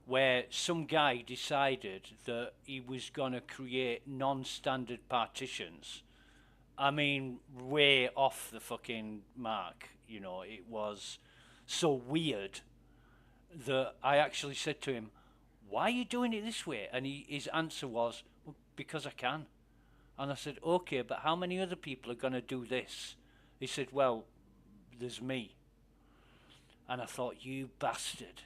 where some guy decided that he was going to create non-standard partitions. I mean, way off the fucking mark. You know, it was so weird that I actually said to him, why are you doing it this way? And his answer was, well, because I can. And I said, okay, but how many other people are going to do this? He said, well, there's me. And I thought, you bastard.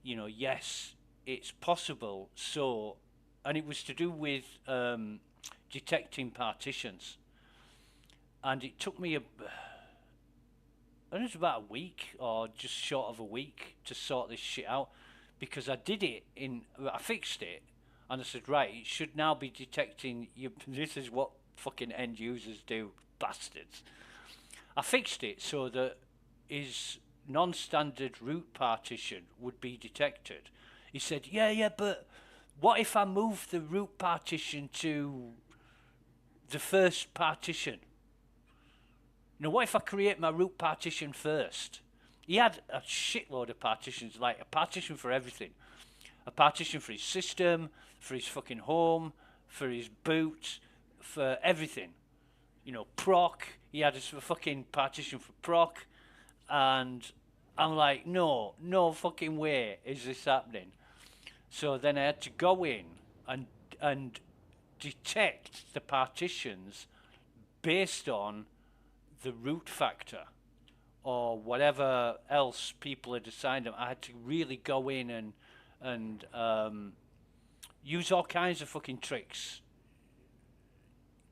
You know, yes, it's possible. So, and it was to do with detecting partitions. And it took me it was about a week or just short of a week to sort this shit out, because I fixed it, and I said, right, it should now be detecting you. This is what fucking end users do, bastards. I fixed it so that his non-standard root partition would be detected. He said, yeah, but what if I move the root partition to the first partition? You know, what if I create my root partition first? He had a shitload of partitions, like a partition for everything. A partition for his system, for his fucking home, for his boot, for everything. You know, proc. He had a fucking partition for proc. And I'm like, no fucking way is this happening. So then I had to go in and detect the partitions based on the root factor or whatever else people had assigned them. I had to really go in and use all kinds of fucking tricks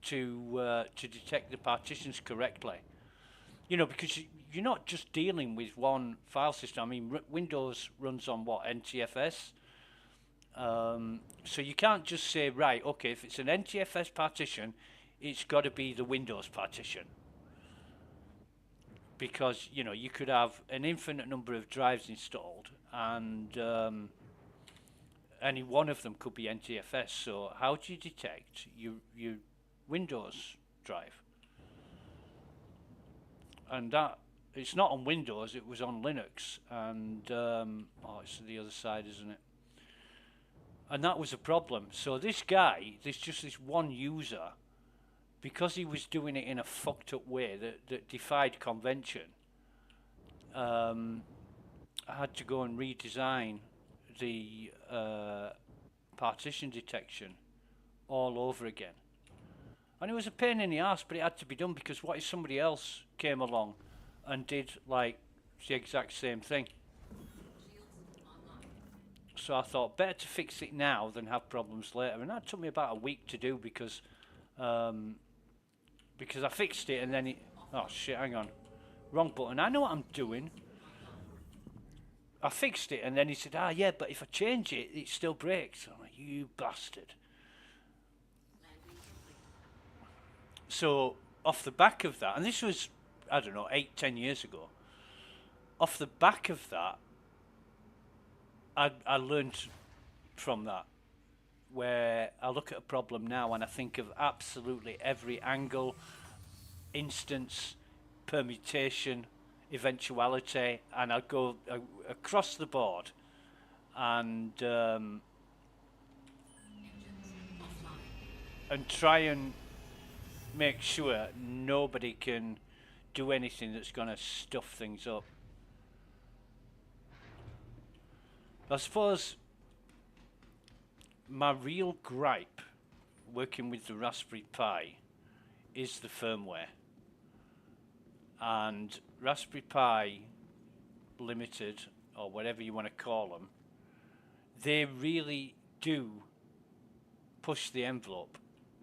to detect the partitions correctly. You know, because you're not just dealing with one file system. I mean, Windows runs on what, NTFS? So you can't just say, right, okay, if it's an NTFS partition, it's got to be the Windows partition. Because, you know, you could have an infinite number of drives installed, and any one of them could be NTFS. So how do you detect your Windows drive? And that, it's not on Windows, it was on Linux, and oh, it's the other side, isn't it? And that was a problem. So this guy, there's just this one user, because he was doing it in a fucked up way that defied convention, I had to go and redesign the partition detection all over again. And it was a pain in the ass, but it had to be done, because what if somebody else came along and did like the exact same thing? So I thought, better to fix it now than have problems later. And that took me about a week to do, because I fixed it and then it... Oh shit, hang on. Wrong button. I know what I'm doing. I fixed it and then he said, ah yeah, but if I change it, it still breaks. I'm like, you bastard. So, off the back of that, and this was, I don't know, 8-10 years ago. Off the back of that, I learned from that, where I look at a problem now and I think of absolutely every angle, instance, permutation, eventuality, and I go across the board and try and make sure nobody can do anything that's going to stuff things up. I suppose my real gripe working with the Raspberry Pi is the firmware. And Raspberry Pi Limited, or whatever you want to call them, they really do push the envelope,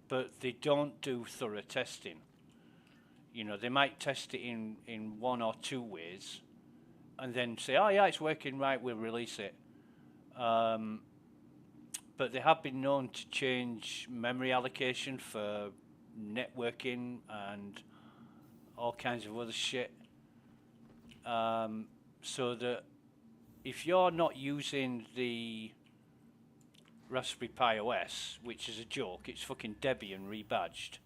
but they don't do thorough testing. You know, they might test it in 1 or 2 ways and then say, oh yeah, it's working right, we'll release it. But they have been known to change memory allocation for networking and all kinds of other shit. So that if you're not using the Raspberry Pi OS, which is a joke, it's fucking Debian rebadged.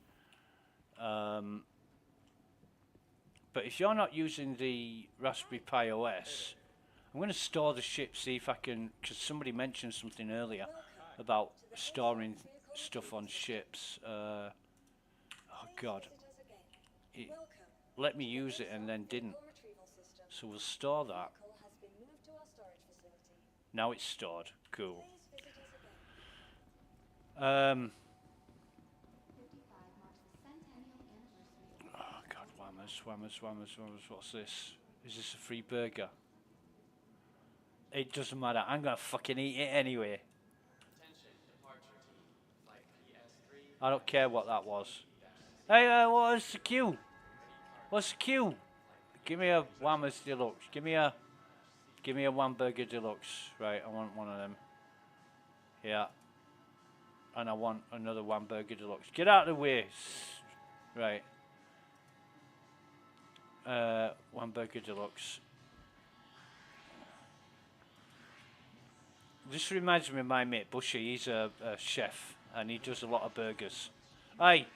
But if you're not using the Raspberry Pi OS, I'm going to store the ship, see if I can, because somebody mentioned something earlier about storing stuff on ships. Oh god. It let me use it and then didn't. So we'll store that. Now it's stored. Cool. 55 marks the centennial anniversary. Oh god, whammers. What's this? Is this a free burger? It doesn't matter. I'm gonna fucking eat it anyway. Attention, departure team. Flight PS3. I don't care what that was. Hey, what's the queue? What's the queue? Give me a Whammers Deluxe. Give me a one burger deluxe. Right, I want one of them. Yeah. And I want another one burger deluxe. Get out of the way. Right. One burger deluxe. This reminds me of my mate Bushy. He's a chef and he does a lot of burgers. Hey,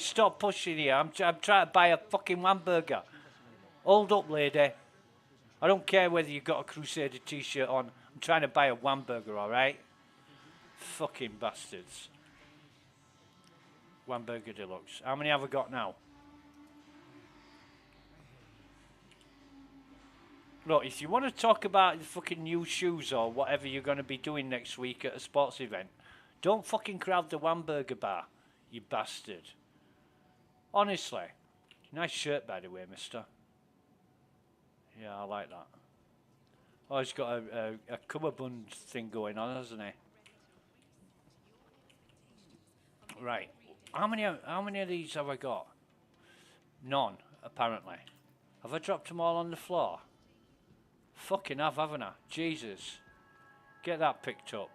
stop pushing here. I'm trying to buy a fucking one burger. Hold up, lady. I don't care whether you've got a Crusader t-shirt on. I'm trying to buy a one burger, alright? Fucking bastards. One burger deluxe. How many have I got now? Look, if you want to talk about the fucking new shoes or whatever you're going to be doing next week at a sports event, don't fucking crowd the one burger bar, you bastard. Honestly. Nice shirt, by the way, mister. Yeah, I like that. Oh, he's got a cummerbund thing going on, hasn't he? Right. How many of these have I got? None, apparently. Have I dropped them all on the floor? Fucking have, haven't I? Jesus. Get that picked up.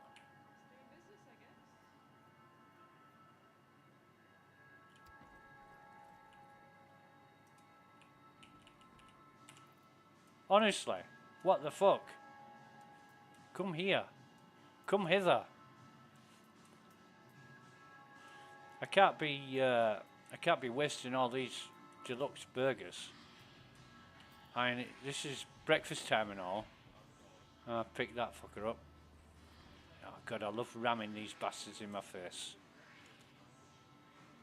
Honestly, what the fuck? Come here. Come hither. I can't be wasting all these deluxe burgers. I mean, this is breakfast time and all. I'll pick that fucker up. Oh god, I love ramming these bastards in my face.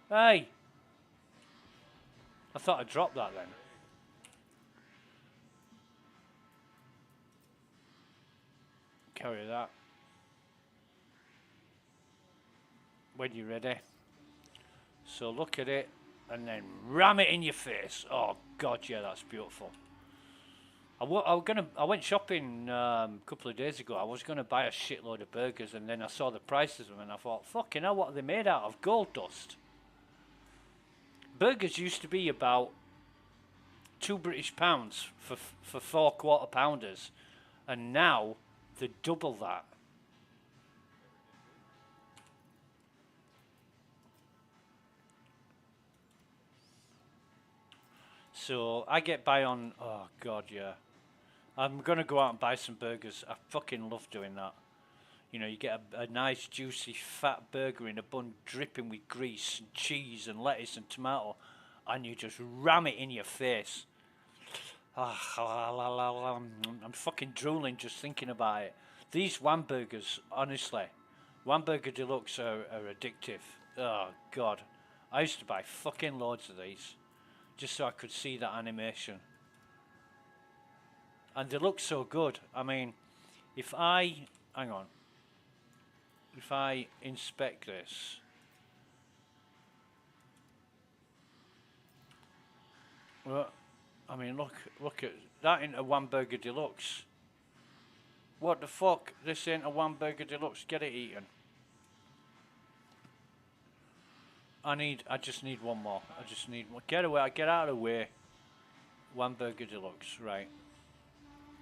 Hey! I thought I dropped that then. Carry that. When you're ready. So look at it and then ram it in your face. Oh god, yeah, that's beautiful. I went shopping a couple of days ago. I was gonna buy a shitload of burgers, and then I saw the prices of them, and I thought, fucking hell, what are they made out of? Gold dust. Burgers used to be about £2 for 4 quarter pounders, and now they're double that. So I get by on, oh god, yeah. I'm gonna go out and buy some burgers. I fucking love doing that. You know, you get a nice juicy fat burger in a bun dripping with grease and cheese and lettuce and tomato, and you just ram it in your face. I'm fucking drooling just thinking about it. These one burgers, honestly, one burger deluxe are addictive. Oh god, I used to buy fucking loads of these just so I could see that animation. And they look so good. I mean, if I inspect this, well, I mean, look at that into one burger deluxe. What the fuck? This ain't a one burger deluxe. Get it eaten. I just need one more. I just need one. Get away. Get out of the way. One burger deluxe. Right.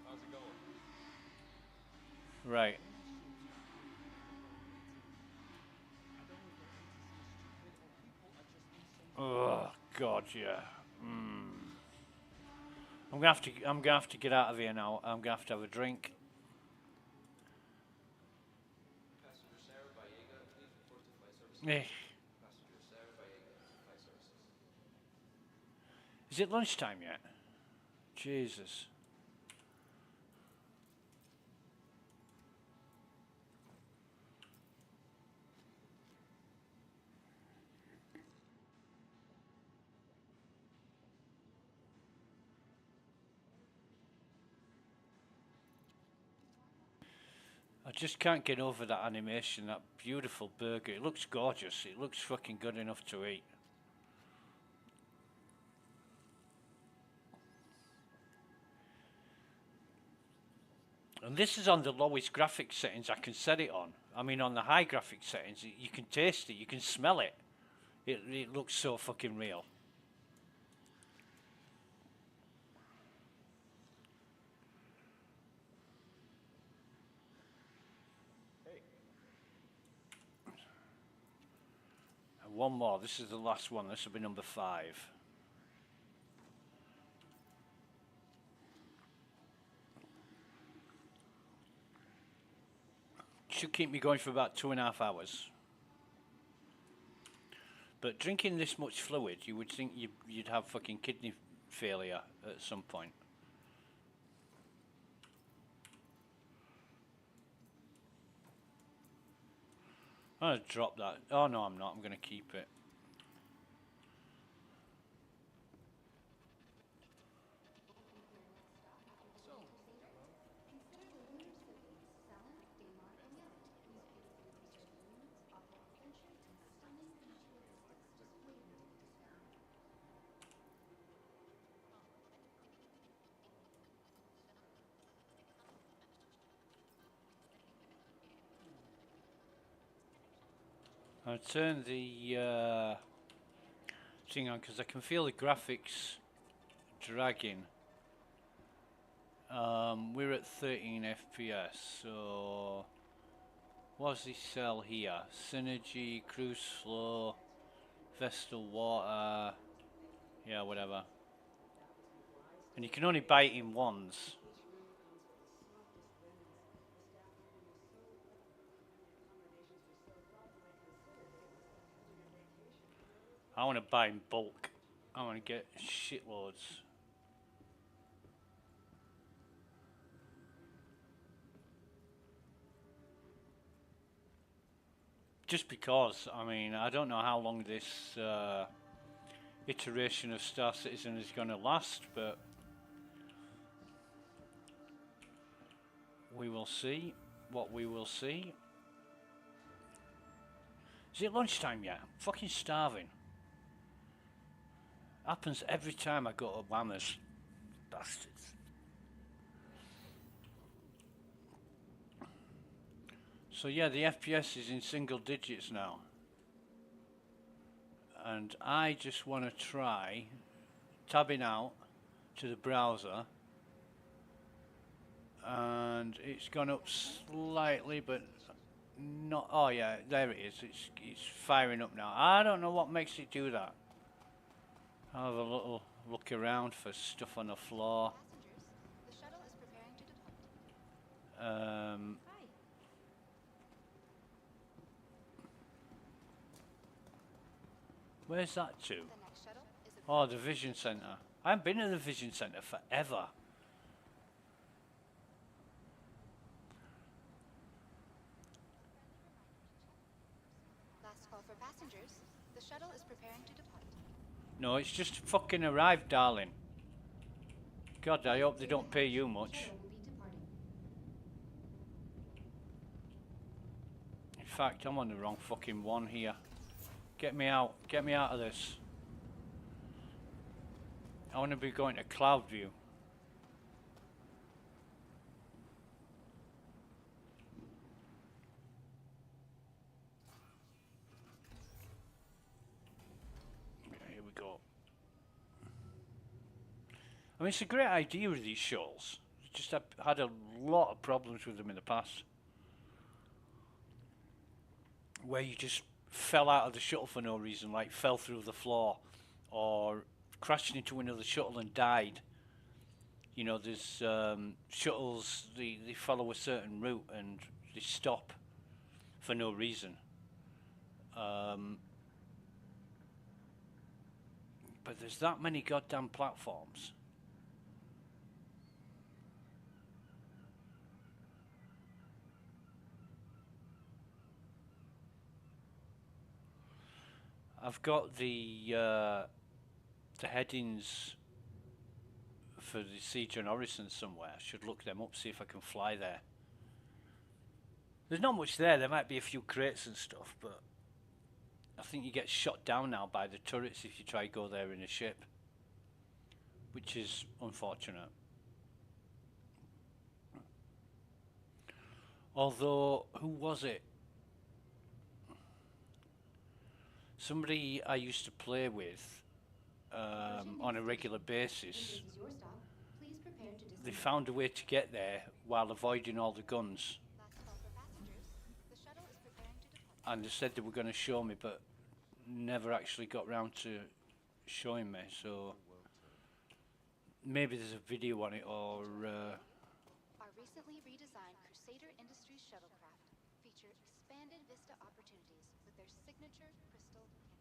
How's it going? Right. Oh god, yeah. I'm gonna have to get out of here now. I'm gonna have to have a drink. Passenger Sarah Vallega, please report to flight services. Passenger Sarah Vallega, flight services. Is it lunchtime yet? Jesus. I just can't get over that animation, that beautiful burger. It looks gorgeous. It looks fucking good enough to eat. And this is on the lowest graphics settings I can set it on. I mean, on the high graphics settings, you can taste it, you can smell it. It looks so fucking real. And one more. This is the last one. This will be number 5. Should keep me going for about 2.5 hours. But drinking this much fluid, you would think you'd have fucking kidney failure at some point. I'm gonna drop that. Oh no, I'm not. I'm gonna keep it. I'll turn the thing on because I can feel the graphics dragging. We're at 13 FPS, so what does he sell here? Synergy, cruise flow, Vestal water, yeah, whatever. And you can only buy it in ones. I want to buy in bulk. I want to get shitloads. Just because, I mean, I don't know how long this iteration of Star Citizen is going to last, but we will see what we will see. Is it lunchtime yet? I'm fucking starving. Happens every time I go to Whammers. Bastards. So yeah, the FPS is in single digits now. And I just want to try tabbing out to the browser. And it's gone up slightly, but not. Oh yeah, there it is. It's firing up now. I don't know what makes it do that. I'll have a little look around for stuff on the floor. Passengers, the shuttle is preparing to depart. Hi. Where's that to? The next shuttle is Oh, the Vision Centre. I haven't been to the Vision Centre forever. last call for passengers. The shuttle is preparing to depart. No, it's just fucking arrived, darling. God, I hope they don't pay you much. Shuttle will be departing. In fact, I'm on the wrong fucking one here. Get me out. Get me out of this. I want to be going to cloud view. Okay, here we go. I mean, it's a great idea with these shuttles. Just I've had a lot of problems with them in the past. Where you just fell out of the shuttle for no reason, like fell through the floor or crashed into another shuttle and died. You know, there's shuttles, they follow a certain route and they stop for no reason. But there's that many goddamn platforms. I've got the headings for the Siege on Orison somewhere. I should look them up, see if I can fly there. There's not much there. There might be a few crates and stuff, but I think you get shot down now by the turrets if you try to go there in a ship, which is unfortunate. Although, who was it? Somebody I used to play with on a regular basis. This is your stop. Please prepare to They descend. found a way to get there while avoiding all the guns, Last call for passengers. The shuttle is preparing to depart. and they said they were going to show me, but never actually got round to showing me. So maybe there's a video on it, or Our recently redesigned Crusader Industries shuttlecraft feature expanded vista opportunities with their signature crystal cannons.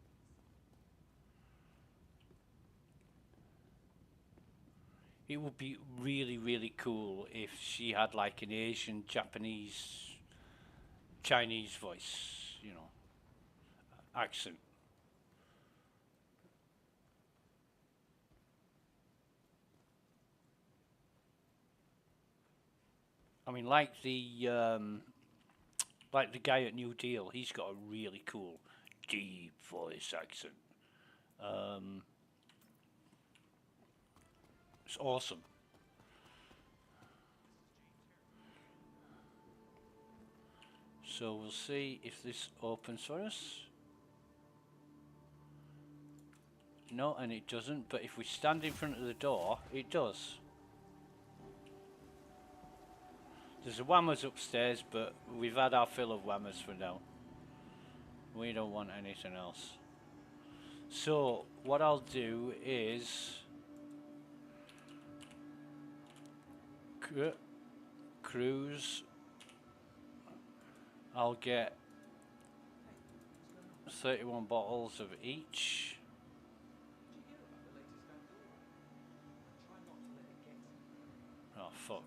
it would be really, really cool if she had like an Asian, Japanese, Chinese voice, you know, accent. I mean, like the guy at New Deal, he's got a really cool, deep voice accent. It's awesome. So we'll see if this opens for us. No, and it doesn't, but if we stand in front of the door, it does. There's a whammers upstairs, but we've had our fill of whammers for now. We don't want anything else. So what I'll do is cruise. I'll get 31 bottles of each. Oh fuck.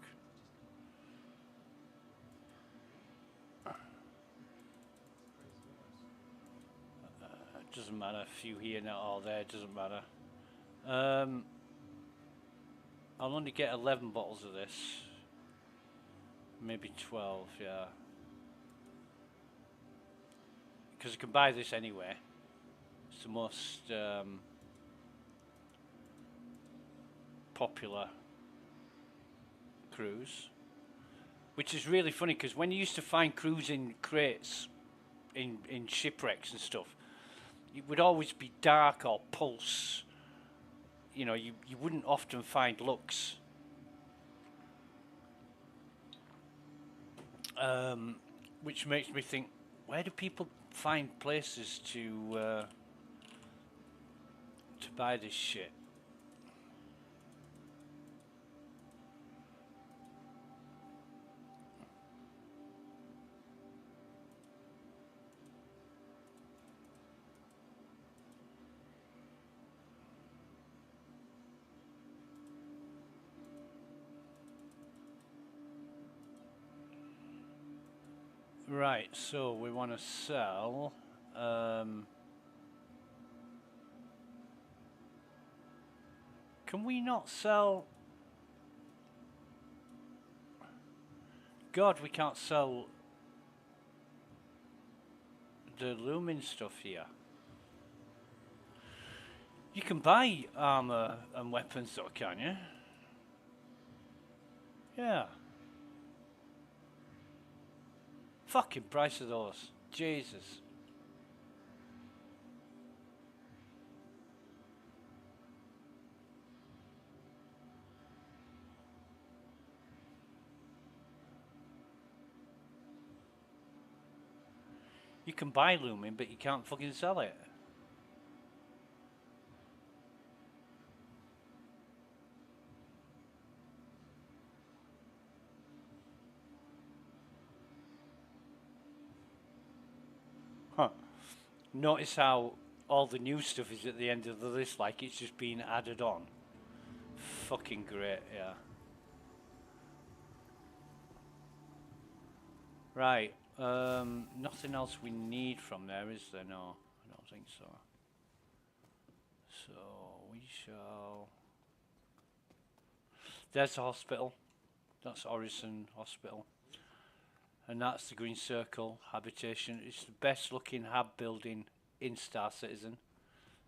Doesn't matter, a few here now, all there, doesn't matter. I'll only get 11 bottles of this. Maybe 12, yeah. Because I can buy this anyway. It's the most popular cruise. Which is really funny, because when you used to find cruise in crates, in shipwrecks and stuff, it would always be dark or pulse. You know, you wouldn't often find Lux. Which makes me think, where do people find places to buy this shit? Right, so we want to sell can we not sell? God, we can't sell the lumen stuff here. You can buy armor and weapons though, can't you? Yeah. Fucking price of those. Jesus. You can buy lumen, but you can't fucking sell it. Huh. Notice how all the new stuff is at the end of the list, like it's just been added on. Fucking great, yeah. Right, nothing else we need from there, is there? No, I don't think so. So, we shall... There's the hospital. That's Orison Hospital. And that's the Green Circle habitation. It's the best looking hab building in Star Citizen.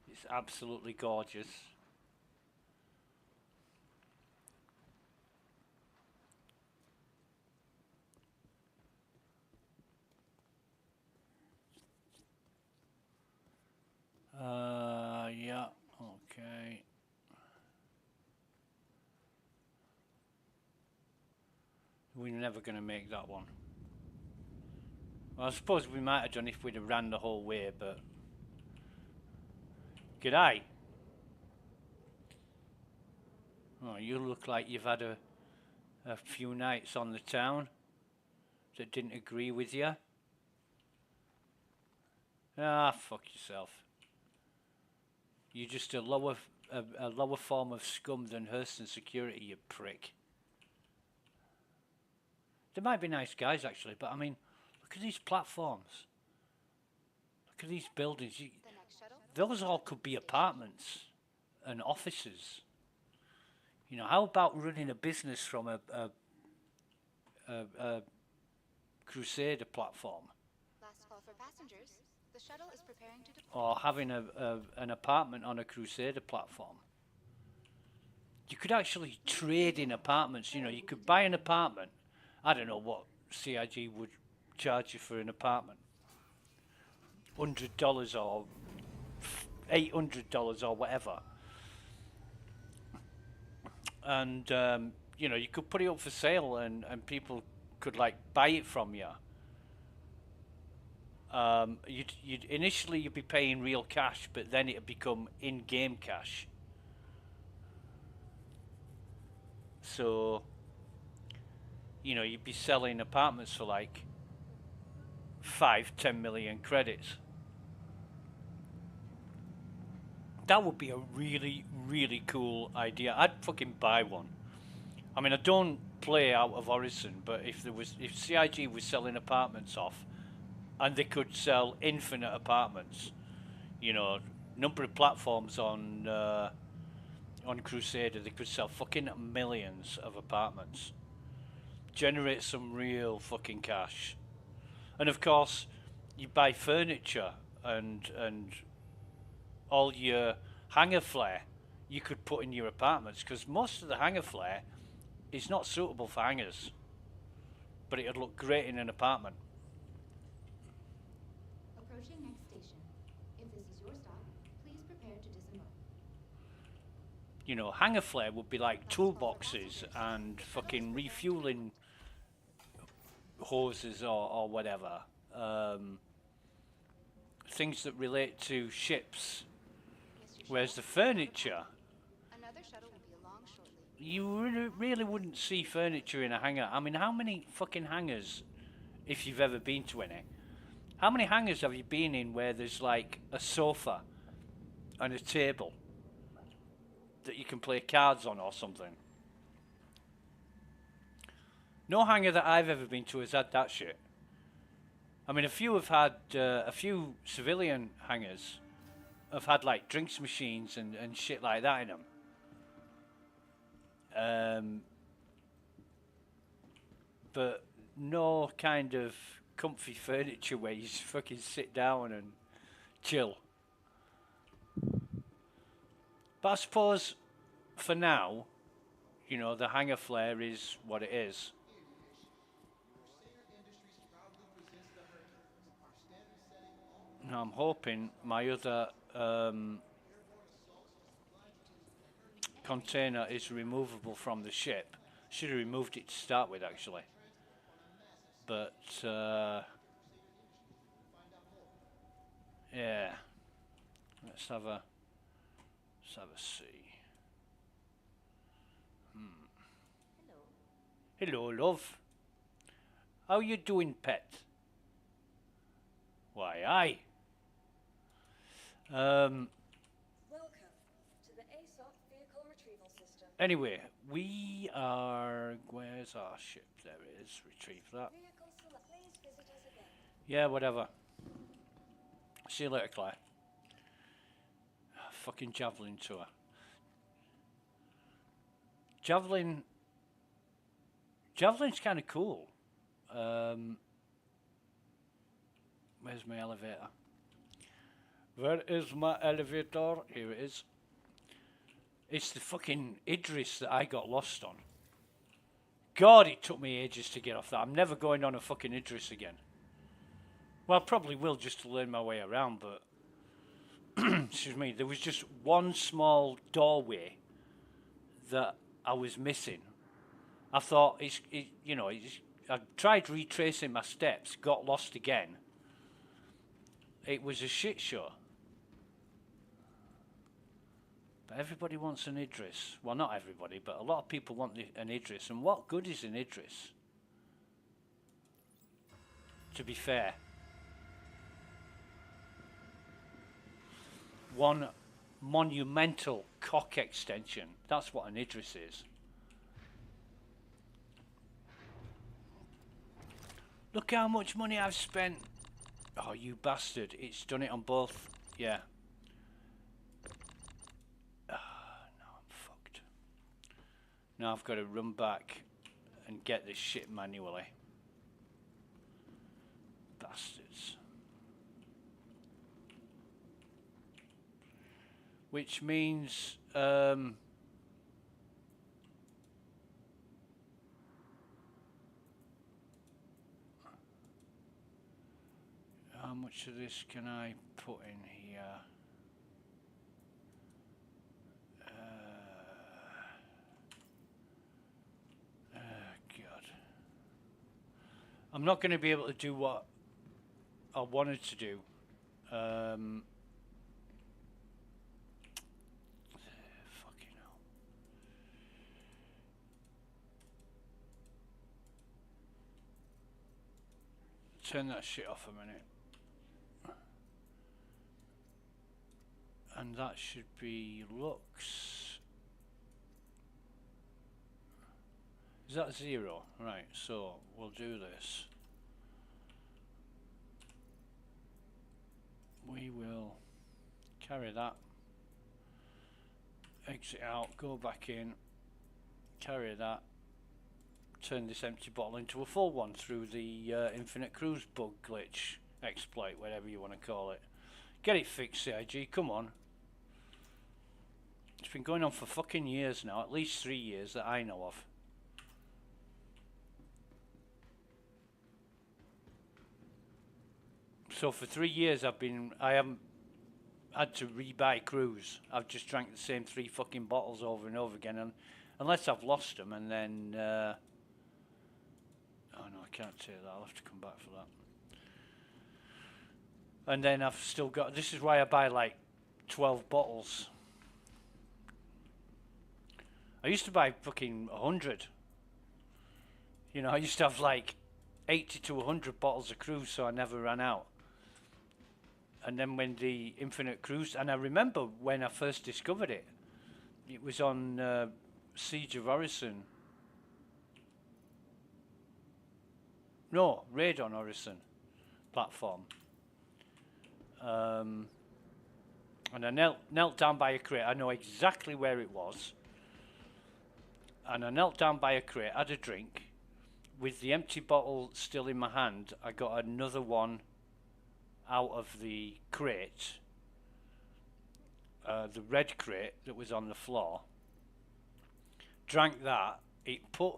It's absolutely gorgeous. Yeah, okay. We're never going to make that one. Well, I suppose we might have done if we'd have ran the whole way, but... G'day. Oh, you look like you've had a few nights on the town that didn't agree with you. Ah, fuck yourself. You're just a lower form of scum than Hurston Security, you prick. They might be nice guys, actually, but I mean, look at these platforms. Look at these buildings. Those all could be apartments and offices. You know, how about running a business from a Crusader platform? Last call for passengers. The shuttle is preparing to depart. Or having an apartment on a Crusader platform. You could actually trade in apartments. You know, you could buy an apartment. I don't know what CIG would charge you for an apartment. $100 or $800 or whatever. And, you know, you could put it up for sale and people could like buy it from you. You'd initially you'd be paying real cash, but then it'd become in-game cash. So, you know, you'd be selling apartments for like 5-10 million credits. That would be a really, really cool idea. I'd fucking buy one. I mean, I don't play out of Orison, but if CIG was selling apartments off, and they could sell infinite apartments, you know, number of platforms on Crusader, they could sell fucking millions of apartments, generate some real fucking cash, and of course, you buy furniture and all your hanger flare you could put in your apartments, because most of the hanger flare is not suitable for hangers, but it would look great in an apartment. Approaching next station. If this is your stop, please prepare to disembark. You know, hanger flare would be like toolboxes and fucking refueling hoses or whatever. Things that relate to ships. Whereas the furniture, Another shuttle will be along shortly. you really wouldn't see furniture in a hangar. I mean, how many fucking hangars, if you've ever been to any, how many hangars have you been in where there's like a sofa and a table that you can play cards on or something? No hangar that I've ever been to has had that shit. I mean, a few have had, a few civilian hangars have had like drinks machines and shit like that in them. But no kind of comfy furniture where you just fucking sit down and chill. But I suppose for now, you know, the hangar flare is what it is. Now I'm hoping my other container is removable from the ship. Should have removed it to start with, actually. But yeah, let's have a see. Hello, love. How you doing, pet? Why, aye. Welcome to the ASOC vehicle retrieval system. Anyway, we are. Where's our ship? There it is. Retrieve that. Vehicle select. Please visit us again. Yeah, whatever. See you later, Claire. Fucking javelin tour. Javelin's kind of cool. Where's my elevator? Where is my elevator? Here it is. It's the fucking Idris that I got lost on. God, it took me ages to get off that. I'm never going on a fucking Idris again. Well, I probably will, just to learn my way around, but excuse me, there was just one small doorway that I was missing. I thought I tried retracing my steps, got lost again. It was a shit show. But everybody wants an Idris. Well, not everybody, but a lot of people want an Idris. And what good is an Idris? To be fair. One monumental cock extension. That's what an Idris is. Look how much money I've spent. Oh, you bastard. It's done it on both. Yeah. No, I'm fucked. Now I've got to run back and get this shit manually. Bastards. Which means how much of this can I put in here? God. I'm not going to be able to do what I wanted to do. Fucking hell. Turn that shit off a minute. And that should be looks. Is that 0? Right, so we'll do this. We will carry that, exit out, go back in, carry that, turn this empty bottle into a full one through the infinite cruise bug glitch, exploit, whatever you want to call it. Get it fixed, CIG, come on. It's been going on for fucking years now, at least 3 years that I know of. So for 3 years I haven't had to rebuy crews. I've just drank the same 3 fucking bottles over and over again, and unless I've lost them, and then oh no, I can't say that. I'll have to come back for that. And then I've still got. This is why I buy like 12 bottles. I used to buy fucking 100. You know, I used to have like 80 to 100 bottles of cruise, so I never ran out. And then when the Infinite Cruise, and I remember when I first discovered it, it was on Siege of Orison. No, Raid on Orison platform. And I knelt down by a crate. I know exactly where it was. And I knelt down by a crate, had a drink. With the empty bottle still in my hand, I got another one out of the crate, the red crate that was on the floor. Drank that. It put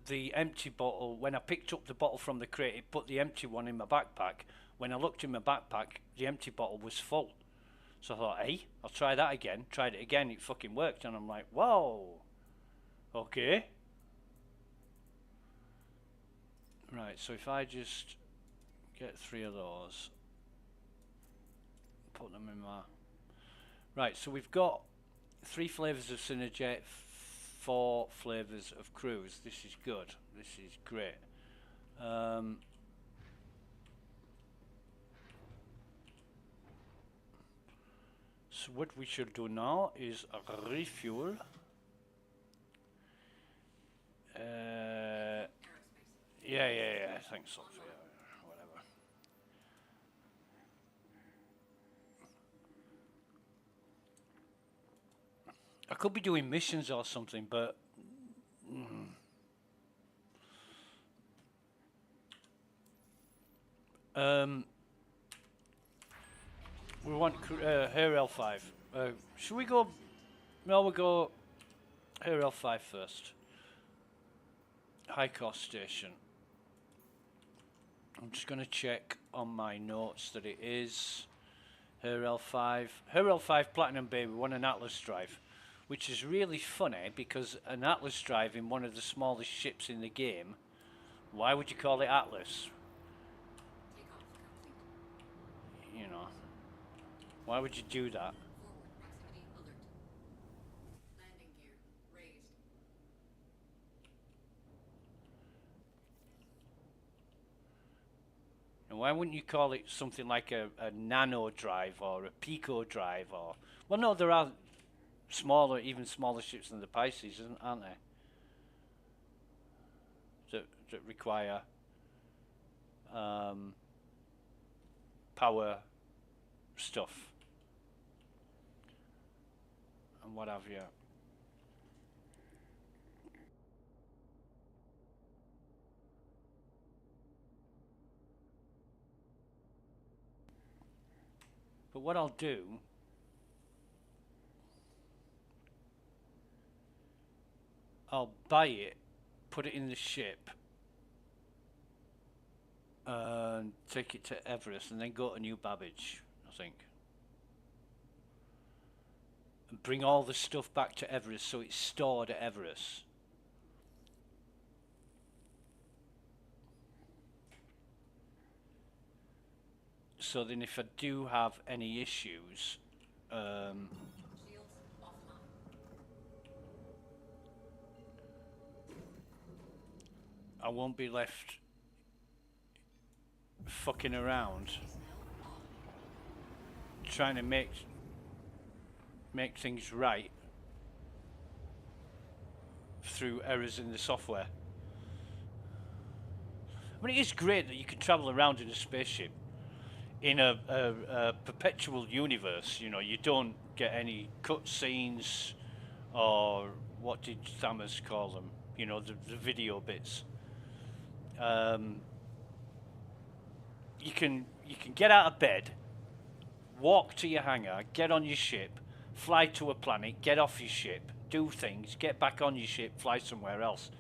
the empty bottle, when I picked up the bottle from the crate, it put the empty one in my backpack. When I looked in my backpack, the empty bottle was full. So I thought, hey, I'll try that again. Tried it again, it fucking worked. And I'm like, whoa, okay. Right, so if I just get 3 of those, put them in my... Right, so we've got 3 flavours of Synergy, 4 flavours of Cruise. This is good. This is great. So what we should do now is a refuel. Yeah, thanks, Sophia. Whatever. I could be doing missions or something, but we want Hair L5. Should we go? No, we'll go Hair L5 first. High cost station. I'm just going to check on my notes that it is Hair L5. Hair L5 Platinum Baby won an Atlas drive, which is really funny because an Atlas drive in one of the smallest ships in the game, why would you call it Atlas? Takeoff complete. You know, why would you do that? Forward proximity alert. Landing gear raised. And why wouldn't you call it something like a nano drive or a pico drive? Or, well, no, there are smaller, even smaller ships than the Pisces, aren't there? That require power stuff and what have you. But what I'll do, I'll buy it, put it in the ship, and take it to Everest, and then go to New Babbage, I think. And bring all the stuff back to Everest so it's stored at Everest. So then if I do have any issues, Shields offline. I won't be left fucking around Is now on. trying to make things right through errors in the software. I mean, it is great that you can travel around in a spaceship in a perpetual universe. You know, you don't get any cutscenes or what did Thamas call them? You know, the video bits. You can get out of bed, walk to your hangar, get on your ship, fly to a planet, get off your ship, do things, get back on your ship, fly somewhere else.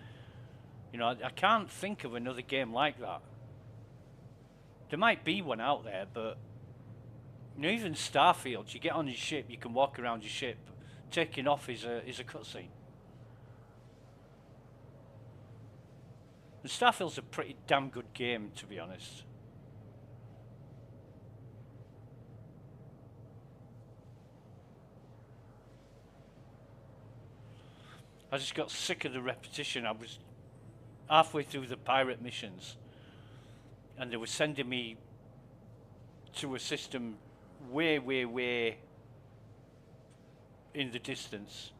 You know, I can't think of another game like that. There might be one out there, but you know, even Starfield, you get on your ship, you can walk around your ship. Taking off is a cutscene. And Starfield's a pretty damn good game, to be honest. I just got sick of the repetition. I was halfway through the pirate missions, and they were sending me to a system way, way, way in the distance,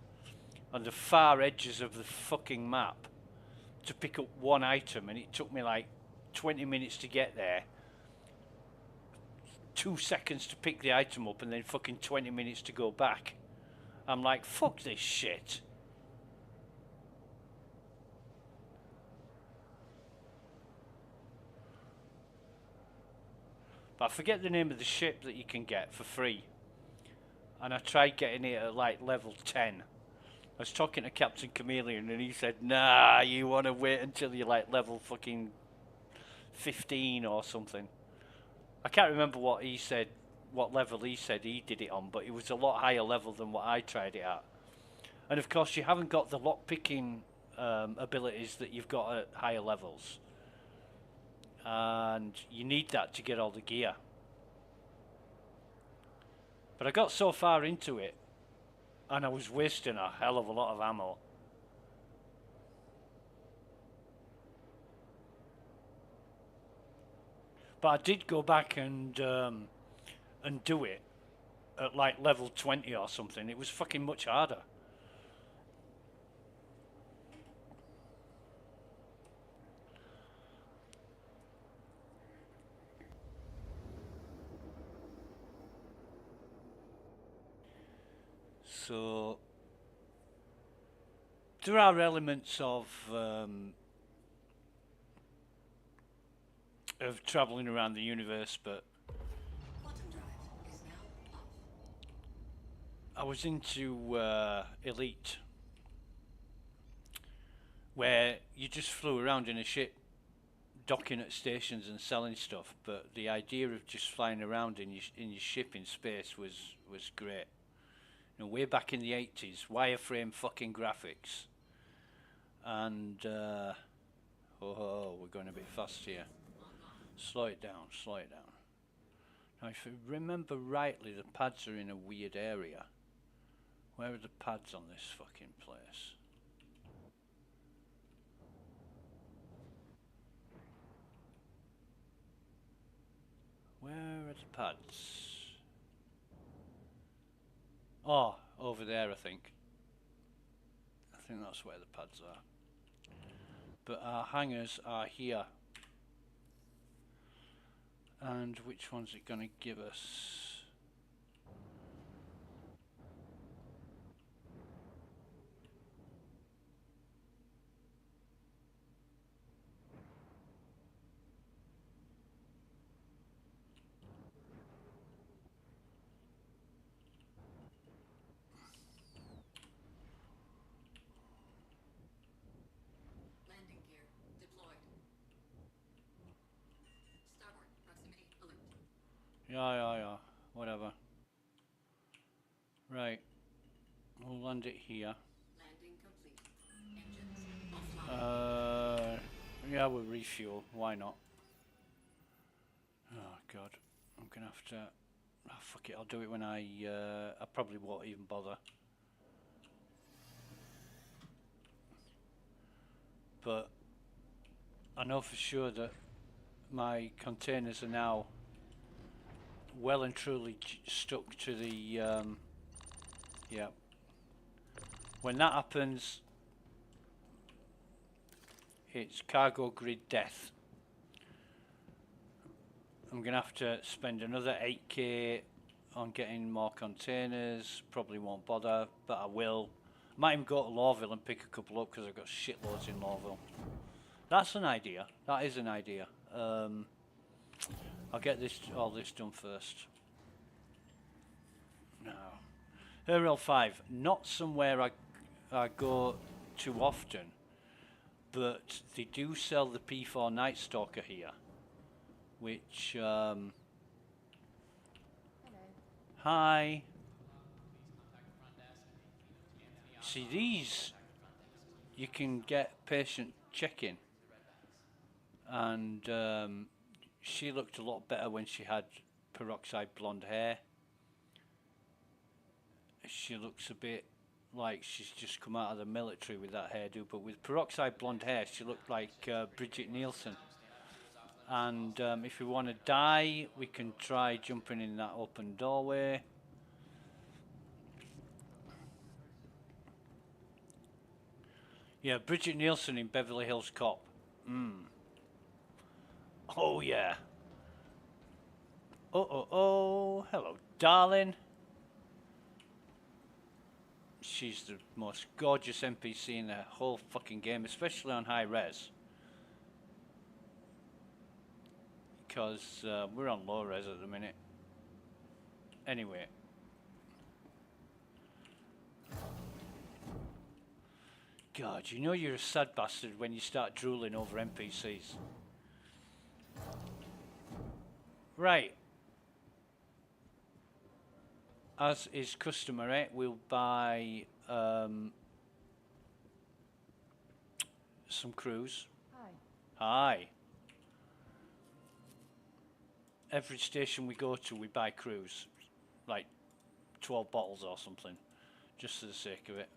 on the far edges of the fucking map, to pick up one item, and it took me like 20 minutes to get there, 2 seconds to pick the item up, and then fucking 20 minutes to go back. I'm like, fuck this shit. But I forget the name of the ship that you can get for free. And I tried getting it at like level 10. I was talking to Captain Chameleon and he said, nah, you want to wait until you're like level fucking 15 or something. I can't remember what he said, what level he said he did it on, but it was a lot higher level than what I tried it at. And of course you haven't got the lock-picking abilities that you've got at higher levels. And you need that to get all the gear. But I got so far into it, and I was wasting a hell of a lot of ammo. But I did go back and do it at like level 20 or something. It was fucking much harder. So there are elements of traveling around the universe, but Quantum drive is now off. I was into Elite, where you just flew around in a ship, docking at stations and selling stuff. But the idea of just flying around in your ship in space was great. You know, way back in the 80s, wireframe fucking graphics. And, we're going a bit fast here. Slow it down, slow it down. Now, if I remember rightly, the pads are in a weird area. Where are the pads on this fucking place? Where are the pads? Oh, over there, I think. I think that's where the pads are. But our hangars are here. And which one's it going to give us? Landing gear deployed. Starboard proximity alert. Yeah, whatever. Right. We'll land it here. Landing complete. Engines offline. Yeah, we'll refuel. Why not? Oh, God. I'm gonna have to. Oh, fuck it, I'll do it when I probably won't even bother. But I know for sure that my containers are now well and truly stuck to the yeah. When that happens, it's cargo grid death. I'm gonna have to spend another 8k on getting more containers. Probably won't bother, but I will. Might even go to Lawville and pick a couple up because I've got shitloads in Lawville. That's an idea. That is an idea. I'll get all this done first. No. Referral 5, not somewhere I go too often, but they do sell the P4 Night Stalker here, which Hello. hi. See, these you can get patient check-in, and she looked a lot better when she had peroxide blonde hair. She looks a bit like she's just come out of the military with that hairdo, but with peroxide blonde hair she looked like Bridget Nielsen. And if we want to die, we can try jumping in that open doorway. Yeah, Bridget Nielsen in Beverly Hills Cop. Oh yeah. Oh, hello darling. She's the most gorgeous NPC in the whole fucking game, especially on high res. Because we're on low res at the minute. Anyway. God, you know you're a sad bastard when you start drooling over NPCs. Right. As is customary, we'll buy some crews. Hi. Hi. Every station we go to, we buy crews. Like 12 bottles or something. Just for the sake of it.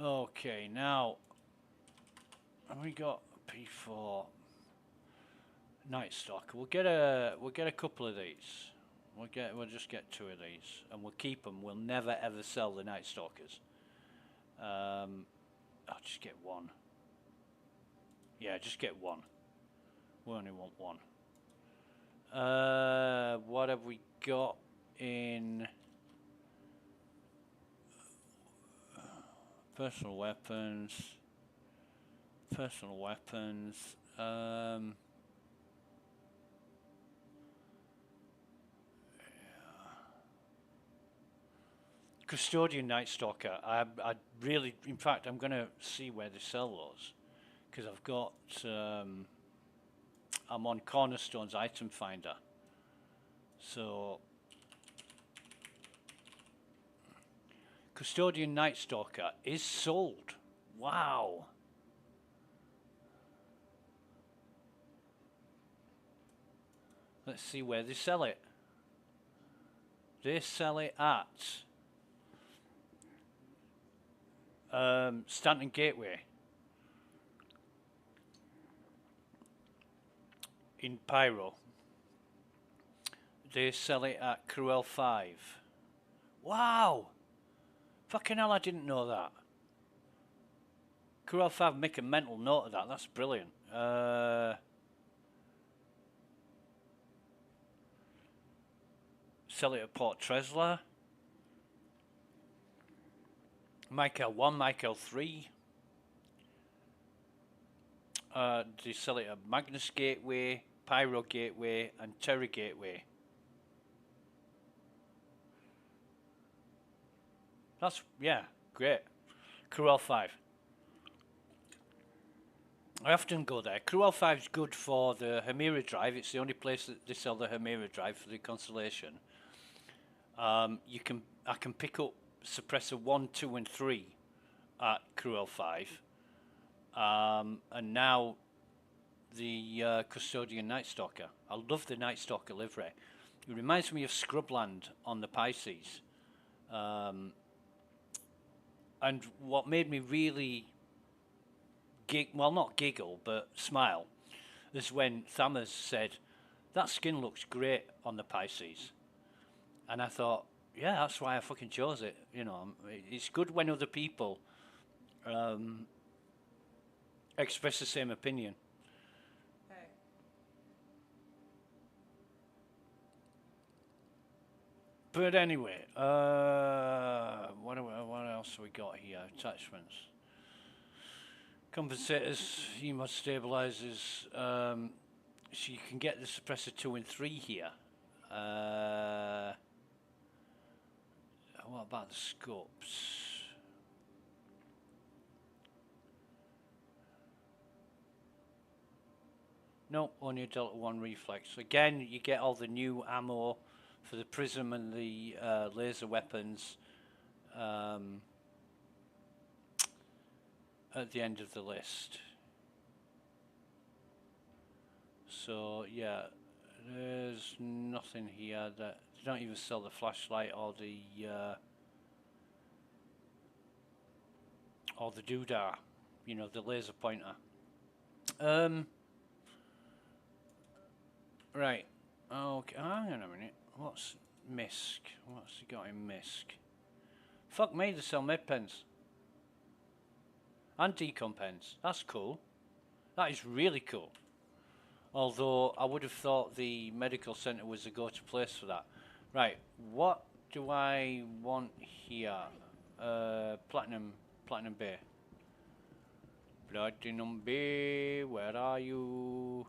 Okay, now we got P4 Night Stalker. We'll get a couple of these. We'll just get 2 of these, and we'll keep them. We'll never ever sell the Night Stalkers. I'll just get 1. Yeah, just get 1. We only want 1. What have we got in personal weapons? Personal weapons. Custodian Night Stalker. I really, in fact, I'm gonna see where they sell those, because I've got I'm on Cornerstone's item finder, so Custodian Night Stalker is sold. Wow. Let's see where they sell it. They sell it at Stanton Gateway in Pyro. They sell it at Cruel 5. Wow! Fucking hell, I didn't know that. Cruel 5, make a mental note of that. That's brilliant. Sell it at Port Tresla. Michael 1, Michael 3. They sell it at Magnus Gateway, Pyro Gateway, and Terra Gateway. That's, yeah, great. Cruel 5. I often go there. Cruel 5 is good for the Hemira drive. It's the only place that they sell the Hemira drive for the Constellation. I can pick up suppressor 1, 2, and 3 at Cruel 5. And now the Custodian Night Stalker. I love the Night Stalker livery. It reminds me of Scrubland on the Pisces. And what made me really not giggle, but smile, is when Thammers said, "That skin looks great on the Pisces." And I thought, yeah, that's why I fucking chose it. You know, it's good when other people express the same opinion. Hey. But anyway, what else have we got here? Attachments. Compensators, EMOD stabilizers. So you can get the suppressor 2 and 3 here. What about the scopes? Nope, only a Delta 1 reflex. Again, you get all the new ammo for the prism and the laser weapons at the end of the list. So yeah, there's nothing here that they don't even sell the flashlight or the doodah, you know, the laser pointer. Right. Okay. Hang on a minute. What's MISC? What's he got in MISC? Fuck me, they sell med pens and decom pens. That's cool. That is really cool. Although I would have thought the medical center was the go-to place for that. Right. What do I want here? Platinum Bay. Platinum Bay. Where are you?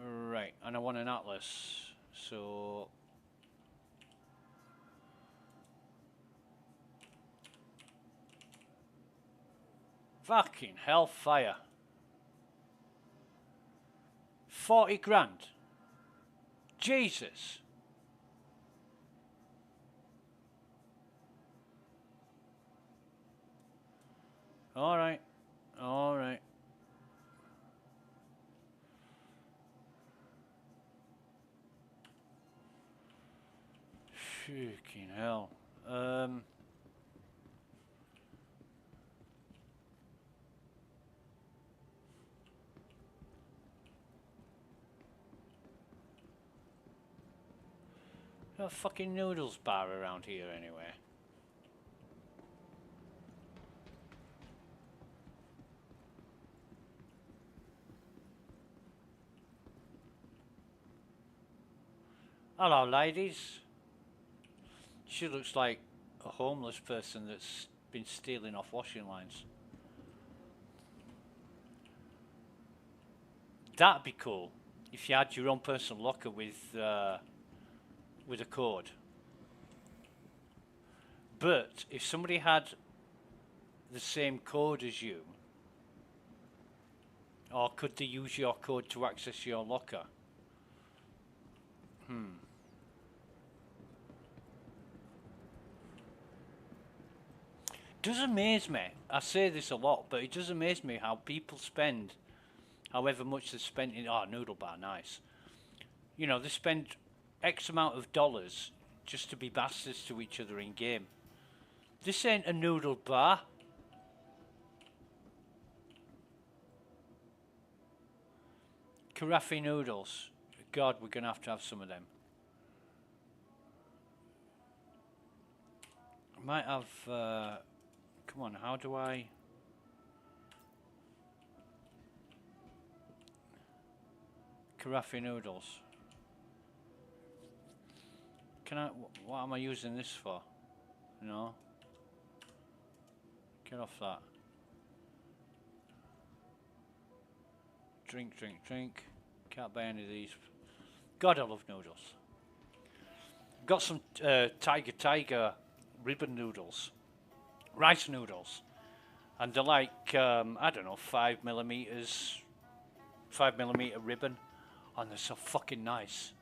Right, and I want an atlas, so fucking hellfire. 40 grand. Jesus. All right. All right. Fucking hell. Got a fucking noodles bar around here anyway. Hello, ladies. She looks like a homeless person that's been stealing off washing lines. That'd be cool if you had your own personal locker with a code. But if somebody had the same code as you, or could they use your code to access your locker? Does amaze me. I say this a lot, but it does amaze me how people spend however much they spent in noodle bar, nice. You know, they spend X amount of dollars just to be bastards to each other in game. This ain't a noodle bar. Carafe noodles. God, we're gonna have to have some of them. I might have come on, how do I carafe noodles? Can I what am I using this for? No. Get off that. Drink, drink, drink. Can't buy any of these. God, I love noodles. Got some Tiger ribbon noodles. Rice noodles. And they're like, I don't know, 5mm ribbon. And they're so fucking nice.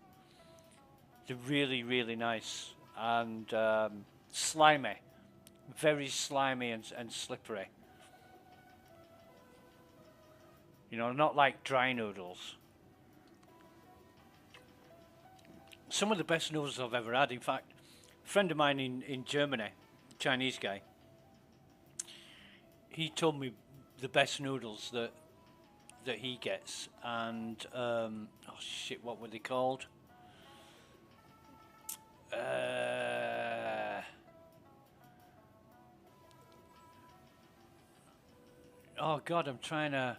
They're really, really nice. And slimy. Very slimy and slippery. You know, not like dry noodles. Some of the best noodles I've ever had. In fact, a friend of mine in Germany, Chinese guy, he told me the best noodles that he gets, and oh shit, what were they called? Oh god, I'm trying to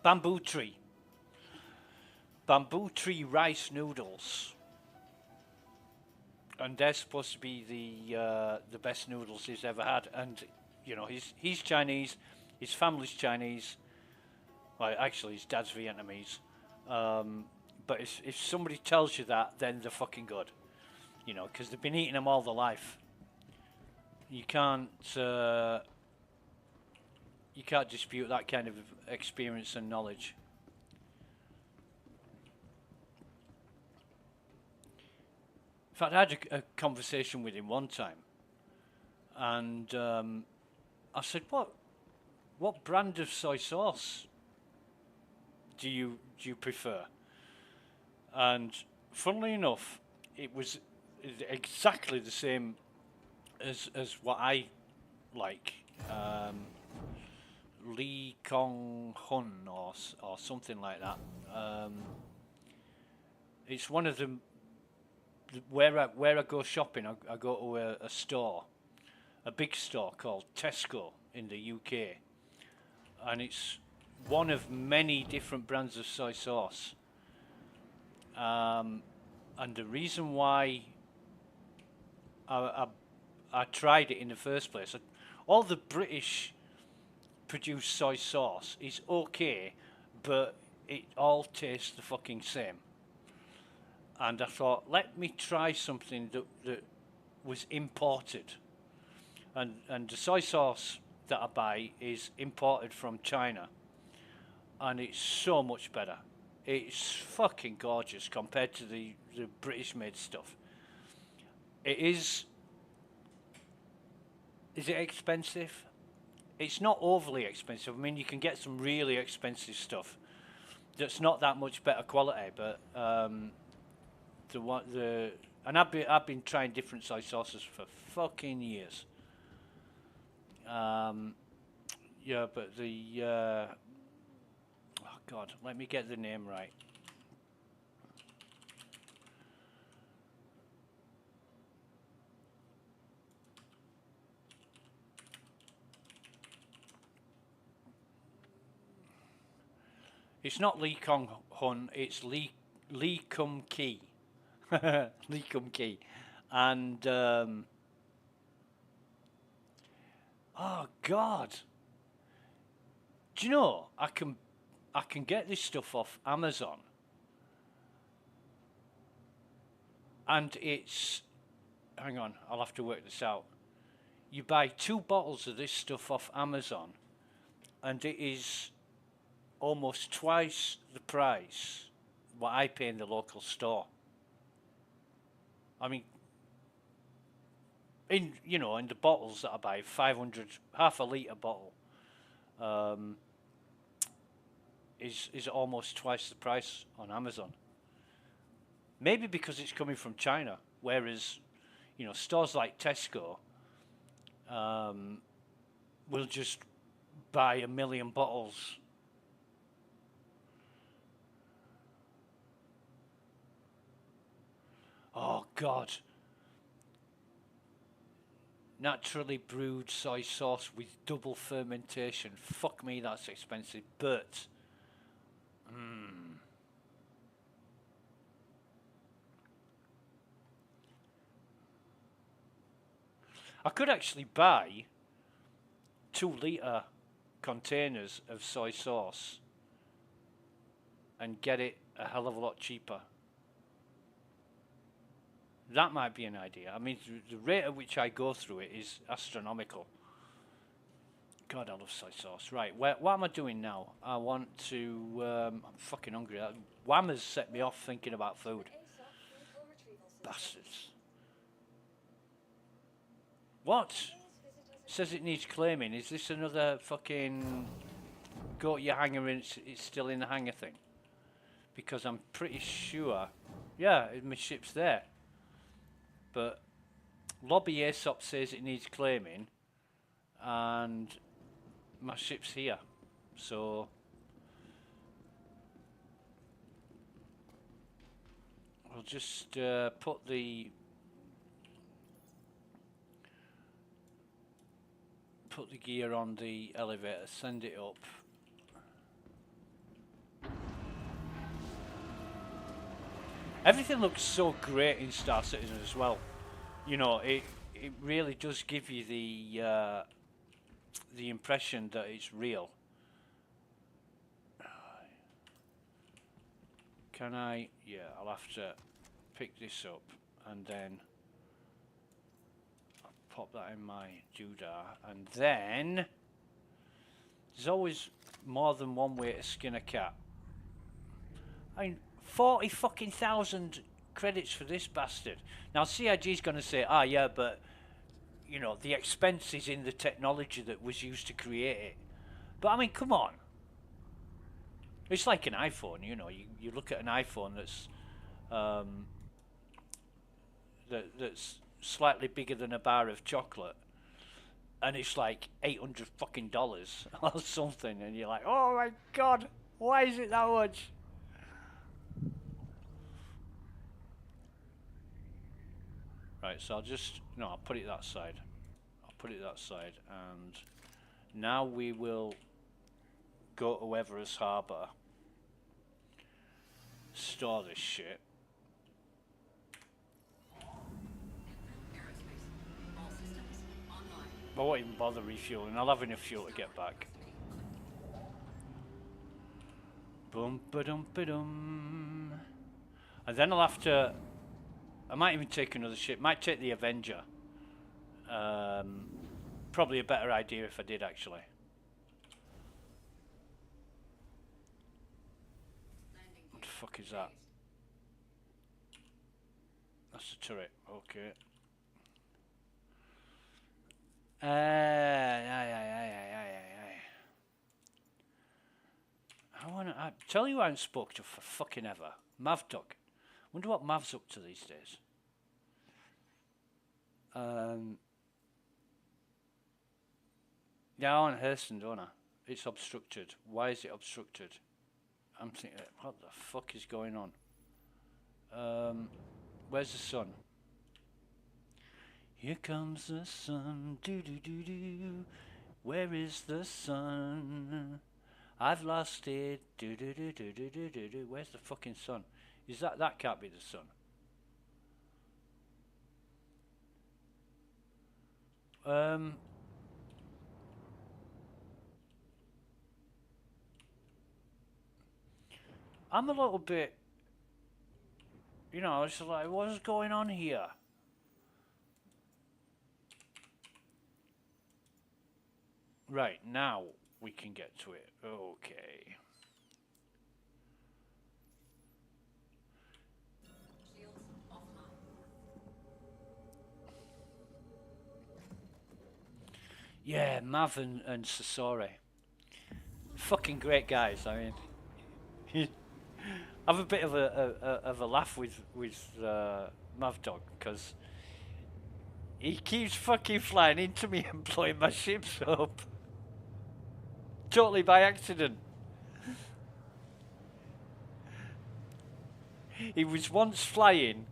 bamboo tree rice noodles, and they're supposed to be the best noodles he's ever had. And you know, he's Chinese, his family's Chinese. Well, actually, his dad's Vietnamese. But if somebody tells you that, then they're fucking good. You know, because they've been eating them all their life. You can't dispute that kind of experience and knowledge. In fact, I had a conversation with him one time, and I said, "What brand of soy sauce do you prefer?" And funnily enough, it was exactly the same as what I like, Lee Kong Hun or something like that. It's one of them. Where I go shopping, I go to a store, a big store called Tesco in the UK, and it's one of many different brands of soy sauce. And the reason why I tried it in the first place, all the British produced soy sauce is okay, but it all tastes the fucking same. And I thought, let me try something that was imported. And the soy sauce that I buy is imported from China, and it's so much better. It's fucking gorgeous compared to the British made stuff. It is. Is it expensive? It's not overly expensive. I mean, you can get some really expensive stuff that's not that much better quality, but and I've been trying different soy sauces for fucking years. Yeah, but oh god, let me get the name right. It's not Lee Kong Hun, it's Lee Kum Kee. Lee Kum Kee. And oh god. Do you know, I can get this stuff off Amazon. And it's, hang on, I'll have to work this out. You buy 2 bottles of this stuff off Amazon, and it is almost twice the price what I pay in the local store. I mean, in the bottles that I buy, 500, half a litre bottle, is almost twice the price on Amazon. Maybe because it's coming from China, whereas, stores like Tesco will just buy 1 million bottles. Oh god. Naturally brewed soy sauce with double fermentation. Fuck me, that's expensive, but I could actually buy 2-litre containers of soy sauce and get it a hell of a lot cheaper. That might be an idea. I mean, the rate at which I go through it is astronomical. God, I love soy sauce. Right, what am I doing now? I want to... I'm fucking hungry. Wham has set me off thinking about food. Bastards. What? says it needs claiming. Is this another fucking go to your hangar and it's still in the hangar thing? Because I'm pretty sure, yeah, my ship's there. But lobby ASOP says it needs claiming, and my ship's here. So I'll just put the gear on the elevator, send it up. Everything looks so great in Star Citizen as well. You know, it really does give you the impression that it's real. Can I? Yeah, I'll have to pick this up and then I'll pop that in my doodah, and then there's always more than one way to skin a cat. I mean, 40 fucking thousand credits for this bastard. Now CIG's going to say, ah, yeah, but you know the expense is in the technology that was used to create it. But I mean, come on. It's like an iPhone, you know. You look at an iPhone that's that's slightly bigger than a bar of chocolate, and it's like $800 fucking or something, and you're like, oh my god, why is it that much? Right, so I'll put it that side. I'll put it that side, and now we will go to Everest Harbour, store this shit. Aerospace. All systems online. I won't even bother refueling, I'll have enough fuel to get back. Boom, ba-dum, ba-dum. And then I'll have to, I might even take another ship, might take the Avenger. Probably a better idea if I did, actually. What the fuck is that? That's the turret, okay. I tell you I haven't spoke to for fucking ever. Mavdog. Wonder what Mav's up to these days. Yeah, I'm on Hurston, don't I? It's obstructed. Why is it obstructed? I'm thinking, what the fuck is going on? Where's the sun? Here comes the sun, do-do-do-do. Where is the sun? I've lost it, do-do-do-do-do-do-do. Where's the fucking sun? Is that can't be the sun. I'm a little bit, you know, it's like, what's going on here? Right, now we can get to it. Okay. Shields offline. Yeah, Mav and Sasori. Fucking great guys, I mean. Have a bit of a laugh with Mavdog, because he keeps fucking flying into me and blowing my ships up. Totally by accident. He was once flying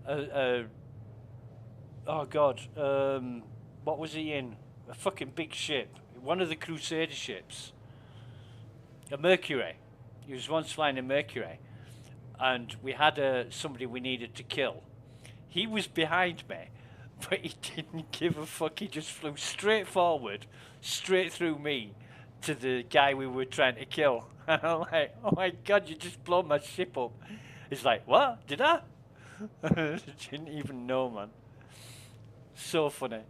oh god, what was he in? A fucking big ship. One of the Crusader ships. A Mercury. He was once flying a Mercury. And we had somebody we needed to kill. He was behind me, but he didn't give a fuck. He just flew straight forward, straight through me, to the guy we were trying to kill. And I'm like, oh my god, you just blown my ship up. He's like, what? Did I? Didn't even know, man. So funny.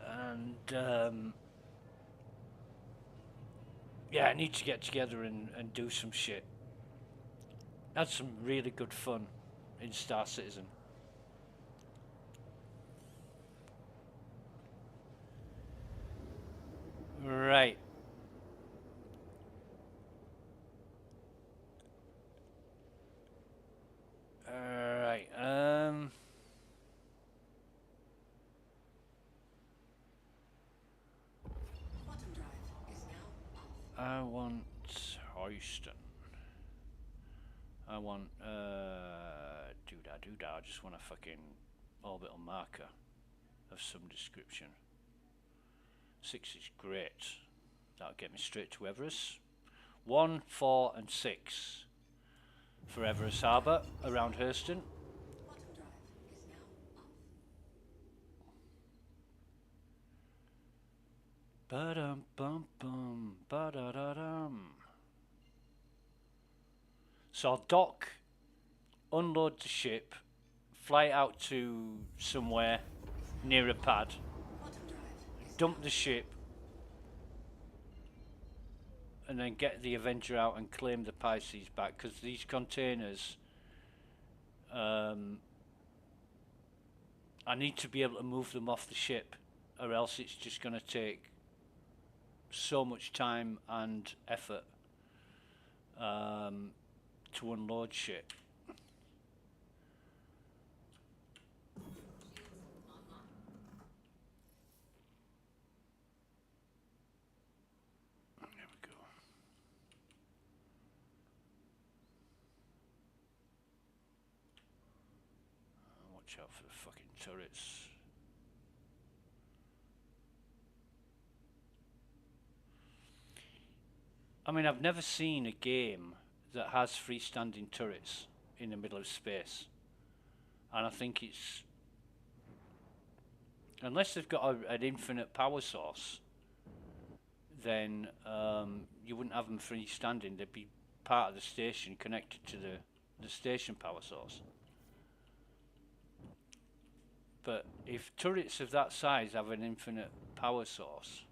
And yeah, I need to get together and do some shit. Had some really good fun in Star Citizen. Right. Alright, Quantum drive is now off. I want Houston. I want, doodah. I just want a fucking orbital marker of some description. 6 is great. That'll get me straight to Everest. 1, 4, and 6 for Everest Harbour around Hurston. Quantum drive is now off. Ba-dum bum bum ba-da-da-dum. So I'll dock, unload the ship, fly out to somewhere near a pad, Quantum drive is dump the ship, and then get the Avenger out and claim the Pisces back, because these containers, I need to be able to move them off the ship, or else it's just going to take so much time and effort to unload shit. There we go. Watch out for the fucking turrets. I mean, I've never seen a game that has freestanding turrets in the middle of space. And I think it's... Unless they've got an infinite power source, then you wouldn't have them freestanding. They'd be part of the station connected to the station power source. But if turrets of that size have an infinite power source,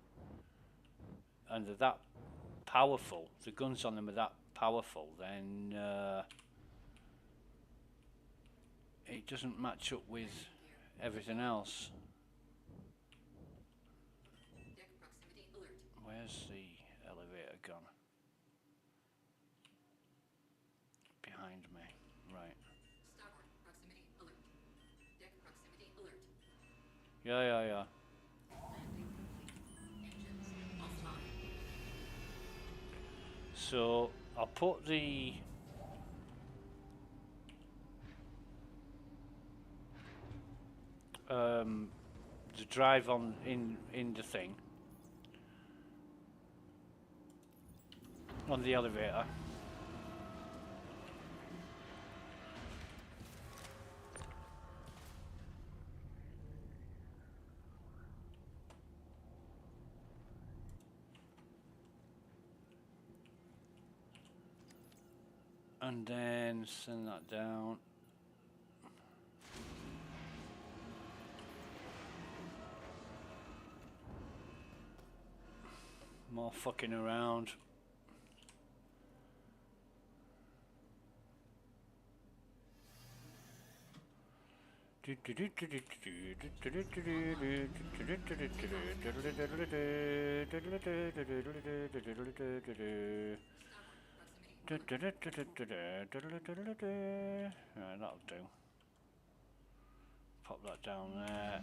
and they're that powerful, the guns on them are that powerful, then it doesn't match up with everything else. deck proximity alert. Where's the elevator gone? Behind me, right. Starboard proximity alert. Deck proximity alert. Yeah. Landing complete. Engines offline. So I'll put the drive on in the thing, on the elevator. And then send that down. More fucking around. Right, that'll do. Pop that down there.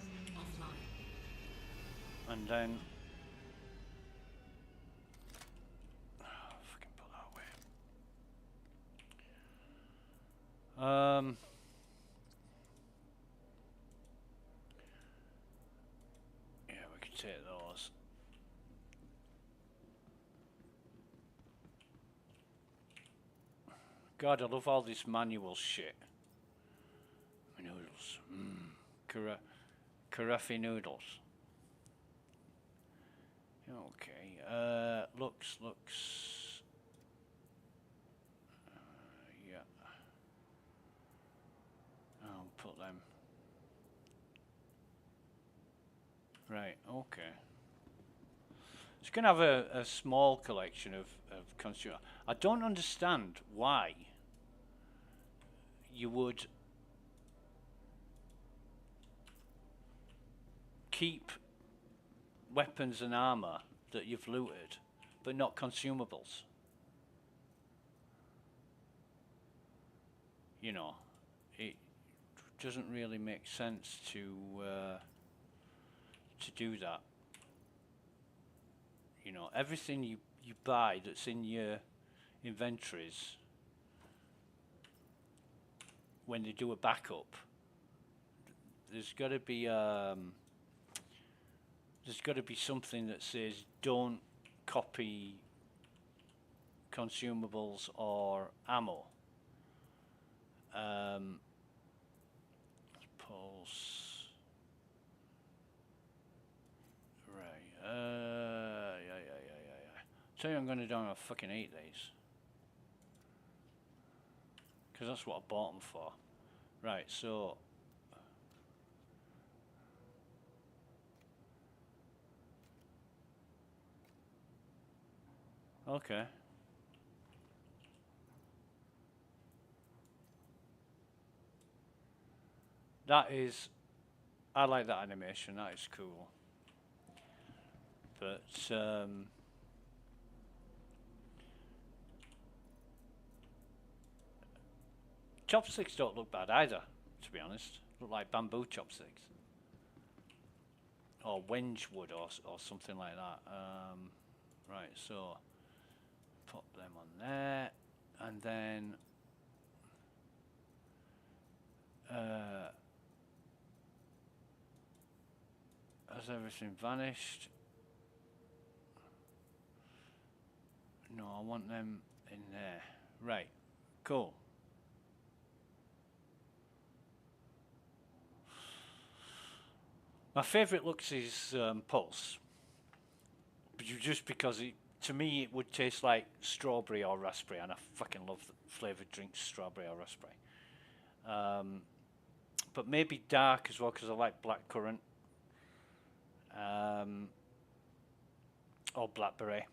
And then fucking put that away. Yeah, we can take those. God, I love all this manual shit. Noodles. Karafi noodles. Okay. Looks. Yeah. I'll put them. Right. Okay. It's going to have a small collection of consumer. I don't understand why you would keep weapons and armor that you've looted, but not consumables. You know, it doesn't really make sense to do that. You know, everything you buy that's in your inventories, when they do a backup, there's got to be something that says don't copy consumables or ammo. Pulse. Right. Yeah. Tell you I'm going to do. I'm going to fucking eat these. Because that's what I bought them for. Right, so... Okay. That is... I like that animation, that is cool. But, chopsticks don't look bad either, to be honest. Look like bamboo chopsticks. Or wenge wood or something like that. Right, so... Put them on there. And then... has everything vanished? No, I want them in there. Right, cool. My favourite looks is Pulse, just because to me it would taste like strawberry or raspberry, and I fucking love the flavoured drinks, strawberry or raspberry. But maybe dark as well, because I like blackcurrant. Or blackberry.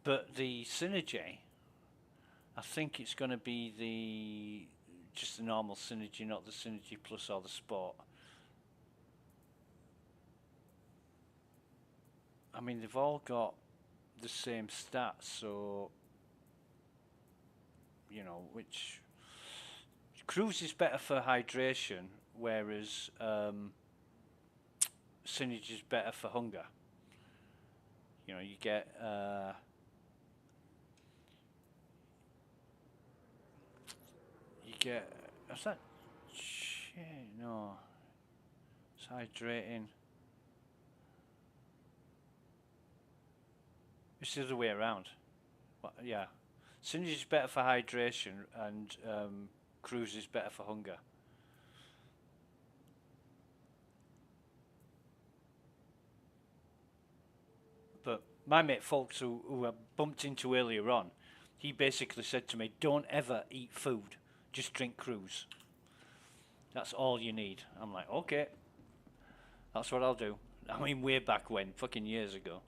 But the Synergy, I think it's going to be just the normal Synergy, not the Synergy Plus or the Sport. I mean, they've all got the same stats, so you know, which Cruise is better for hydration, whereas Synergy is better for hunger. You know, you get what's that? Shit, no. It's hydrating. It's the other way around. What, yeah. Synergy is better for hydration, and Cruise is better for hunger. But my mate Folks, who I bumped into earlier on, he basically said to me, don't ever eat food, just drink Cruise. That's all you need. I'm like, okay, that's what I'll do. I mean, way back when, fucking years ago.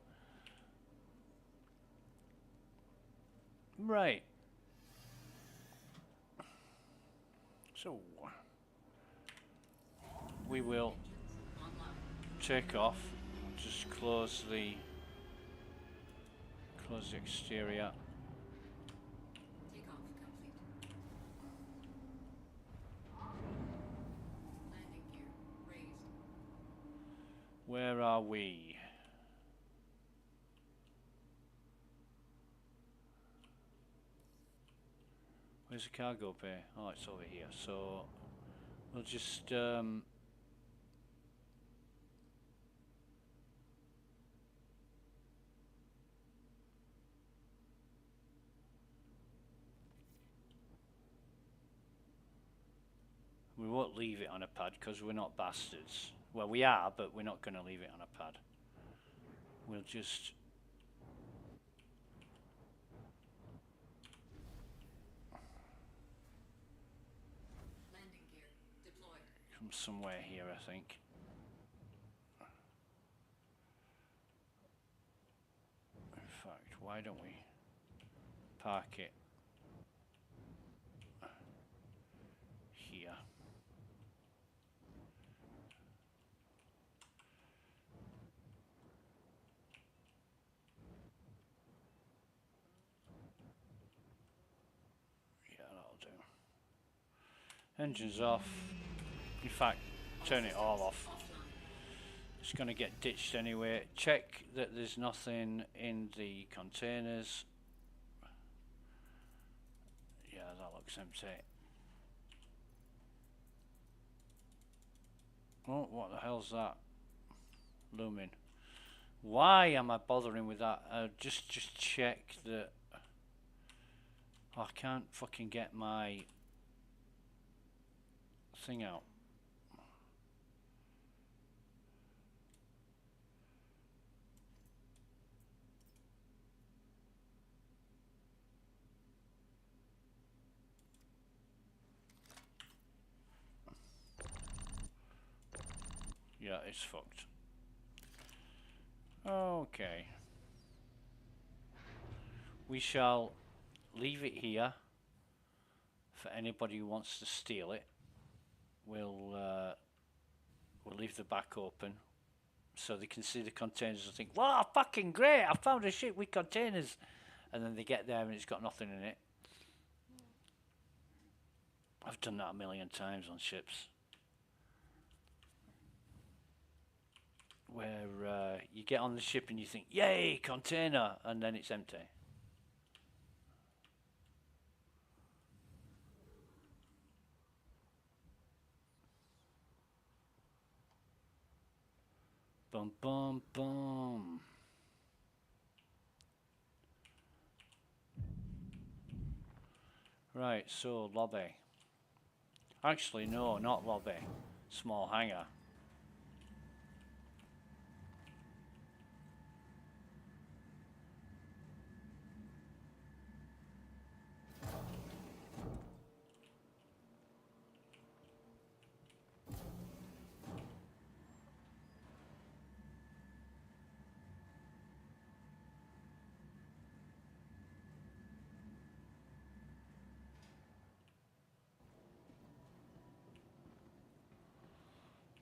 Right. So, we will take off, just close the exterior. Takeoff complete. Landing gear raised. Where are we? Where's the cargo bay? Oh, it's over here. So we'll just we won't leave it on a pad because we're not bastards. Well, we are, but we're not going to leave it on a pad. We'll just Landing gear deployed. come somewhere here, I think. In fact, why don't we park it Engines off. In fact, turn it all off. Offline. It's going to get ditched anyway. Check that there's nothing in the containers. Yeah, that looks empty. Oh, what the hell's that? Looming. Why am I bothering with that? Just check that. Oh, I can't fucking get my thing out. Yeah, it's fucked. Okay. We shall leave it here for anybody who wants to steal it. We'll leave the back open so they can see the containers and think, wow, fucking great, I found a ship with containers. And then they get there and it's got nothing in it. I've done that a million times on ships. Where you get on the ship and you think, yay, container, and then it's empty. Bum, bum, bum. Right, so lobby. Actually, no, not lobby. Small hangar.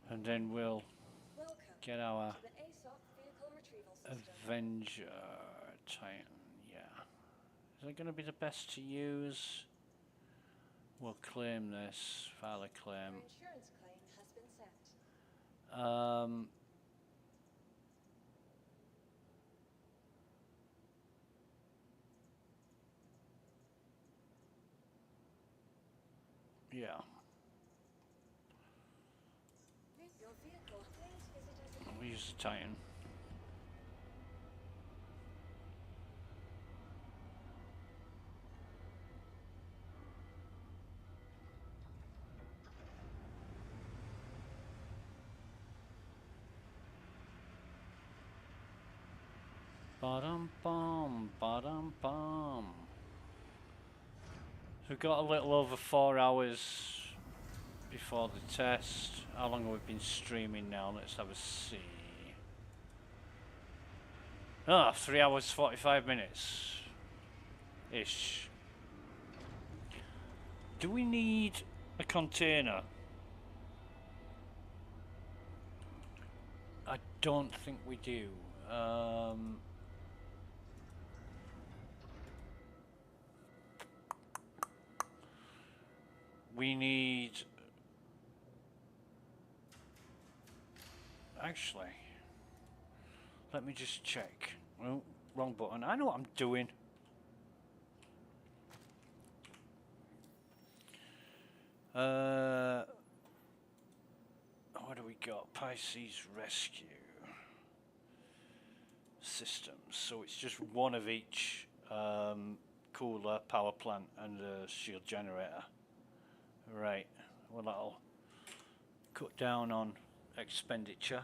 And then we'll Welcome get our to the aSOC vehicle retrieval system. Avenger Titan. Yeah. Is it going to be the best to use? We'll claim this. File a claim. Your insurance claim has been sent. Yeah. Your vehicle, please visit us again. We'll use the Titan. Ba-dum bum, ba-dum bum. We've got a little over 4 hours before the test. How long have we been streaming now? Let's have a see. Ah, 3 hours 45 minutes ish. Do we need a container? I don't think we do. We need... Actually, let me just check. Oh, wrong button. I know what I'm doing. What do we got? Pisces Rescue Systems. So it's just one of each cooler, power plant, and a shield generator. Right. Well, that'll cut down on expenditure.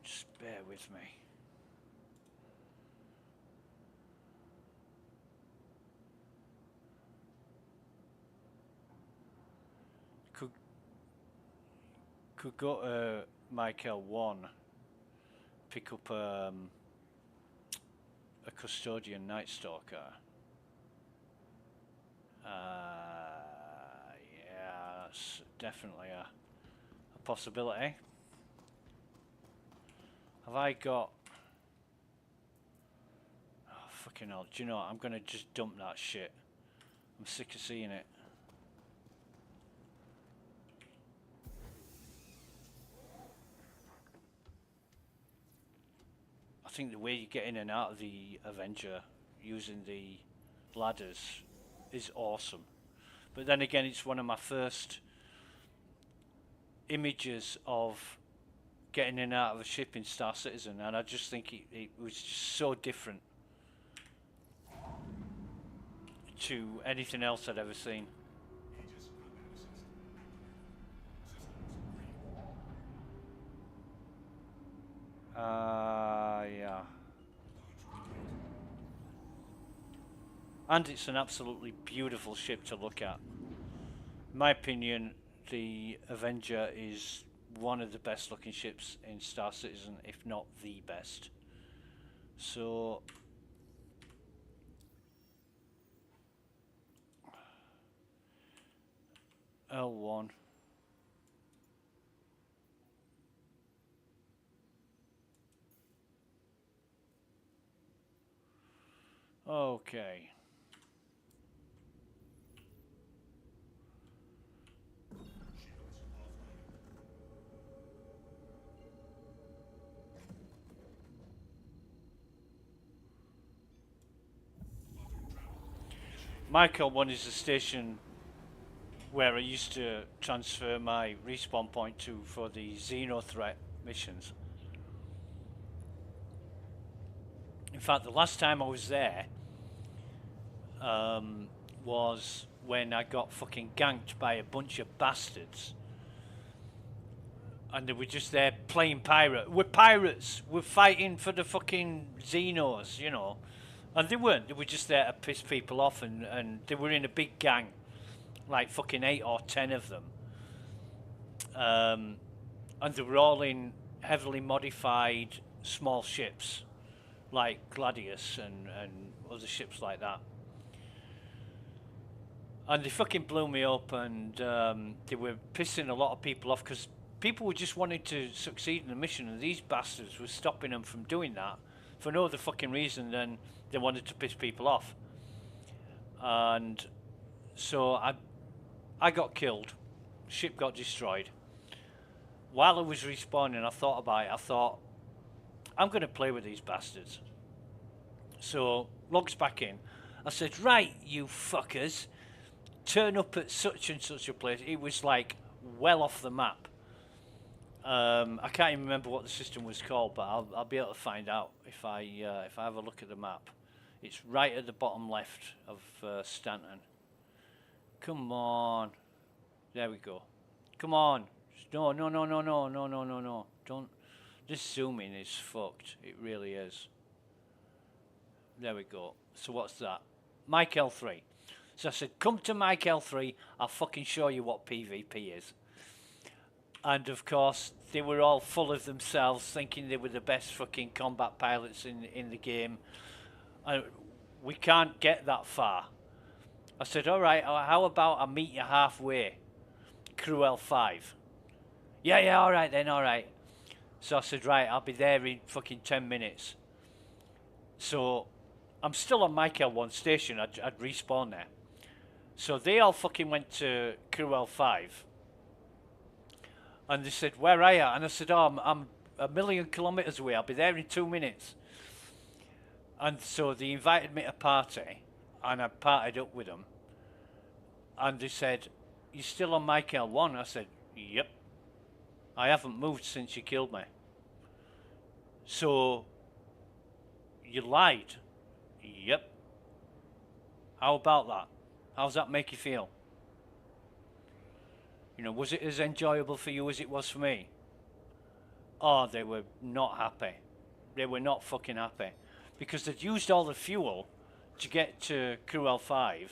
Just bear with me. Could go to Michael 1, pick up a custodian Night Stalker. Yeah, that's definitely a possibility. Have I got... Oh, fucking hell. Do you know what? I'm going to just dump that shit. I'm sick of seeing it. I think the way you get in and out of the Avenger using the ladders is awesome. But then again, it's one of my first images of getting in and out of a ship in Star Citizen, and I just think it was just so different to anything else I'd ever seen. Yeah. And it's an absolutely beautiful ship to look at. In my opinion, the Avenger is one of the best looking ships in Star Citizen, if not the best. So L1. Okay. Michael 1 is the station where I used to transfer my respawn point to for the Xeno threat missions. In fact, the last time I was there was when I got fucking ganked by a bunch of bastards. And they were just there playing pirate. We're pirates! We're fighting for the fucking Xenos, you know. And they weren't. They were just there to piss people off, and they were in a big gang. Like fucking 8 or 10 of them. And they were all in heavily modified small ships. Like Gladius and other ships like that. And they fucking blew me up, and they were pissing a lot of people off because people were just wanting to succeed in the mission, and these bastards were stopping them from doing that for no other fucking reason than they wanted to piss people off. And so I got killed. Ship got destroyed. While I was respawning, I thought about it. I thought, I'm going to play with these bastards. So, logs back in. I said, right, you fuckers, turn up at such and such a place. It was like well off the map. I can't even remember what the system was called, but I'll be able to find out if I have a look at the map. It's right at the bottom left of Stanton. Come on. There we go. Come on. No. Don't. This zooming is fucked. It really is. There we go. So what's that? Mike L3. So I said, come to Mike L3. I'll fucking show you what PvP is. And of course, they were all full of themselves, thinking they were the best fucking combat pilots in the game. We can't get that far. I said, all right, how about I meet you halfway? Crew L5. Yeah, all right then, all right. So I said, right, I'll be there in fucking 10 minutes. So I'm still on Mike L1 station. I'd respawn there. So they all fucking went to Crew L5. And they said, where are you? And I said, oh, I'm 1,000,000 kilometers away. I'll be there in 2 minutes. And so they invited me to a party, and I partied up with them. And they said, you still on Mike L1? I said, yep. I haven't moved since you killed me. So, you lied? Yep. How about that? How does that make you feel? You know, was it as enjoyable for you as it was for me? Oh, they were not happy. They were not fucking happy. Because they'd used all the fuel to get to Crew L5.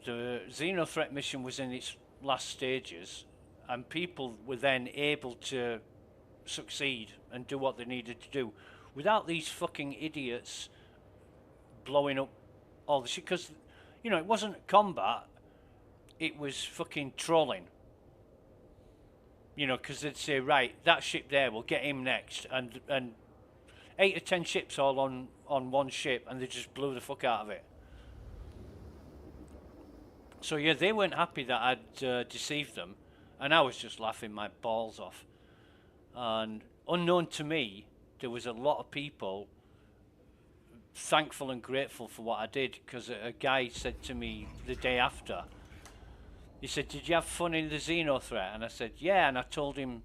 The Xeno threat mission was in its last stages, and people were then able to succeed and do what they needed to do without these fucking idiots blowing up all the shit. Because, you know, it wasn't combat, it was fucking trolling. You know, because they'd say, right, that ship there, we'll get him next, and 8 or 10 ships all on one ship, and they just blew the fuck out of it. So yeah, they weren't happy that I'd deceived them, and I was just laughing my balls off. And unknown to me, there was a lot of people thankful and grateful for what I did, because a guy said to me the day after, he said, did you have fun in the Xeno threat? And I said, yeah, and I told him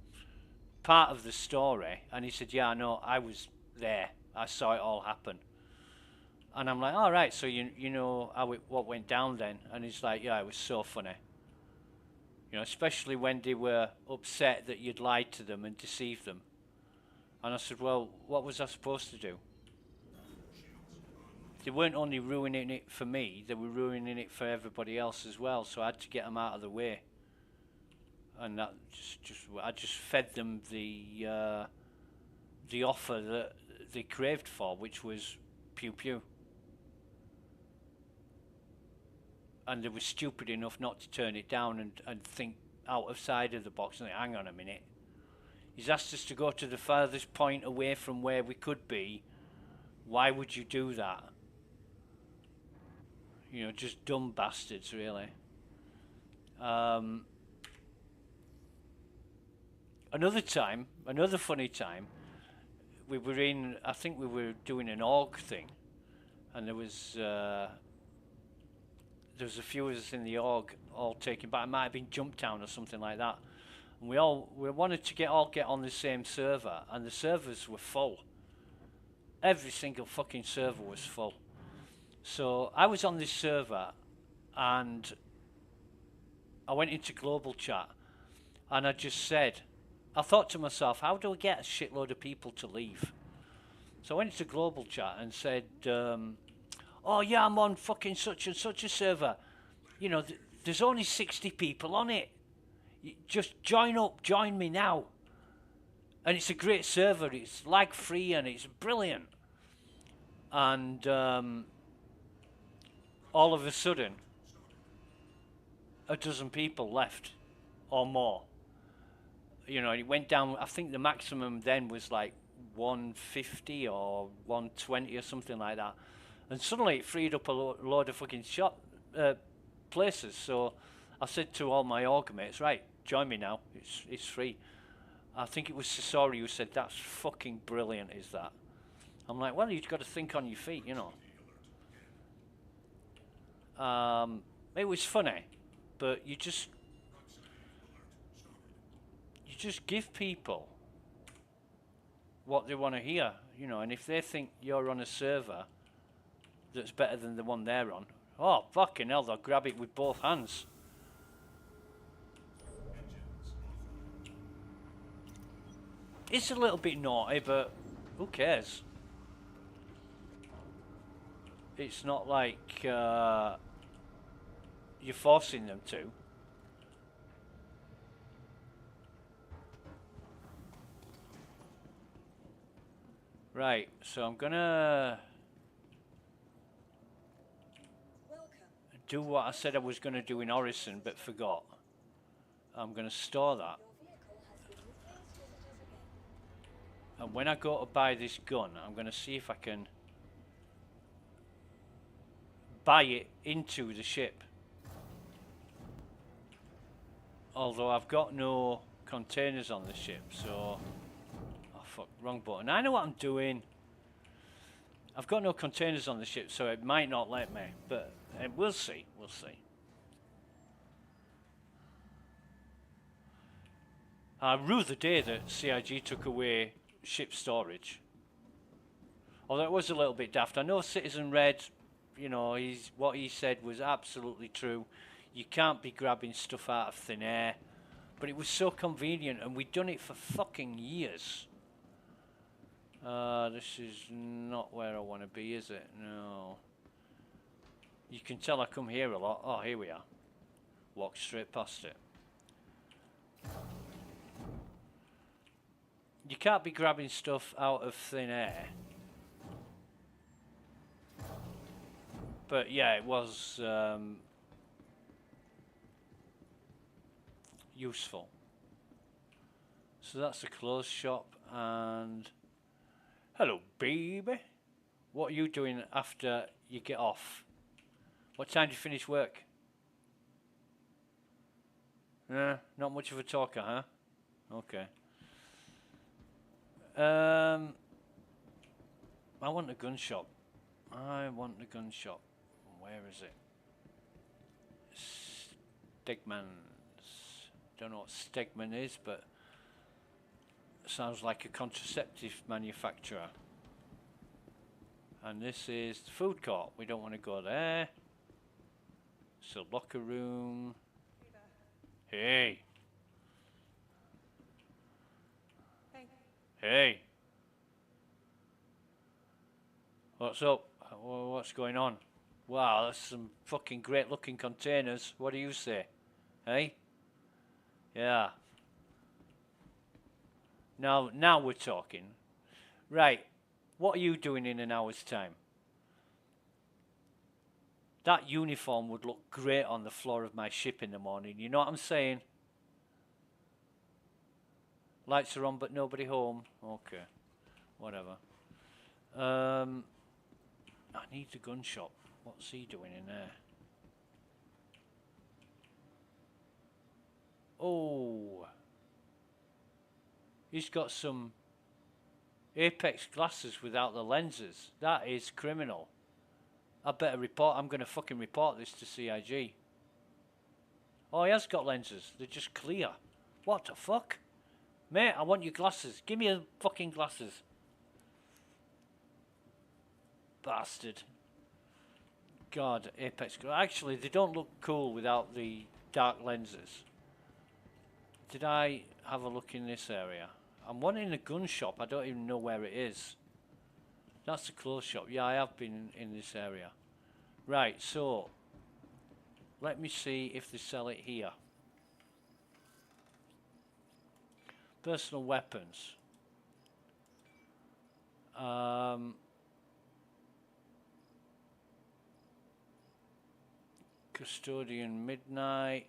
part of the story, and he said, yeah, I know, I was there, I saw it all happen. And I'm like, all right, so you know how what went down then? And he's like, yeah, it was so funny. You know, especially when they were upset that you'd lied to them and deceived them. And I said, well, what was I supposed to do? They weren't only ruining it for me, they were ruining it for everybody else as well, so I had to get them out of the way. And that I just fed them the offer that they craved for, which was pew pew. And they were stupid enough not to turn it down and think outside of the box and think, hang on a minute. He's asked us to go to the furthest point away from where we could be. Why would you do that? You know, just dumb bastards, really. Another time, another funny time, we were in, I think we were doing an aUEC thing, and there was a few of us in the aUEC all taken back. It might have been Jumptown or something like that. And we wanted to all get on the same server, and the servers were full. Every single fucking server was full. So I was on this server, and I went into global chat, and I just said, I thought to myself, how do I get a shitload of people to leave? So I went into global chat and said, oh yeah, I'm on fucking such and such a server. You know, there's only 60 people on it. Just join up, join me now. And it's a great server, it's lag free and it's brilliant. And all of a sudden, a dozen people left or more. You know, it went down, I think the maximum then was like 150 or 120 or something like that. And suddenly it freed up a load of fucking places. So I said to all my aUEC mates, right, join me now, it's free. I think it was Sasori who said, that's fucking brilliant, is that? I'm like, well, you've got to think on your feet, you know. It was funny, but you just give people what they want to hear, you know, and if they think you're on a server that's better than the one they're on, oh, fucking hell, they'll grab it with both hands. It's a little bit naughty, but who cares? It's not like you're forcing them to. Right, so I'm gonna do what I said I was gonna do in Orison, but forgot. I'm gonna store that. And when I go to buy this gun, I'm gonna see if I can buy it into the ship. Although I've got no containers on the ship, so... Oh fuck, wrong button. I know what I'm doing. I've got no containers on the ship, so it might not let me, but we'll see, we'll see. I rue the day that CIG took away ship storage. Although it was a little bit daft. I know Citizen Red, you know, what he said was absolutely true. You can't be grabbing stuff out of thin air. But it was so convenient, and we'd done it for fucking years. This is not where I want to be, is it? No. You can tell I come here a lot. Oh, here we are. Walk straight past it. You can't be grabbing stuff out of thin air. But yeah, it was useful. So that's a clothes shop. And hello, baby. What are you doing after you get off? What time do you finish work? Not much of a talker, huh? Okay. I want a gun shop. I want the gun shop. Where is it? Stegman's. Don't know what Stegman is, but sounds like a contraceptive manufacturer. And this is the food court. We don't want to go there. It's a locker room. Hey. Hey. Hey. What's up? What's going on? Wow, that's some fucking great looking containers. What do you say? Hey? Yeah. Now we're talking. Right. What are you doing in an hour's time? That uniform would look great on the floor of my ship in the morning. You know what I'm saying? Lights are on but nobody home. Okay. Whatever. I need the gun shop. What's he doing in there? Oh. He's got some Apex glasses without the lenses. That is criminal. I better report. I'm going to fucking report this to CIG. Oh, he has got lenses. They're just clear. What the fuck? Mate, I want your glasses. Give me your fucking glasses. Bastard. God, Apex. Actually, they don't look cool without the dark lenses. Did I have a look in this area? I'm wanting a gun shop. I don't even know where it is. That's the clothes shop. Yeah, I have been in this area. Right, so let me see if they sell it here. Personal weapons. Custodian Midnight.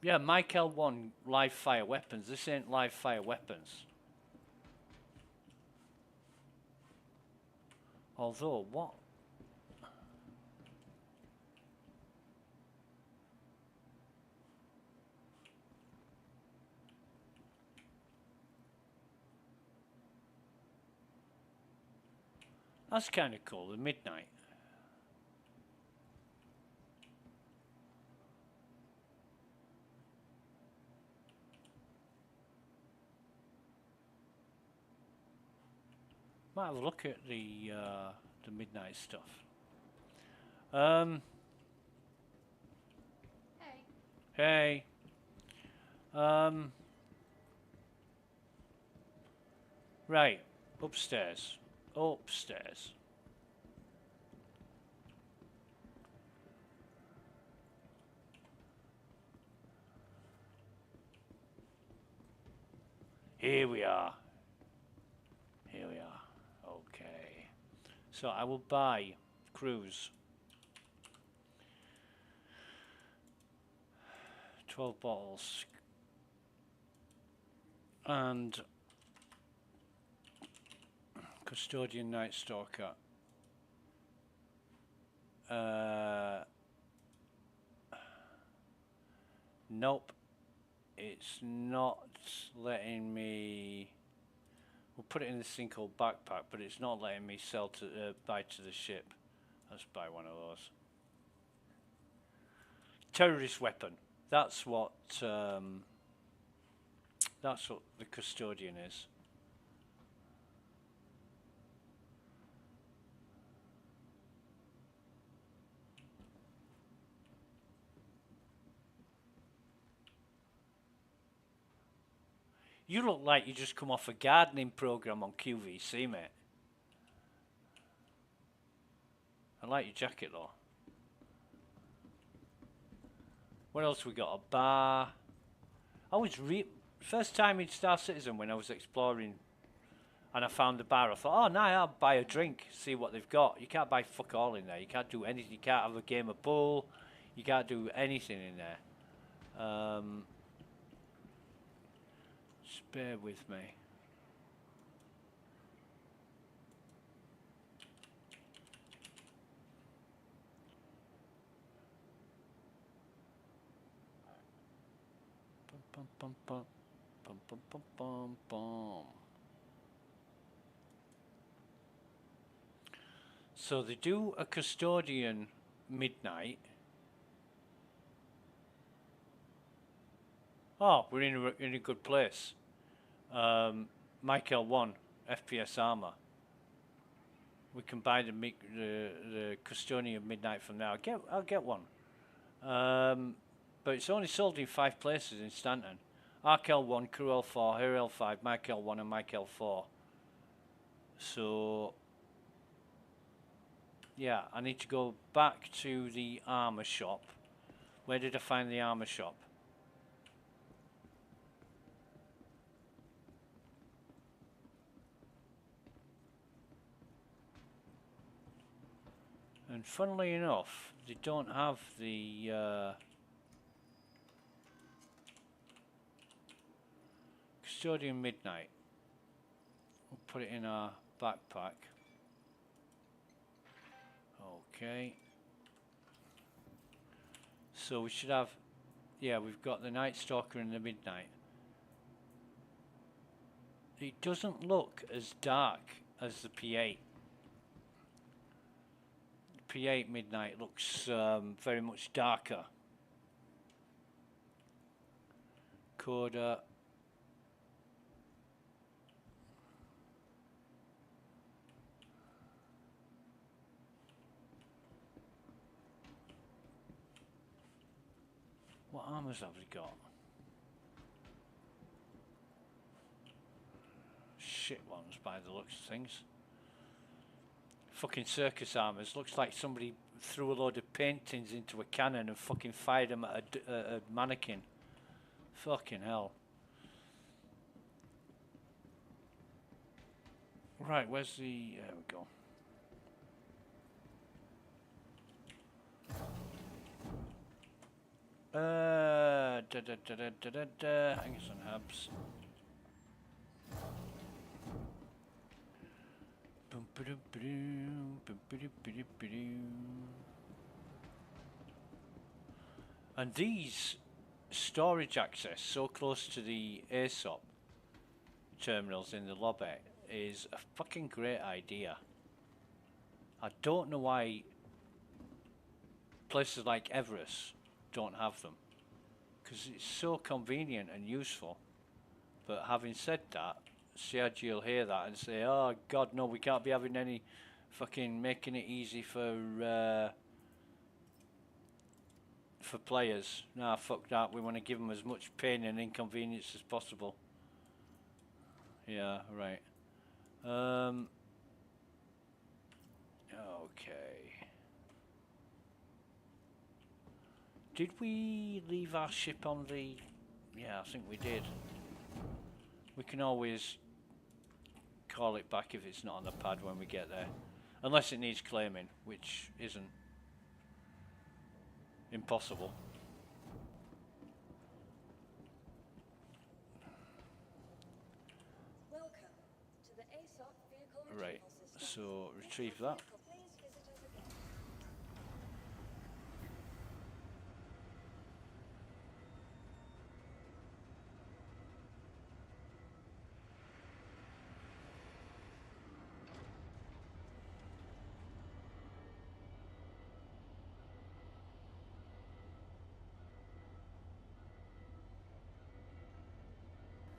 Yeah, Mike L1 live fire weapons. This ain't live fire weapons. Although, what? That's kind of cool, the Midnight. Might have a look at the Midnight stuff. Hey. Hey. Right, upstairs. Upstairs. Here we are. Here we are. Okay. So I will buy cruise. 12 bottles. And Custodian Night Stalker. Nope. It's not letting me. We'll put it in this thing called backpack, but it's not letting me sell to buy to the ship. Let's buy one of those. Terrorist weapon. That's what the custodian is. You look like you just come off a gardening program on QVC, mate. I like your jacket though. What else we got? A bar. I was first time in Star Citizen when I was exploring. and I found the bar. I thought, oh, now I'll buy a drink, see what they've got. You can't buy fuck all in there. You can't do anything. You can't have a game of pool. You can't do anything in there. Just bear with me. Bum, bum, bum, bum, bum, bum, bum, bum. So they do a custodian midnight. Oh, we're in a good place. Michael 1 FPS armor. We can buy the custodian midnight from there. I'll get one. But it's only sold in 5 places in Stanton. Arkel 1, Crew L4, Hero L5, Michael 1 and Michael 4. So yeah, I need to go back to the armor shop. Where did I find the armor shop? And funnily enough, they don't have the Custodian Midnight. We'll put it in our backpack. Okay. So we should have, yeah, we've got the Night Stalker and the Midnight. It doesn't look as dark as the P8. The P8 Midnight looks very much darker. Coda. What armors have they got? Shit ones by the looks of things. Fucking circus armors. Looks like somebody threw a load of paintings into a cannon and fucking fired them at a mannequin. Fucking hell. Right, where's the... There we go. Hang on some hubs. And these storage access so close to the aSOP terminals in the lobby is a fucking great idea. I don't know why places like Everest don't have them, because it's so convenient and useful. But having said that, Sergio will hear that and say, oh god no, we can't be having any fucking making it easy for players. Nah, fuck that, we want to give them as much pain and inconvenience as possible. Yeah, right. Okay. Did we leave our ship on the... Yeah, I think we did. We can always call it back if it's not on the pad when we get there. Unless it needs claiming, which isn't impossible. Welcome to the aSOP vehicle Right, retrieval system. so retrieve that. Please visit us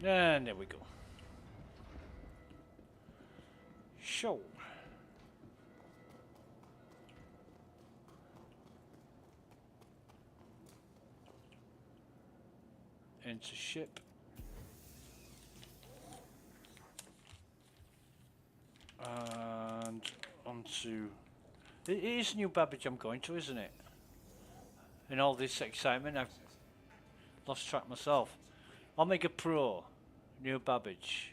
again. And there we go. Show. Enter ship. And onto... It is New Babbage I'm going to, isn't it? In all this excitement, I've lost track myself. Omega Pro, New Babbage.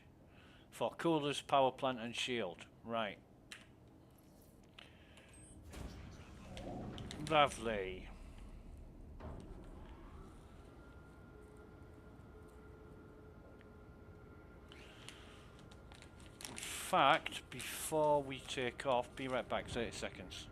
For coolers, power plant, and shield. Right. Lovely. In fact, before we take off, be right back, 30 seconds.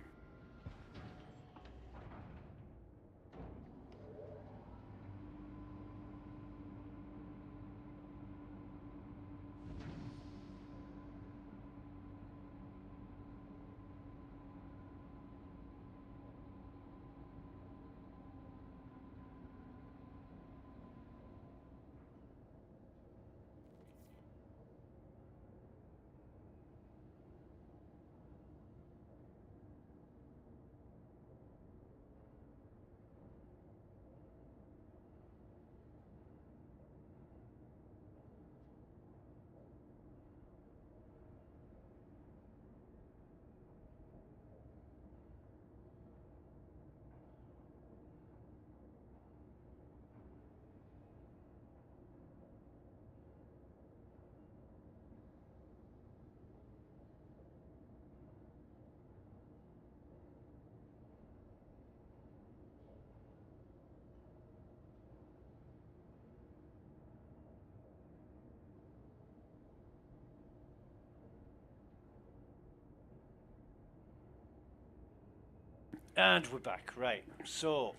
And we're back, right. So,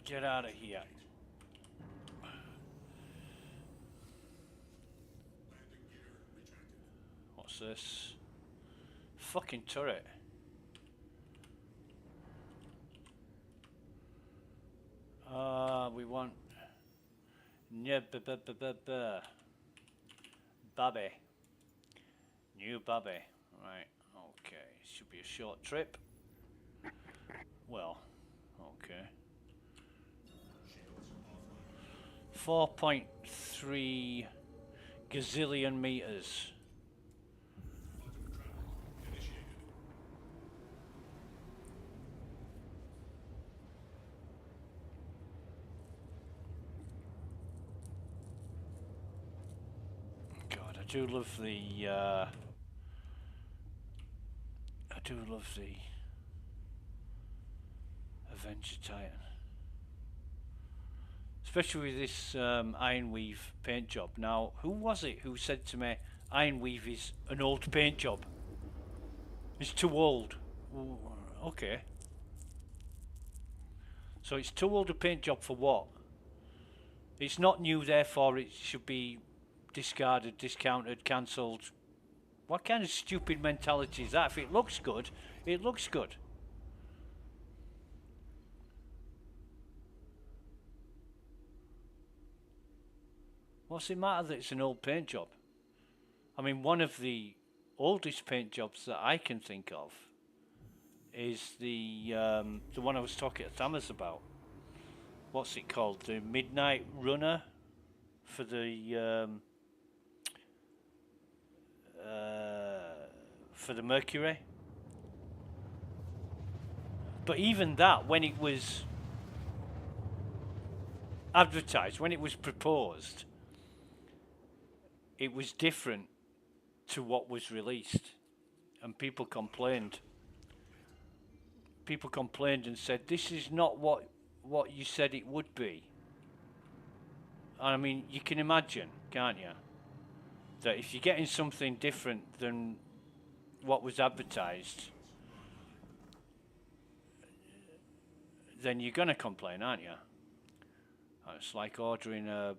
get out of here. What's this? Fucking turret. We want... Babby. New Babby. Right, okay. Should be a short trip. Well, okay. 4.3 gazillion meters. God, I do love the Avenger Titan. Especially with this Iron Weave paint job. Now, who was it who said to me, Iron Weave is an old paint job? It's too old. Ooh, okay. So it's too old a paint job for what? It's not new, therefore it should be discarded, discounted, cancelled. What kind of stupid mentality is that? If it looks good, it looks good. What's it matter that it's an old paint job? I mean, one of the oldest paint jobs that I can think of is the one I was talking to Thomas about. What's it called? The Midnight Runner for the Mercury. But even that, when it was advertised, when it was proposed, it was different to what was released, and people complained. People complained and said, this is not what you said it would be. And I mean, you can imagine, can't you, that if you're getting something different than what was advertised, then you're going to complain, aren't you? It's like ordering a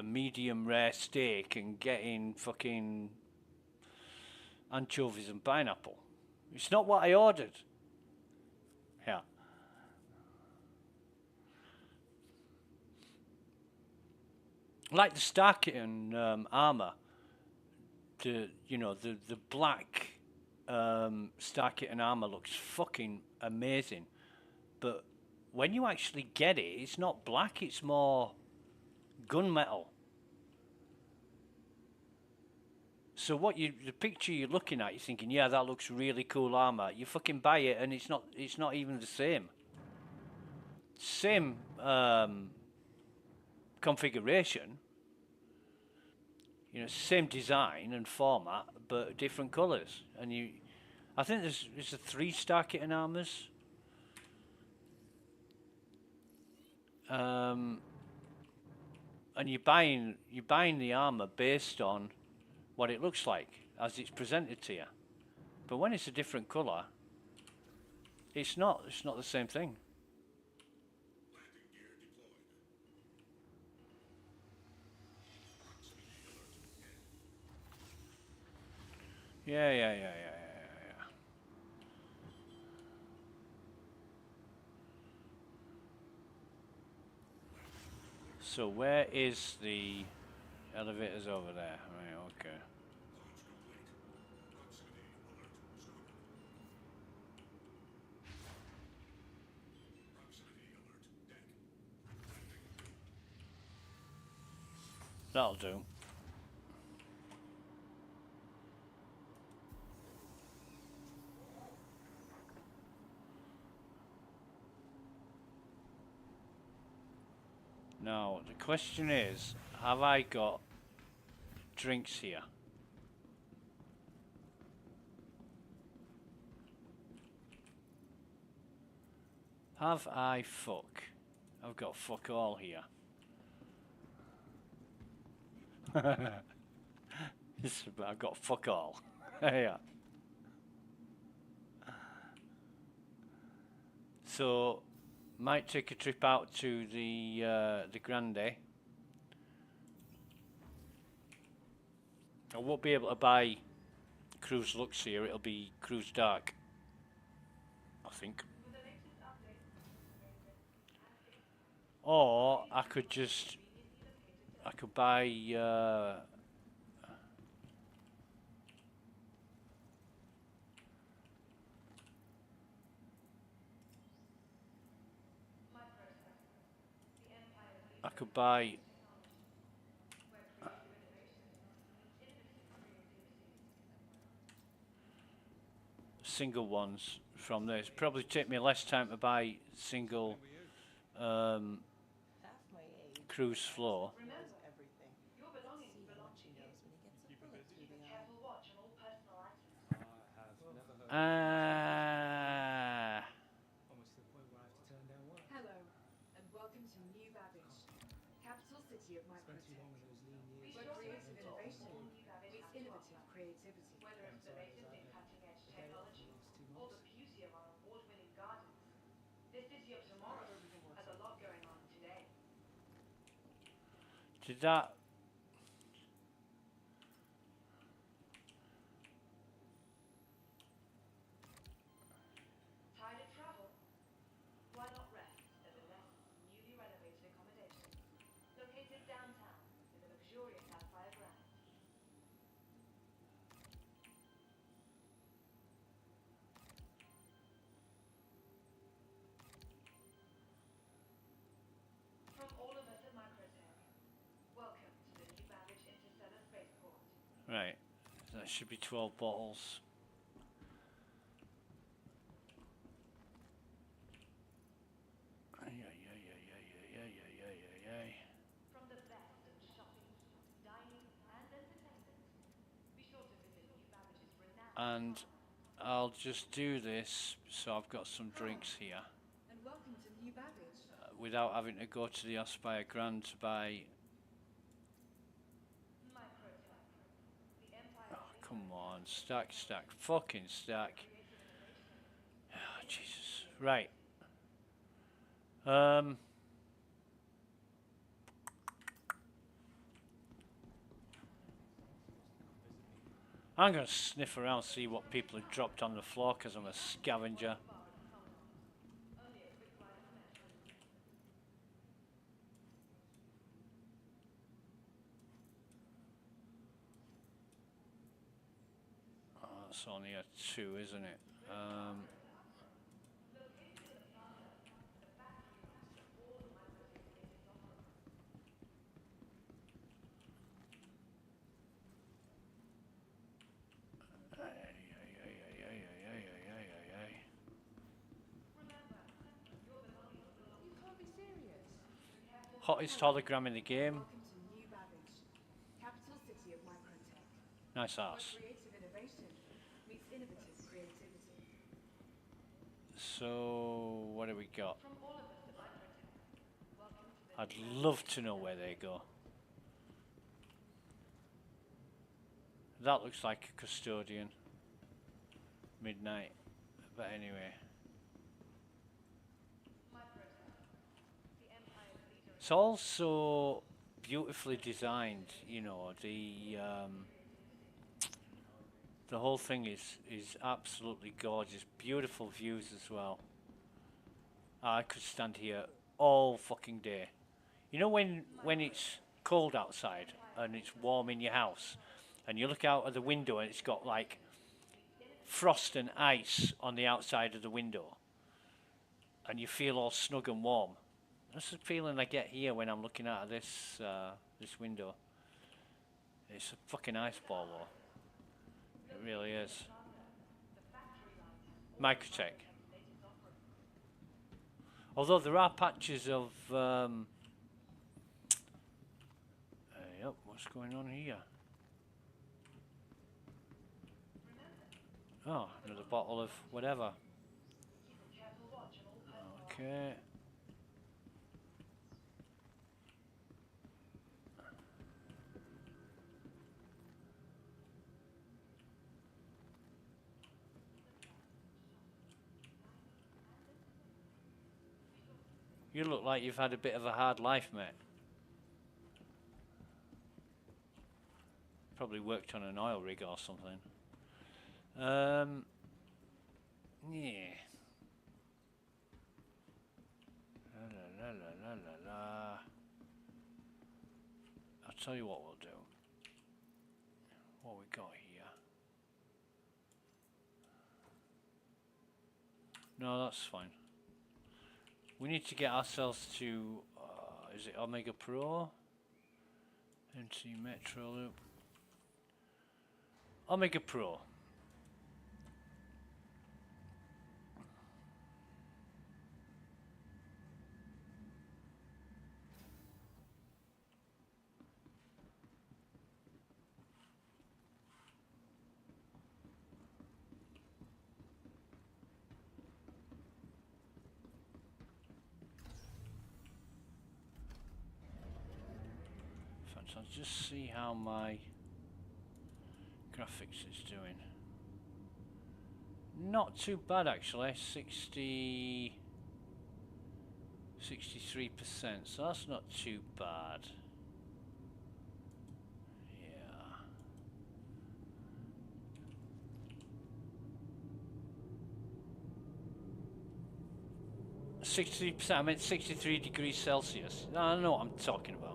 medium rare steak and getting fucking anchovies and pineapple. It's not what I ordered. Yeah. Like the Starkitten armor, the black Starkitten armor looks fucking amazing, but when you actually get it, it's not black, it's more gunmetal. So the picture you're looking at, you're thinking, yeah, that looks really cool armor. You fucking buy it and it's not even the same. Same configuration, You know, same design and format, but different colours. And I think there's a 3-star kit in armours. And you're buying the armour based on what it looks like as it's presented to you. But when it's a different colour, it's not the same thing. Yeah. So where is the elevators over there? Right, okay. That'll do. Now, the question is, have I got drinks here? Have I fuck? I've got fuck all here. I've got fuck all. Yeah. So, might take a trip out to the Grande. I won't be able to buy Cruise Lux here. It'll be Cruise Dark, I think. Or I could buy single ones from this. Probably take me less time to buy single cruise floor. Hello, and welcome to New Babbage, capital city of microtech. Where creative innovation meets innovative creativity. Whether it's the latest in cutting-edge technology or the beauty of our award-winning gardens, this city of tomorrow has a lot going on today. Did that? Tired of travel? Why not rest at the Nest's newly renovated accommodation, located downtown in the luxurious Sapphire Grand. From all of us at Microtech, welcome to the New Babbage Interstellar Spaceport. Right. That should be 12 bottles. From the best of shopping, dining, and entertainment, be sure to visit New Babbage's renowned. And I'll just do this so I've got some drinks here And welcome to New Babbage. without having to go to the Aspire Grand to buy. Microtech, the empire. Oh, come on, stack, fucking stack. Oh, Jesus. Right. I'm going to sniff around, see what people have dropped on the floor, because I'm a scavenger. Oh, that's only a 2, isn't it? You can't be serious. Hottest hologram in the game. Welcome to New Babbage, capital city of Nice Where house. creative innovation meets innovative creativity. So, what do we got? From all of us at Microtech, welcome to the I'd new love to know where they go. That looks like a custodian. Midnight. But anyway. Microtech, the empire's leader. It's also beautifully designed, you know, the whole thing is absolutely gorgeous. Beautiful views as well. I could stand here all fucking day. You know when it's cold outside and it's warm in your house and you look out of the window and it's got like frost and ice on the outside of the window and you feel all snug and warm. That's the feeling I get here when I'm looking out of this this window. It's a fucking ice ball though. It really is. Microtech. Although there are patches of yep, what's going on here? Oh, another bottle of whatever. Okay. You look like you've had a bit of a hard life, mate. Probably worked on an oil rig or something. Yeah. La la la la la la. I'll tell you what we'll do. What we got here? No, that's fine. We need to get ourselves to, is it Omega Pro? NC Metro Loop. Omega Pro. I'll just see how my graphics is doing. Not too bad actually, 63%, so that's not too bad. Yeah. 63%, I meant 63 degrees Celsius. I don't know what I'm talking about.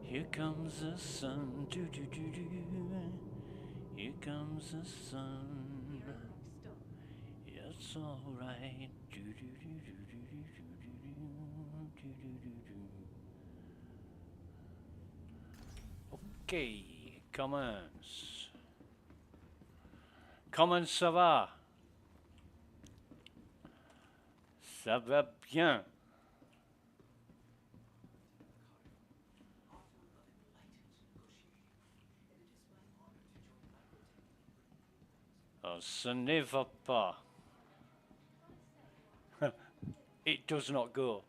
Here comes the sun, do do do do. Here comes the sun. It's all right. Do do do do do do do do do do do. Okay, commence. Comment ça va? Ça va bien. Ce ne va pas. It does not go.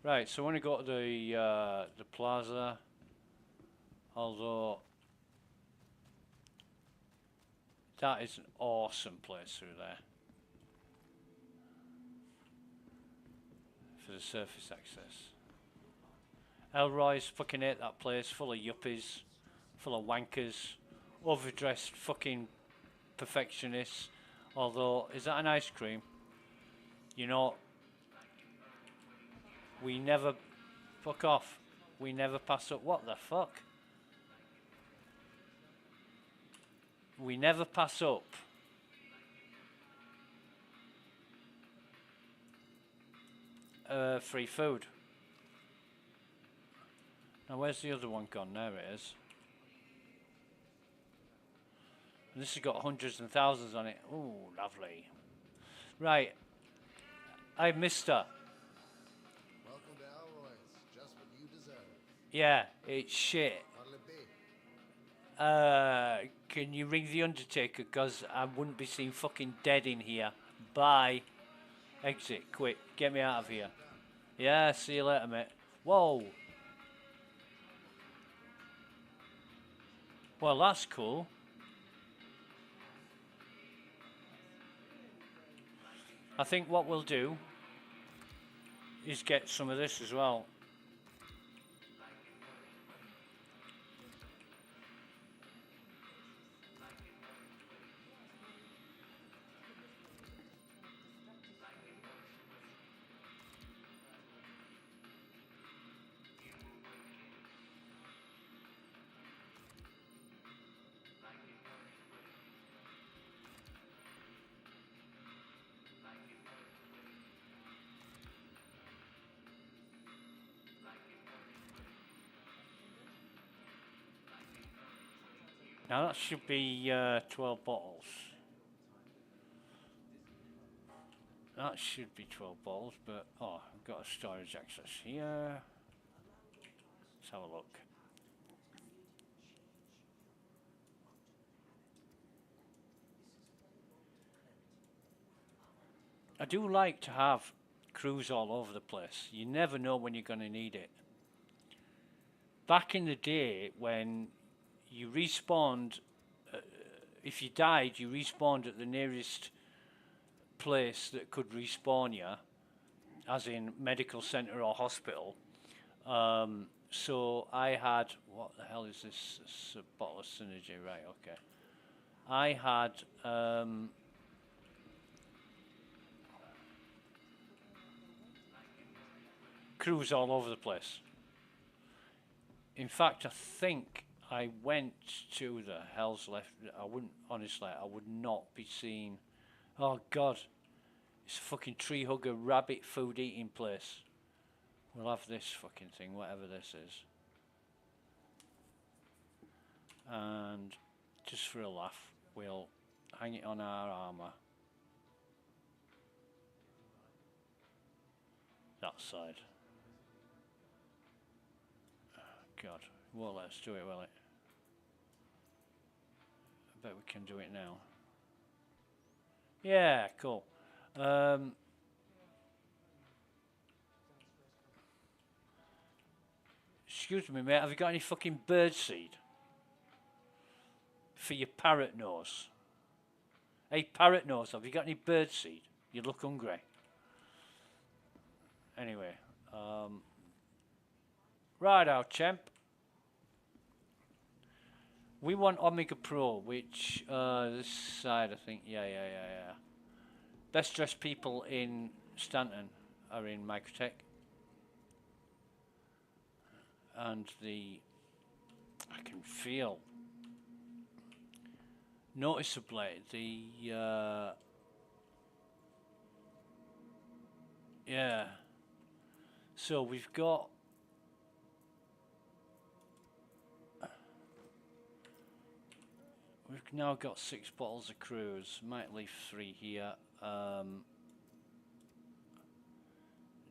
Right, so I want to go to the plaza, although that is an awesome place through there for the surface access. Elroy's fucking hate that place, full of yuppies, full of wankers, overdressed fucking perfectionists. Although, is that an ice cream? You know, we never, fuck off, we never pass up, what the fuck? We never pass up. free food. Now where's the other one gone? There it is. And this has got hundreds and thousands on it. Ooh, lovely. Right. Hey, mister. Welcome to Alroy's. Just what you deserve. Yeah, it's shit. What'll it be? Can you ring the Undertaker? Because I wouldn't be seen fucking dead in here. Bye. Exit, quick. Get me out of here. Yeah, see you later, mate. Whoa. Well, that's cool. I think what we'll do is get some of this as well. Now that should be 12 bottles. That should be 12 bottles, but oh, I've got a storage access here. Let's have a look. I do like to have crews all over the place. You never know when you're going to need it. Back in the day when you respawned, if you died, you respawned at the nearest place that could respawn you, as in medical center or hospital. So I had, what the hell is this? It's a bottle of Synergy, right? Okay. I had crews all over the place. In fact, I think I went to the hell's left. I wouldn't, honestly, I would not be seen. Oh God, it's a fucking tree hugger rabbit food eating place. We'll have this fucking thing, whatever this is. And just for a laugh, we'll hang it on our armour. That side. God, won't let us do it, will it? I bet we can do it now. Yeah, cool. Excuse me, mate, have you got any fucking birdseed? For your parrot nose. Hey, parrot nose, have you got any birdseed? You look hungry. Anyway, right out, champ. We want Omega Pro, which, this side, I think, yeah. Best dressed people in Stanton are in Microtech. And I can feel noticeably yeah. So we've got now got 6 bottles of cruise. Might leave 3 here.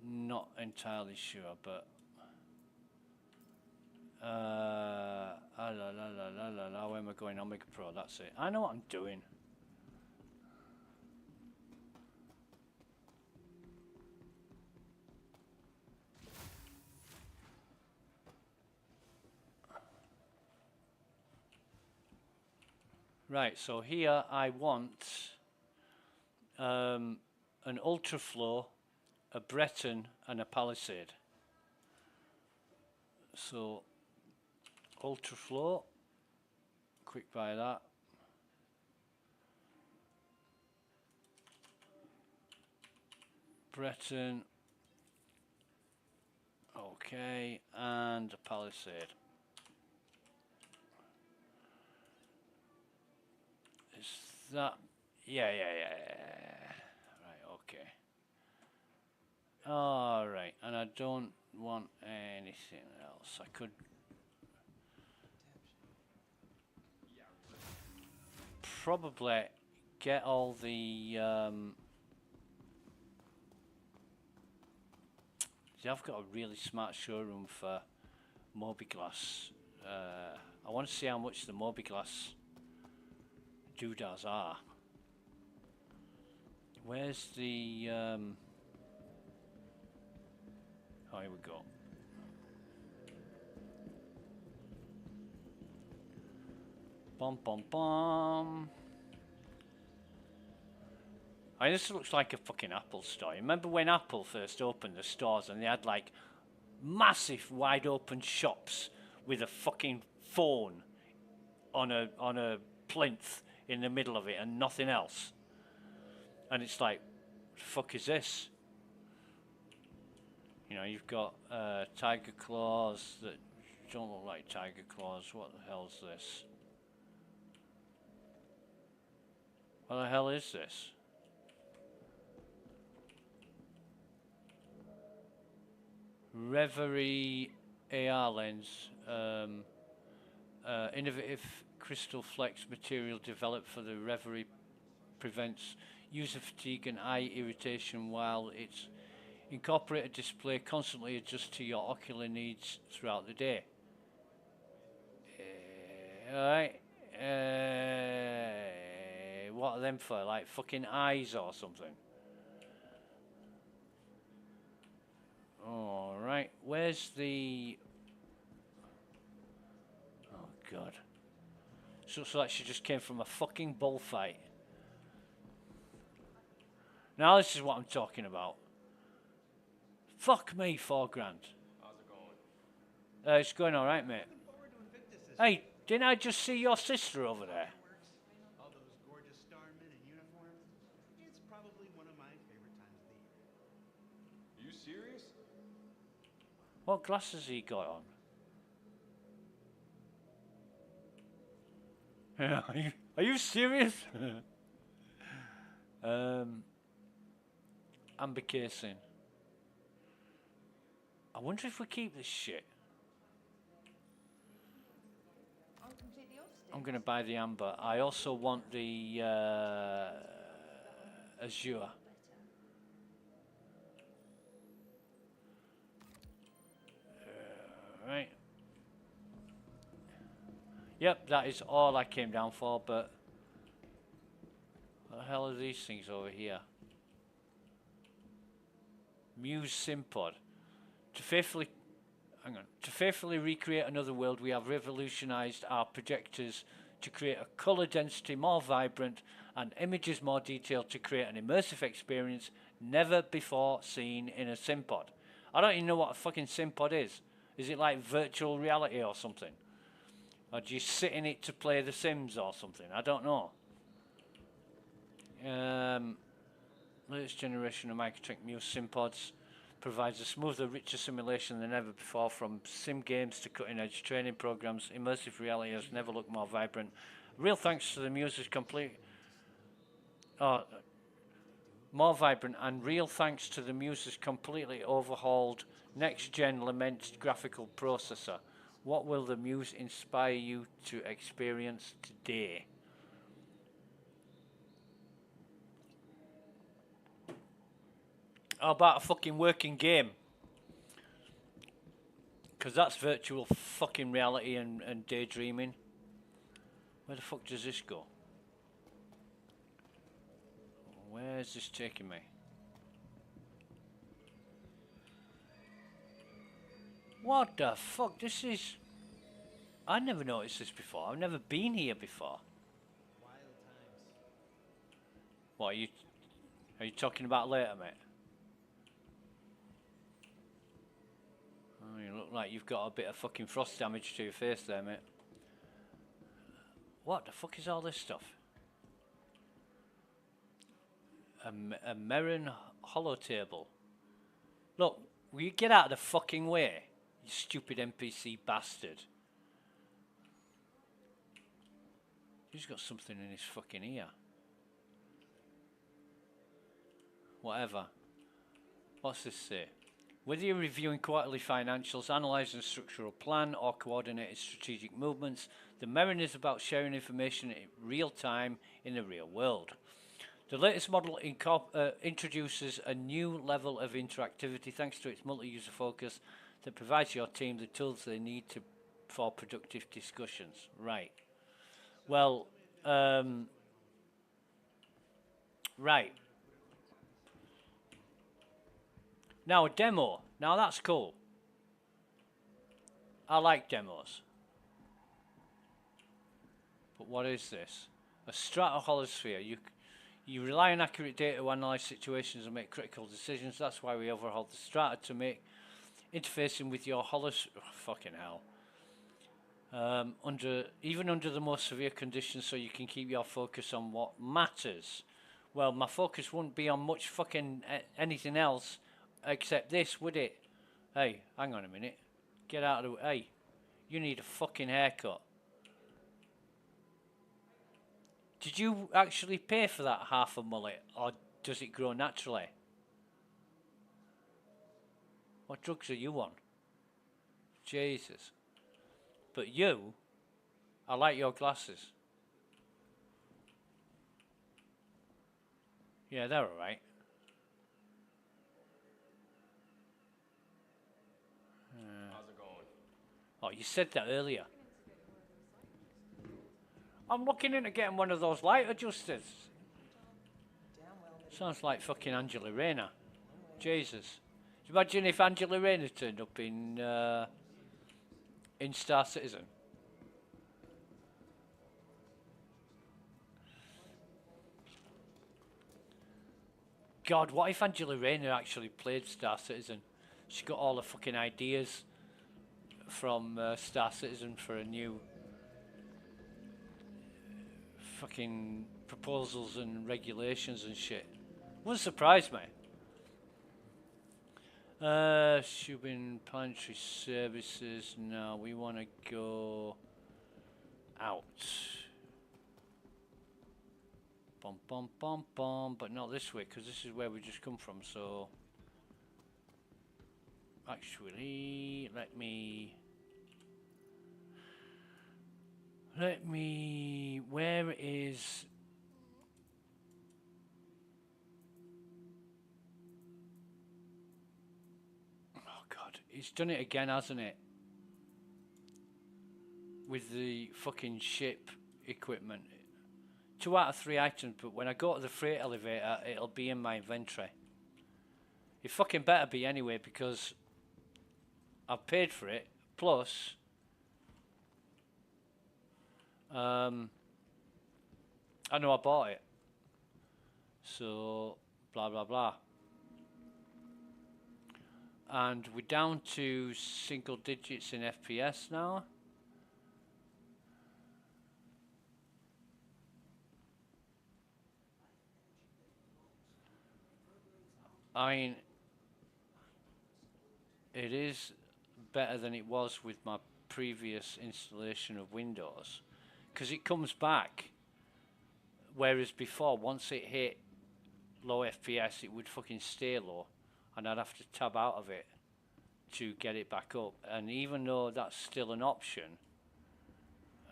Not entirely sure, but where am I going? Omega Pro, that's it. I know what I'm doing. Right, so here I want an Ultraflow, a Breton, and a Palisade. So Ultraflow, quick buy that. Breton, okay, and a Palisade. Is that, yeah. Right, okay. Alright, and I don't want anything else. I could probably get all the see, I've got a really smart showroom for Mobiglass. I want to see how much the Mobiglass doodads are. Where's the oh, here we go. Bum bum bum. I mean, this looks like a fucking Apple store. Remember when Apple first opened the stores and they had like massive wide open shops with a fucking phone on a plinth in the middle of it and nothing else? And it's like, what the fuck is this? You know, you've got tiger claws that don't look like tiger claws. What the hell's this? What the hell is this? Reverie AR lens. Innovative crystal flex material developed for the Reverie prevents user fatigue and eye irritation, while its incorporated display constantly adjusts to your ocular needs throughout the day. Alright. What are them for? Like fucking eyes or something? Alright. Where's the... Oh god. So like she just came from a fucking bullfight. Now this is what I'm talking about. Fuck me, $4 grand. How's it going? It's going alright, mate. Hey, didn't I just see your sister over there? All those gorgeous starmen in uniform. It's probably one of my favorite times of the year. You serious? What glasses he got on? Are you serious? Amber casing. I wonder if we keep this shit. I'm gonna buy the amber. I also want the azure. Right. Yep, that is all I came down for, but what the hell are these things over here? Muse Simpod. To faithfully recreate another world, we have revolutionized our projectors to create a color density more vibrant and images more detailed to create an immersive experience never before seen in a Simpod. I don't even know what a fucking Simpod is. Is it like virtual reality or something? Or do you sit in it to play The Sims or something? I don't know. Latest generation of Microtrek Muse Simpods provides a smoother, richer simulation than ever before, from sim games to cutting-edge training programs. Immersive reality has never looked more vibrant. Real thanks to the Muse's more vibrant, and real thanks to the Muse's completely overhauled next-gen Lament graphical processor. What will the Muse inspire you to experience today? How about a fucking working game? Because that's virtual fucking reality and daydreaming. Where the fuck does this go? Where's this taking me? What the fuck? This is... I never noticed this before. I've never been here before. Wild times. What are you talking about later, mate? Oh, you look like you've got a bit of fucking frost damage to your face there, mate. What the fuck is all this stuff? A Merrin hollow table. Look, will you get out of the fucking way, you stupid NPC bastard? He's got something in his fucking ear. Whatever. What's this say? Whether you're reviewing quarterly financials, analysing a structural plan, or coordinating strategic movements, the merit is about sharing information in real time in the real world. The latest model introduces a new level of interactivity thanks to its multi-user focus that provides your team the tools they need for productive discussions. Right. Well, right. Now a demo. Now that's cool. I like demos. But what is this? A stratoholosphere. You rely on accurate data to analyze situations and make critical decisions. That's why we overhauled the strata to make interfacing with your holosphere. Oh, fucking hell. Even under the most severe conditions, so you can keep your focus on what matters. Well, my focus wouldn't be on much fucking anything else except this, would it? Hey, hang on a minute. Get out of the way. Hey, you need a fucking haircut. Did you actually pay for that half a mullet, or does it grow naturally? What drugs are you on? Jesus. But you, I like your glasses. Yeah, they're alright. How's it going? Oh, you said that earlier. I'm looking into getting one of those light adjusters. Sounds like fucking Angela Rayner. Jesus. Imagine if Angela Rayner turned up in Star Citizen. God, what if Angela Rayner actually played Star Citizen? She got all the fucking ideas from Star Citizen for a new fucking proposals and regulations and shit. Wouldn't surprise me. Shubin planetary services. No, we want to go out. Bum bum bum bum, but not this way because this is where we just come from. So actually, let me. Where is? Oh God, it's done it again, hasn't it? With the fucking ship equipment. 2 out of 3 items, but when I go to the freight elevator, it'll be in my inventory. It fucking better be anyway, because I've paid for it. Plus, I know I bought it. So, blah, blah, blah. And we're down to single digits in FPS now. I mean, it is better than it was with my previous installation of Windows, because it comes back, whereas before, once it hit low FPS, it would fucking stay low, and I'd have to tab out of it to get it back up. And even though that's still an option,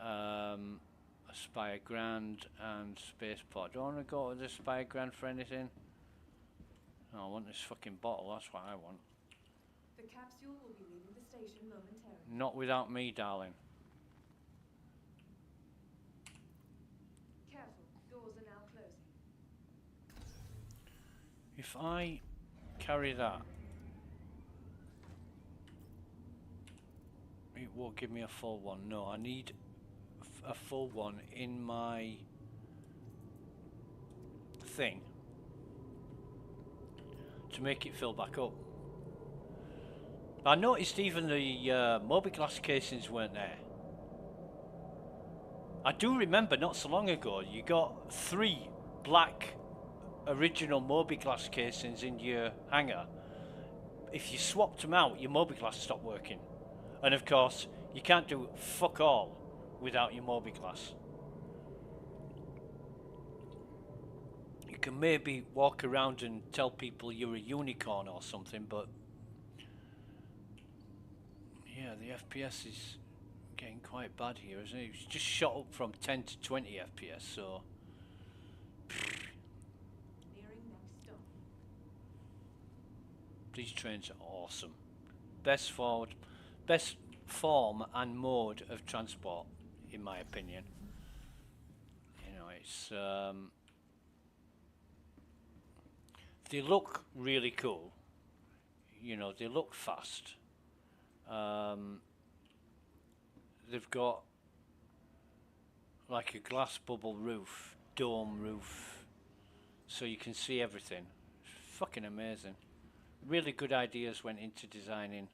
Aspire Grand and Spaceport. Do I want to go to the Aspire Grand for anything? No, I want this fucking bottle, that's what I want. The capsule will be leaving the station momentarily. Not without me, darling. Careful, doors are now closing. If I carry that, it won't give me a full one. No, I need a full one in my thing to make it fill back up. I noticed even the Mobi-Glass casings weren't there. I do remember not so long ago you got 3 black original Mobi-Glass casings in your hangar. If you swapped them out, your Mobi-Glass stopped working. And of course, you can't do fuck all without your Mobi-Glass. can maybe walk around and tell people you're a unicorn or something, but yeah, the FPS is getting quite bad here, isn't it? It's just shot up from 10 to 20 FPS, so Nearing next stop. these trains are awesome. Best form and mode of transport, in my opinion. You know, it's they look really cool. You know, they look fast. They've got like a glass bubble roof, dome roof, so you can see everything. It's fucking amazing. Really good ideas went into designing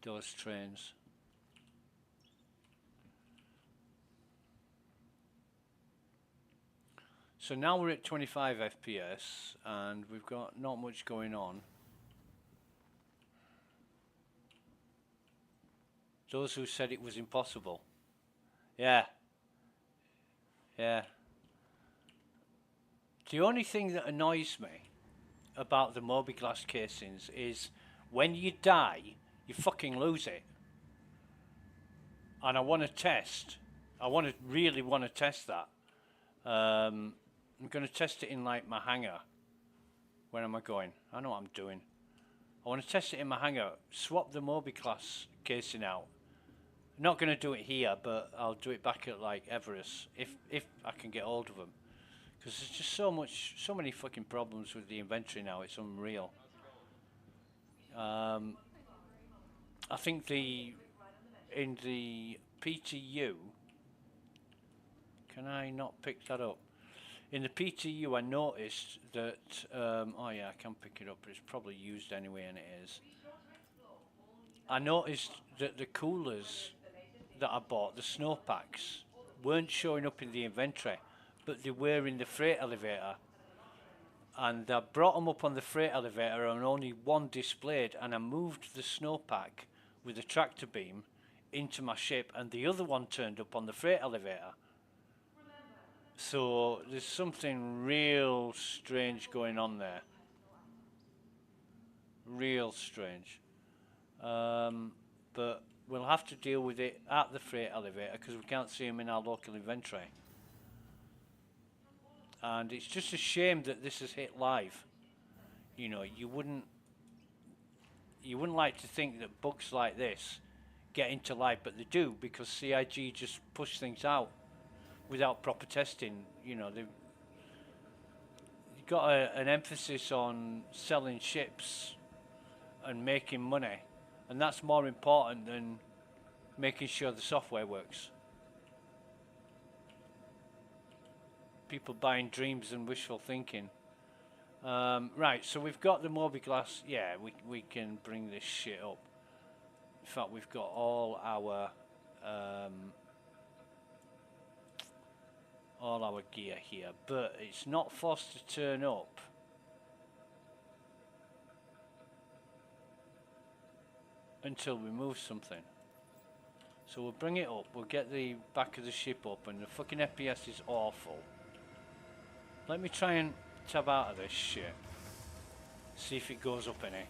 those trains. So now we're at 25 FPS and we've got not much going on. Those who said it was impossible. Yeah. Yeah. The only thing that annoys me about the Mobi-Glass casings is when you die, you fucking lose it. And I want to test. Really want to test that. I'm going to test it in like my hangar. Where am I going? I know what I'm doing. I want to test it in my hangar. Swap the Mobi-Glass casing out. Not going to do it here, but I'll do it back at like Everest if I can get hold of them. Because there's just so many fucking problems with the inventory now. It's unreal. I think in the PTU, can I not pick that up? In the PTU, I noticed that. Oh yeah, I can pick it up, but it's probably used anyway, and it is. I noticed that the coolers that I bought, the snowpacks, weren't showing up in the inventory, but they were in the freight elevator. And I brought them up on the freight elevator and only one displayed, and I moved the snowpack with the tractor beam into my ship and the other one turned up on the freight elevator. So there's something real strange going on there. Real strange. But we'll have to deal with it at the freight elevator because we can't see them in our local inventory. And it's just a shame that this has hit live. You know, you wouldn't like to think that bugs like this get into live, but they do because CIG just push things out without proper testing. You know, they've got an emphasis on selling ships and making money, and that's more important than making sure the software works. People buying dreams and wishful thinking. Right, so we've got the Mobi-Glass. Yeah, we can bring this shit up. In fact, we've got all our gear here, but it's not forced to turn up. Until we move something. So we'll bring it up, we'll get the back of the ship up, and the fucking FPS is awful. Let me try and tab out of this shit. See if it goes up any.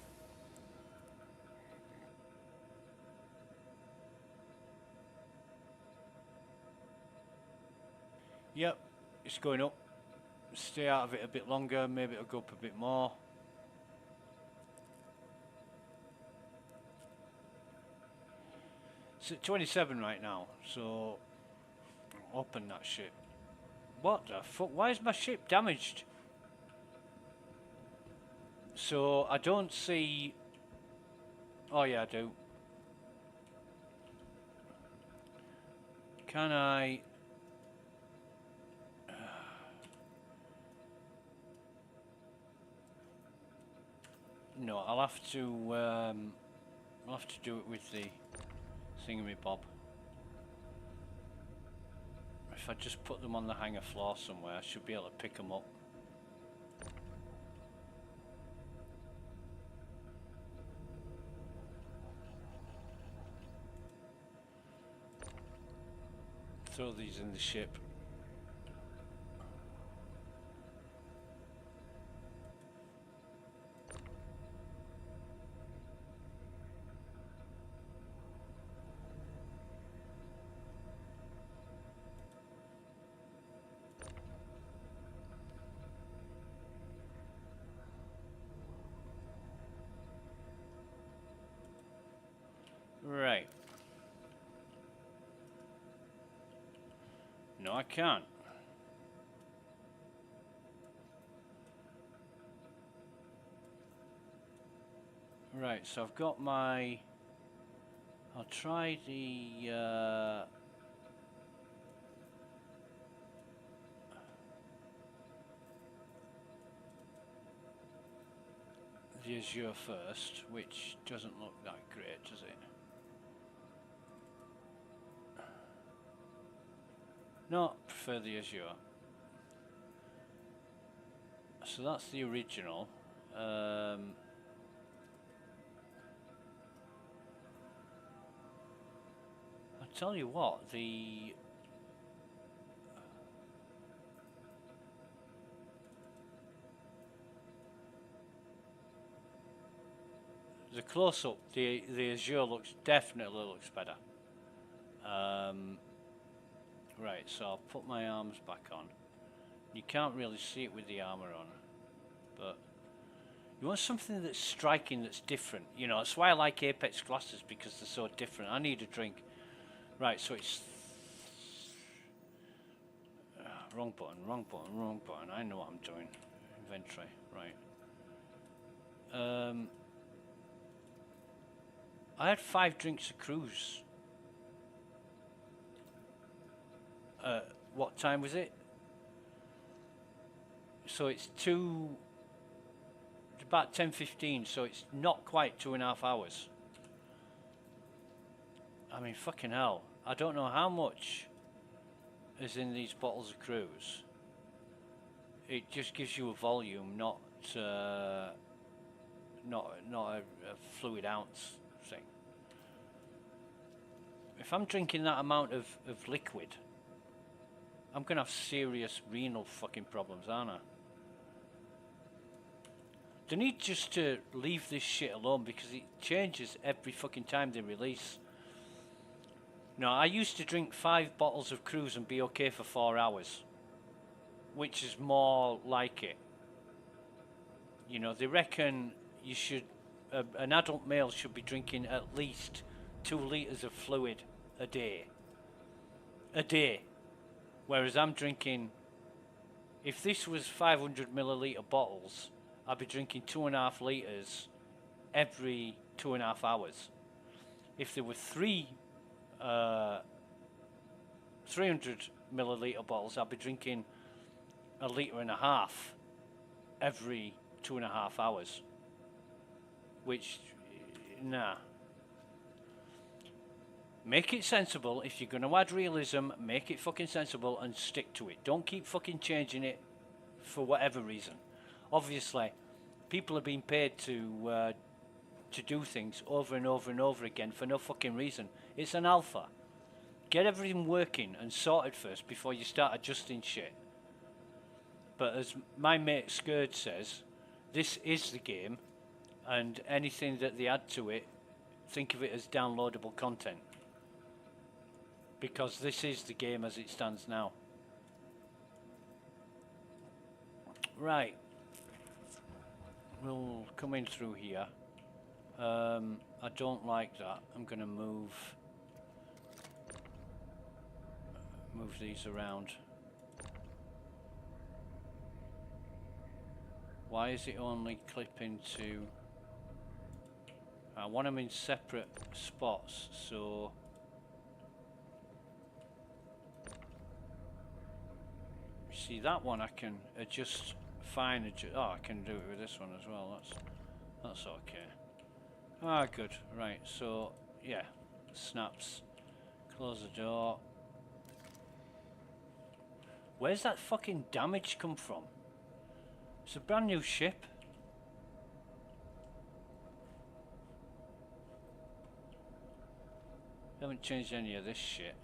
Yep, it's going up. Stay out of it a bit longer, maybe it'll go up a bit more. It's at 27 right now, so open that ship. What the fuck? Why is my ship damaged? So I don't see. Oh yeah, I do. Can I? No, I'll have to do it with the thingamabob. If I just put them on the hangar floor somewhere, I should be able to pick them up. Throw these in the ship. No, I can't. Right, so I've got my... I'll try the Azure first, which doesn't look that great, does it? No, prefer the Azure. So that's the original. I tell you what, the close-up, the Azure definitely looks better. Right, so I'll put my arms back on. You can't really see it with the armor on, but you want something that's striking, that's different. You know, that's why I like Apex glasses, because they're so different. I need a drink. Right, so it's wrong button, wrong button, wrong button. I know what I'm doing. Inventory, right. I had 5 drinks a cruise. What time was it? So it's about 10:15, so it's not quite 2.5 hours. I mean, fucking hell. I don't know how much is in these bottles of cruise. It just gives you a volume, not a fluid ounce thing. If I'm drinking that amount of liquid, I'm gonna have serious renal fucking problems, aren't I? They need just to leave this shit alone, because it changes every fucking time they release. No, I used to drink 5 bottles of cruise and be okay for 4 hours, which is more like it. You know, they reckon you should, an adult male should be drinking at least 2 litres of fluid a day. A day. Whereas I'm drinking, if this was 500 milliliter bottles, I'd be drinking 2.5 litres every 2.5 hours. If there were 300 milliliter bottles, I'd be drinking 1.5 litres every 2.5 hours. Which, nah. Make it sensible. If you're going to add realism, make it fucking sensible and stick to it. Don't keep fucking changing it for whatever reason. Obviously, people are being paid to do things over and over and over again for no fucking reason. It's an alpha. Get everything working and sorted first before you start adjusting shit. But as my mate Scourge says, this is the game, and anything that they add to it, think of it as downloadable content. Because this is the game as it stands now. Right. We'll come in through here. I don't like that. I'm going to move these around. Why is it only clipping to... I want them in separate spots, so... See, that one I can adjust fine. Oh, I can do it with this one as well. That's okay. Ah, good. Right, so yeah, snaps. Close the door. Where's that fucking damage come from? It's a brand new ship. Haven't changed any of this shit.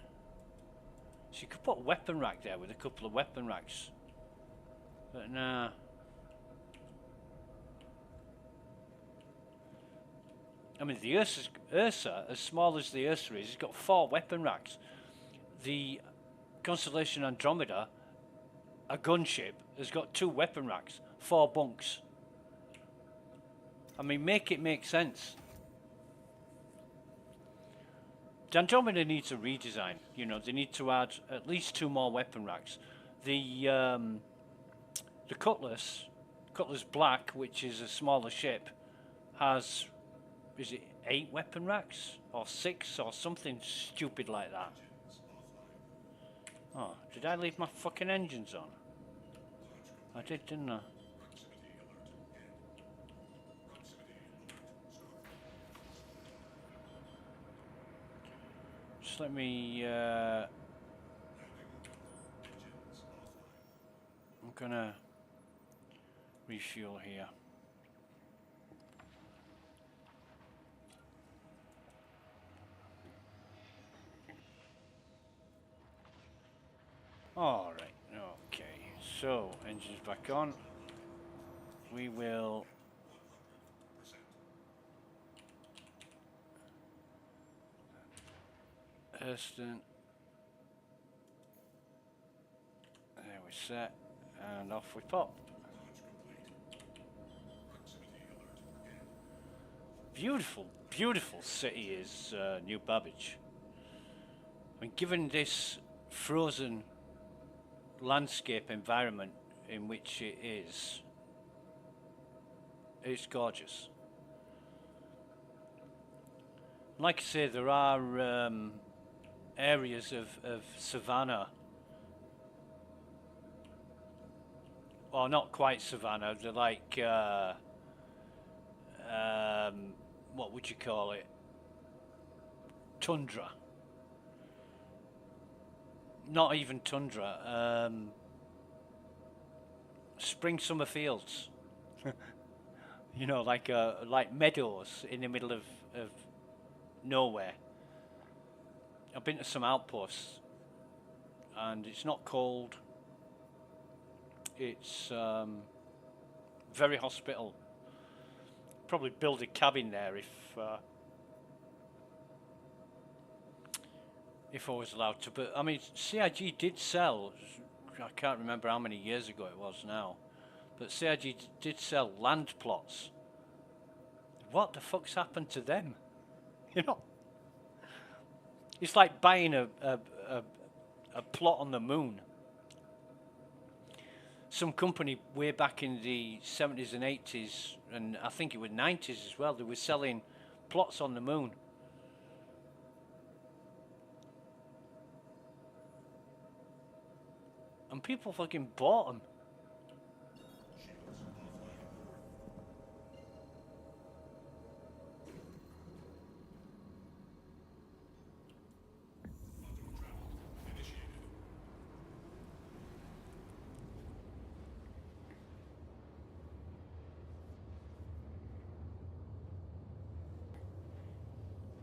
So you could put a weapon rack there with a couple of weapon racks. But nah. I mean, the Ursa, as small as the Ursa is, has got 4 weapon racks. The Constellation Andromeda, a gunship, has got 2 weapon racks, 4 bunks. I mean, make it make sense. The Andromeda needs a redesign. You know, they need to add at least 2 more weapon racks. The Cutlass Black, which is a smaller ship, has, is it 8 weapon racks or 6 or something stupid like that? Oh, did I leave my fucking engines on? I did, didn't I? Just let me. I'm gonna refuel here. All right. Okay. So engines back on. We will. Hurston. There we set, and off we pop. Beautiful, beautiful city is New Babbage. I mean, given this frozen landscape environment in which it is, it's gorgeous. Like I say, there are areas of savannah, or not quite savannah, they're like, what would you call it? Tundra. Not even tundra, spring summer fields. You know, like meadows in the middle of nowhere. I've been to some outposts, and it's not cold. It's very hospitable. Probably build a cabin there if I was allowed to. But I mean, CIG did sell. I can't remember how many years ago it was now, but CIG did sell land plots. What the fuck's happened to them? You know, it's like buying a plot on the moon. Some company way back in the 70s and 80s, and I think it was 90s as well, they were selling plots on the moon. And people fucking bought them.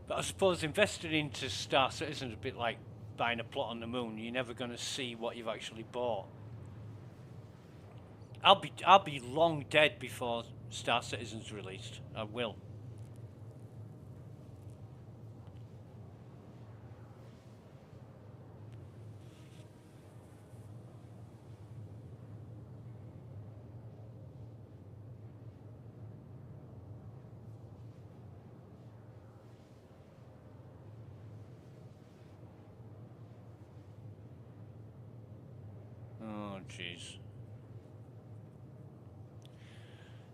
But I suppose investing into Star Citizen is a bit like buying a plot on the moon. You're never going to see what you've actually bought. I'll be long dead before Star Citizen's released. I will. Oh, jeez.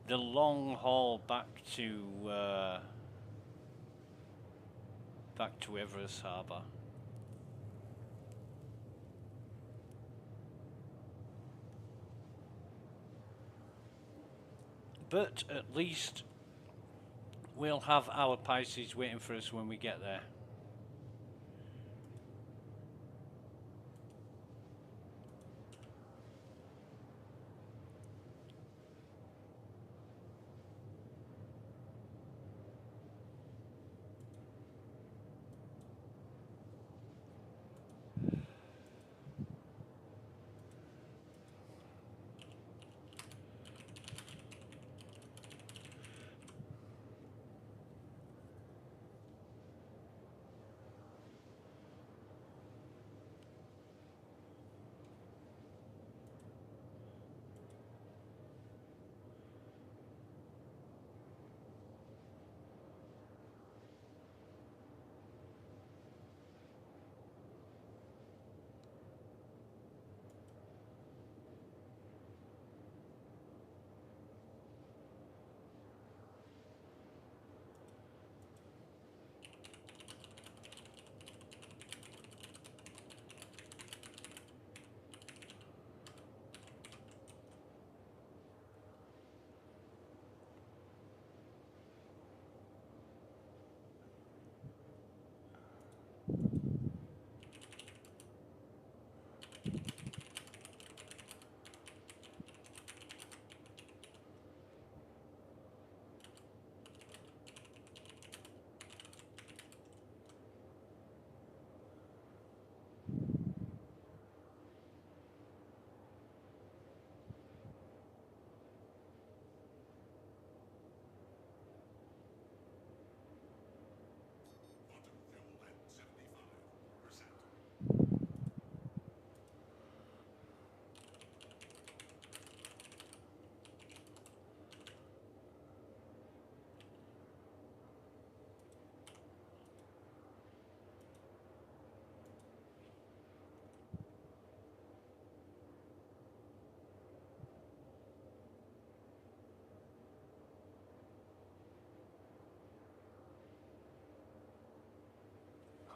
The long haul back to Everest Harbour. But at least we'll have our Pisces waiting for us when we get there.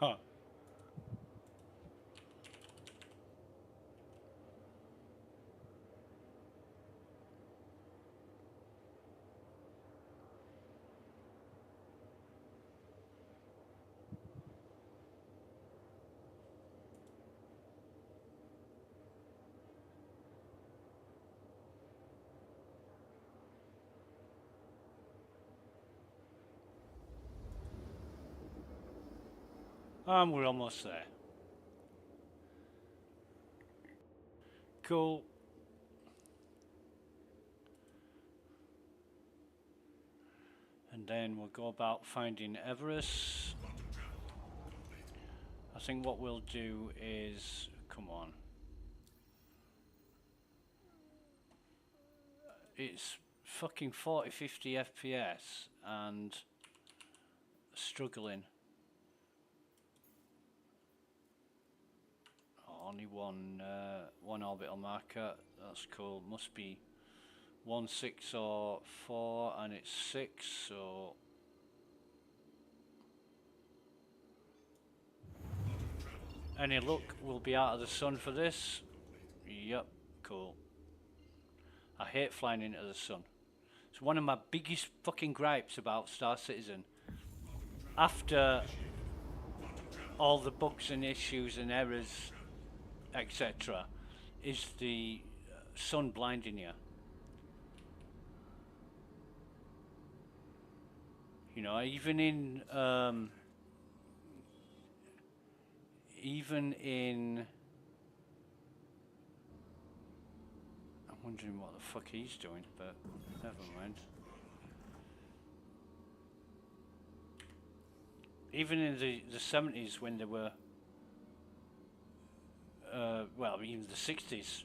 Huh. And we're almost there. Cool. And then we'll go about finding Everest. I think what we'll do is, come on. It's fucking 40, 50 FPS and struggling. Oh, only one orbital marker. That's cool. Must be 1, 6 or 4, and it's 6, so any luck, we'll be out of the sun for this. Yep, cool. I hate flying into the sun. It's one of my biggest fucking gripes about Star Citizen. After all the bugs and issues and errors, etc., is the sun blinding you. You know, even in I'm wondering what the fuck he's doing, but never mind. Even in the 70s when there were well, even the 60s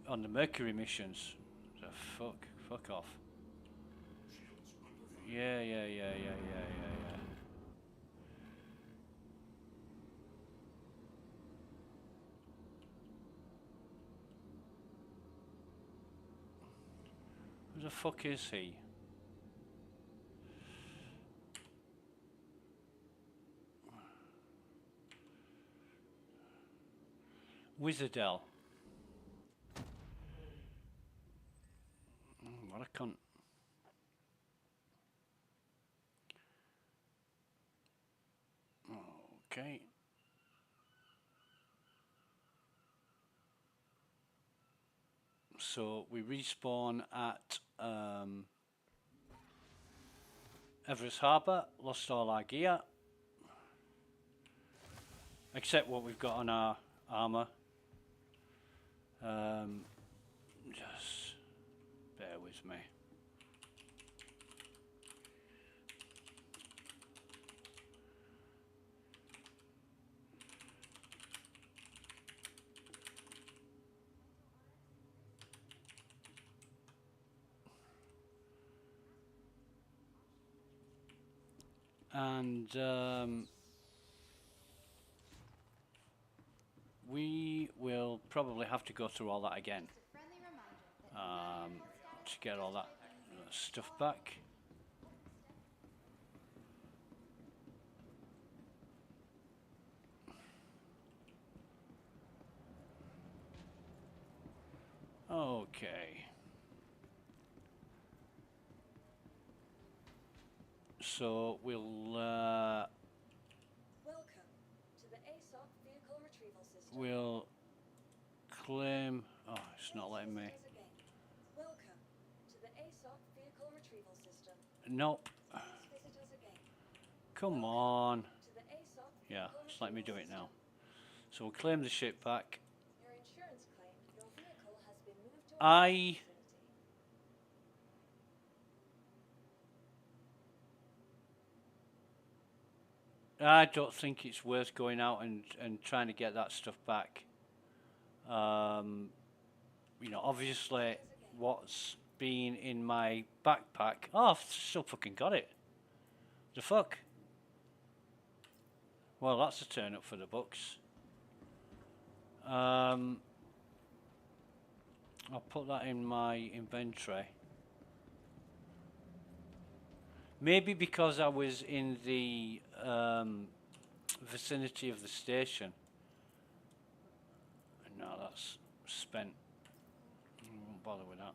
on the Mercury missions, the fuck off. Yeah. Who the fuck is he? Wizardell. What a cunt. Okay. So we respawn at Everest Harbour, lost all our gear. Except what we've got on our armour. Just bear with me. And we will probably have to go through all that again to get all that stuff back. Okay. So we'll Welcome to the aSOC vehicle retrieval system. we'll claim. Oh, it's not letting me. Welcome to the aSOC vehicle retrieval system. Nope. Please visit us again. Come on. To the aSOC Yeah, vehicle just let me do retrieval it now. system. So we'll claim the ship back. Your insurance claim, your vehicle has been moved to a I facility. don't think it's worth going out and trying to get that stuff back. You know, obviously what's been in my backpack. Oh, I've still fucking got it. The fuck? Well, that's a turn up for the books. I'll put that in my inventory. Maybe because I was in the vicinity of the station. No, that's spent. I won't bother with that.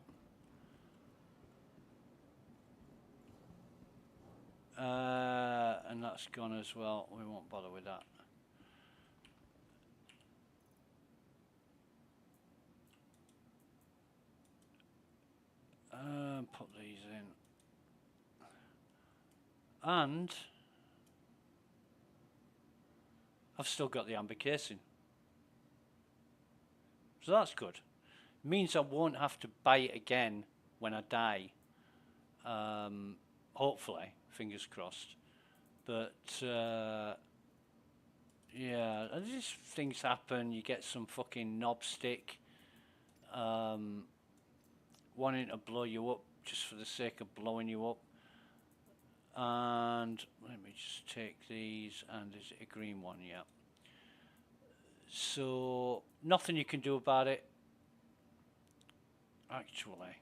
And that's gone as well. We won't bother with that. Put these in. And I've still got the amber casing. So that's good. Means I won't have to buy it again when I die. Hopefully, fingers crossed. But yeah, these things happen. You get some fucking knob stick wanting to blow you up just for the sake of blowing you up. And let me just take these, and is it a green one? Yeah. So nothing you can do about it, actually.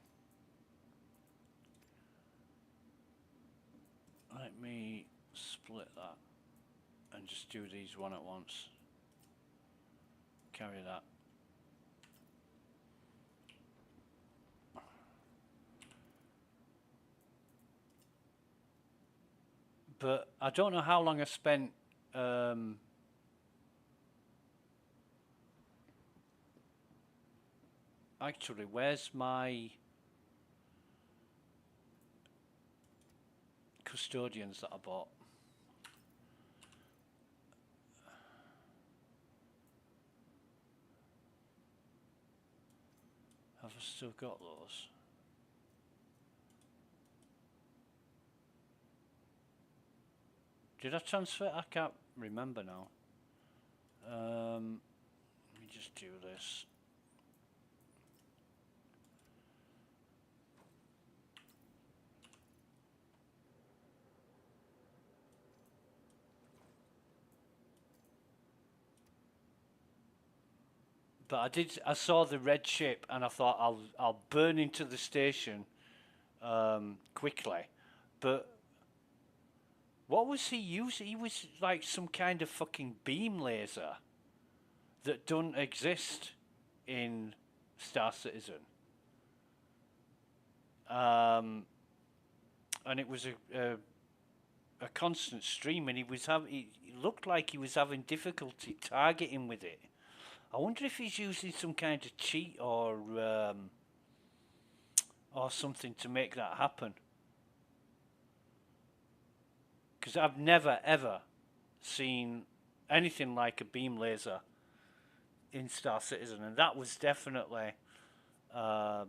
Let me split that and just do these one at once. Carry that. But I don't know how long I spent actually, where's my custodians that I bought? Have I still got those? Did I transfer? I can't remember now. Let me just do this. But I saw the red ship and I thought I'll burn into the station quickly. But what was he using? He was like some kind of fucking beam laser that don't exist in Star Citizen. And it was a constant stream, and he looked like he was having difficulty targeting with it. I wonder if he's using some kind of cheat or something to make that happen. Because I've never ever seen anything like a beam laser in Star Citizen, and that was definitely out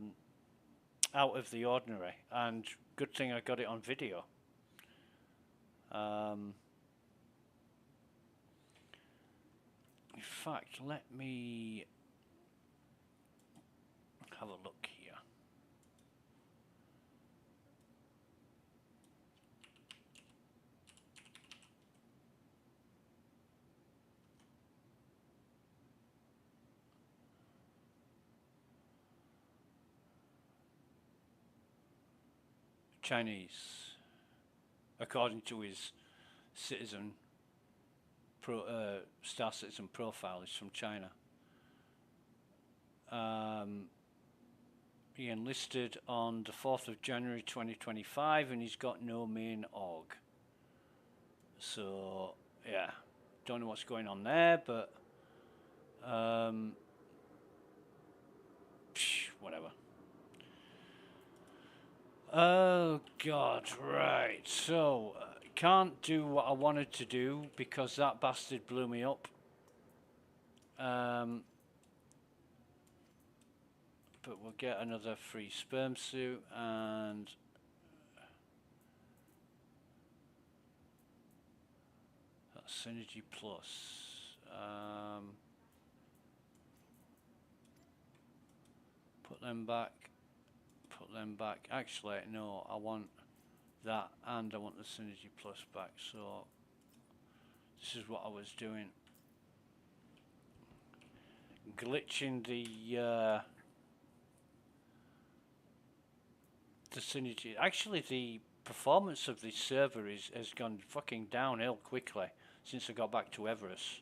of the ordinary. And good thing I got it on video. In fact, let me have a look here. Chinese, according to his citizen Star Citizen profile, is from China. He enlisted on the 4th of January 2025, and he's got no main org. So yeah, don't know what's going on there, but whatever. Oh God, right. So can't do what I wanted to do because that bastard blew me up. But we'll get another free sperm suit, and that's Synergy Plus. Put them back. Put them back. Actually, no, I want that, and I want the Synergy Plus back. So this is what I was doing. Glitching the Synergy. Actually, the performance of this server has gone fucking downhill quickly since I got back to Everest.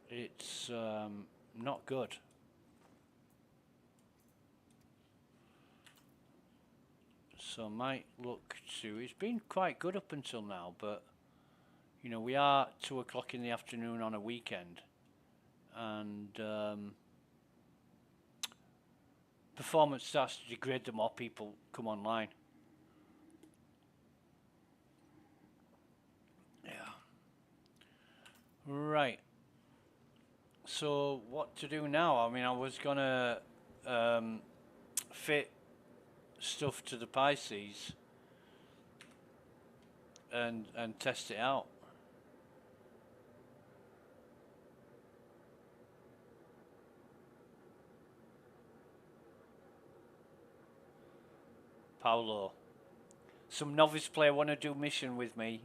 It's not good. So might look to, it's been quite good up until now, but you know, we are 2 o'clock in the afternoon on a weekend, and performance starts to degrade the more people come online. Yeah. Right. So what to do now? I mean, I was gonna fit stuff to the Pisces and test it out. Paolo, some novice player want to do mission with me.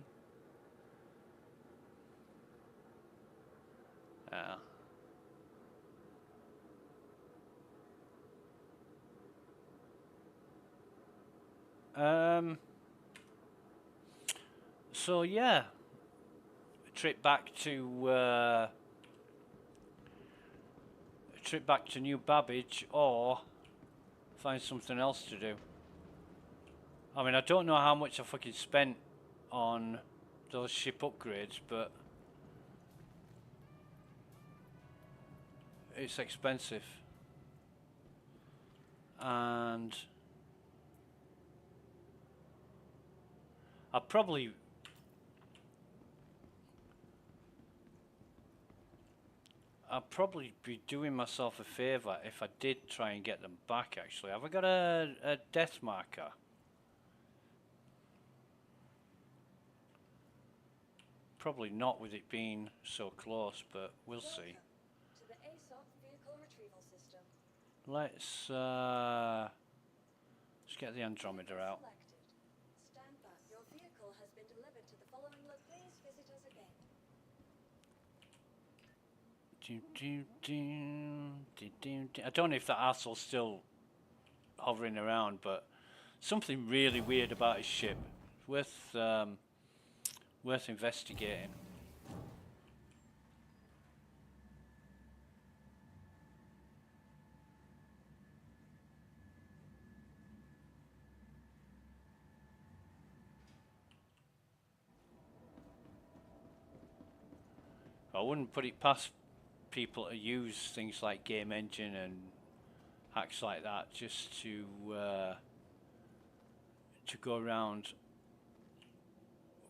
Yeah. So yeah, a trip back to New Babbage, or find something else to do. I mean, I don't know how much I fucking spent on those ship upgrades, but it's expensive. And I'd probably be doing myself a favour if I did try and get them back, actually. Have I got a death marker? Probably not, with it being so close, but we'll see. To the aSOC vehicle retrieval system. Let's get the Andromeda out. Selected. Stand by. Your vehicle has been delivered to the following Please visit us again. I don't know if that asshole's still hovering around, but something really weird about his ship. Worth investigating. I wouldn't put it past people to use things like Game Engine and hacks like that just to go around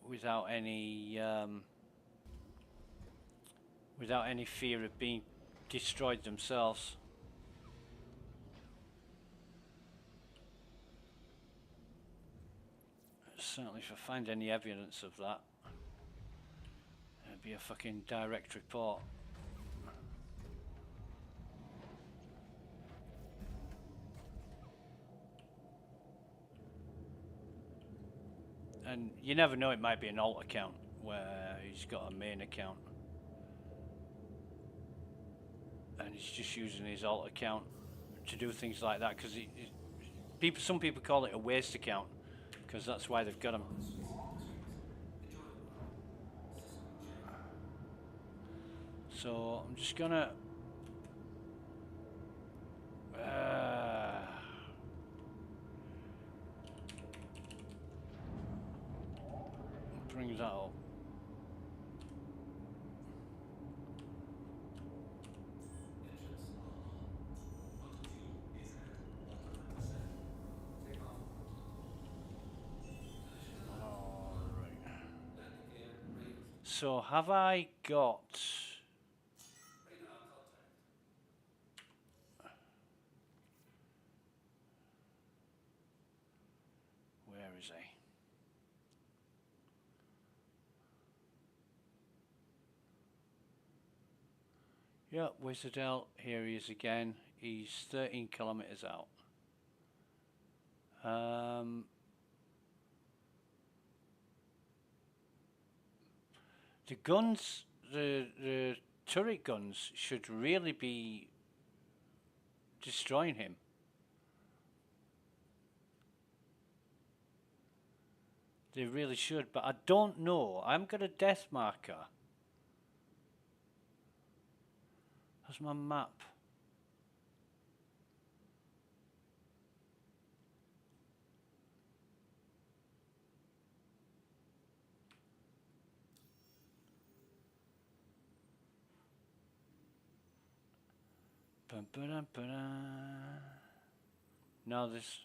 without any fear of being destroyed themselves. Certainly, if I find any evidence of that, it'd be a fucking direct report. And you never know, it might be an alt account where he's got a main account and he's just using his alt account to do things like that, because some people call it a waste account because that's why they've got him. So I'm just gonna bring that up. So have I got... Where is he? Yeah, Wizardell, here he is again. He's 13 kilometers out. The guns, the turret guns should really be destroying him. They really should, but I don't know. I haven't got a death marker. That's my map. No, there's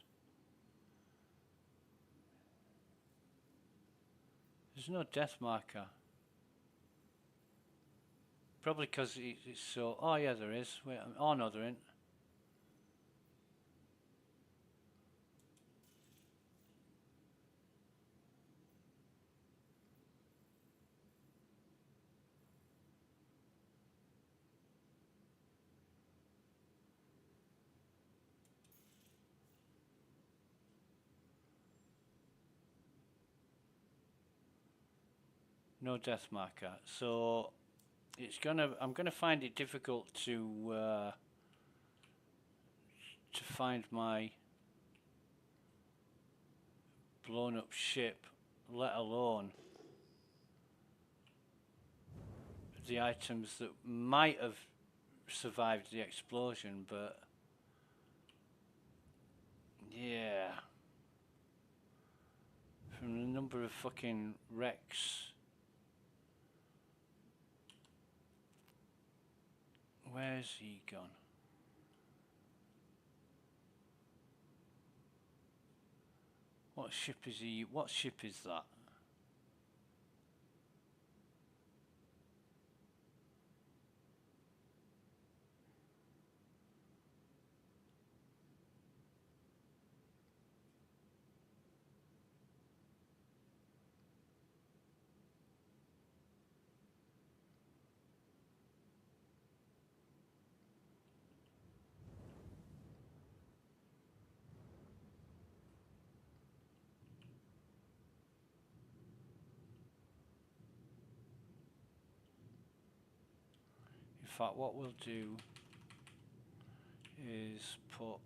no death marker. Probably because it's so. Oh yeah, there is. Wait. Oh no, there ain't. No death marker. So I'm gonna find it difficult to find my blown up ship, let alone the items that might have survived the explosion, but yeah, from the number of fucking wrecks. Where's he gone? What ship is he? What ship is that? In fact, what we'll do is put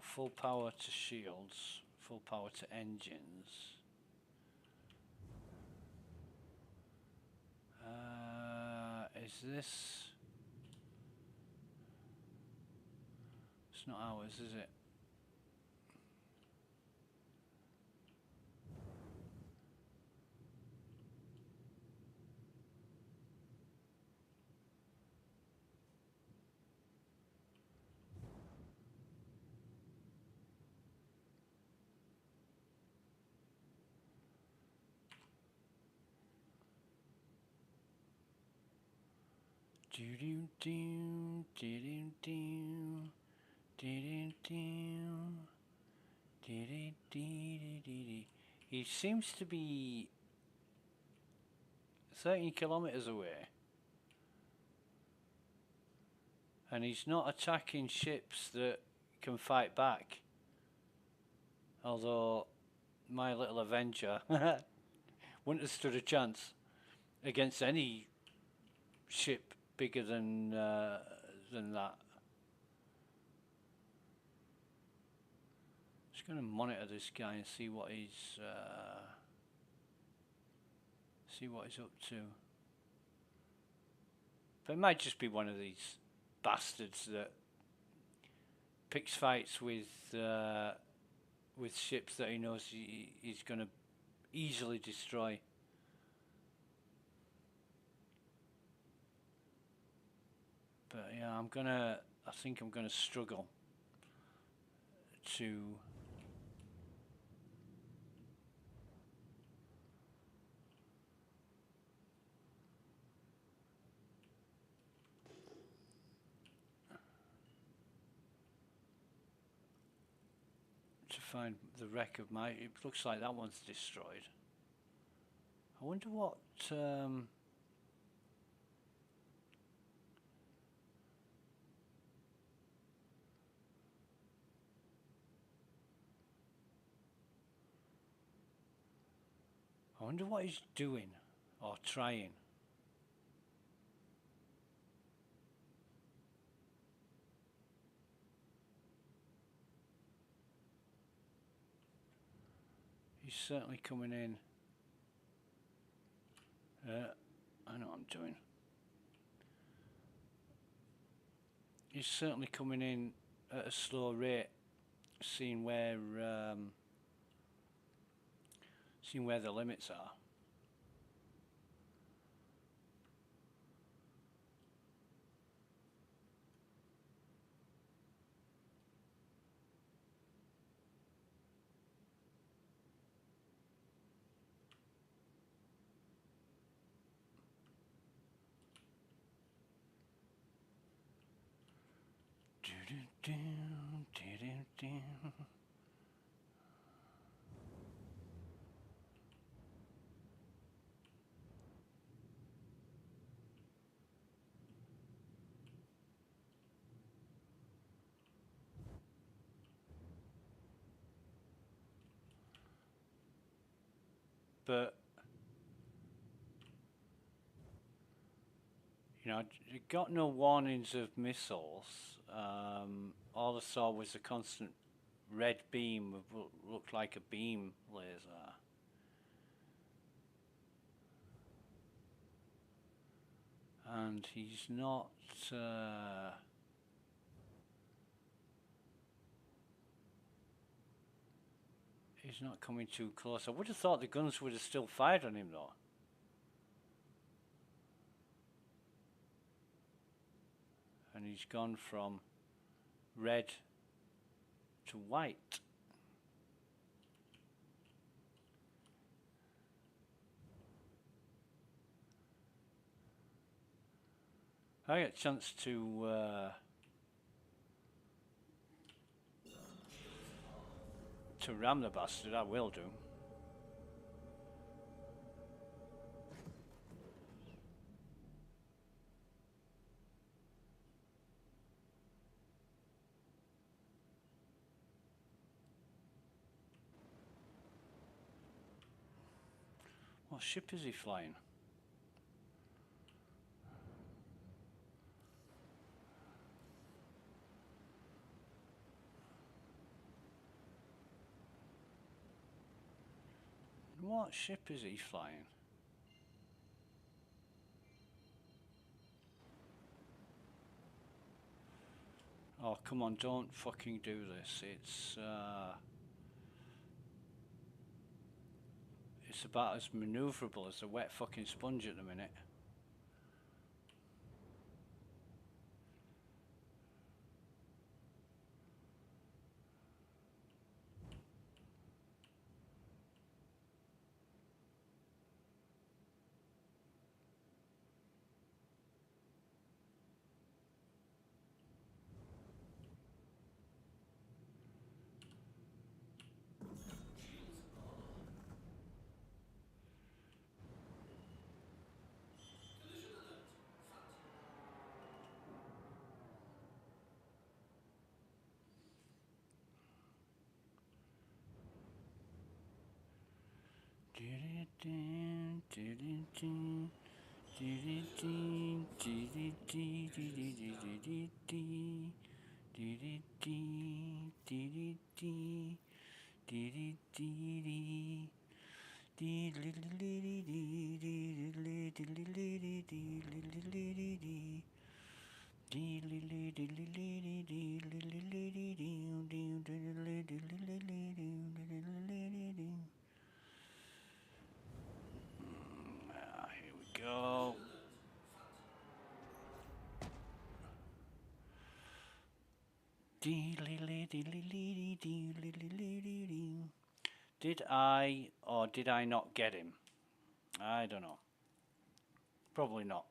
full power to shields, full power to engines. Is this? It's not ours, is it? He seems to be 30 kilometers away, and he's not attacking ships that can fight back. Although my little Avenger wouldn't have stood a chance against any ship bigger than that. Just going to monitor this guy and see what he's up to. But it might just be one of these bastards that picks fights with ships that he knows he's going to easily destroy. But yeah, I think I'm gonna struggle to find the wreck of my. It looks like that one's destroyed. I wonder what. I wonder what he's doing or trying. He's certainly coming in. I know what I'm doing. He's certainly coming in at a slow rate, seeing where the limits are. But you know, it got no warnings of missiles. All I saw was a constant red beam of what looked like a beam laser. And he's not coming too close. I would have thought the guns would have still fired on him though. And he's gone from red to white. I get a chance to ram the bastard. I will do. What ship is he flying? What ship is he flying? Oh, come on, don't fucking do this. It's about as maneuverable as a wet fucking sponge at the minute. Here we go. Did I or did I not get him? I don't know. Probably not.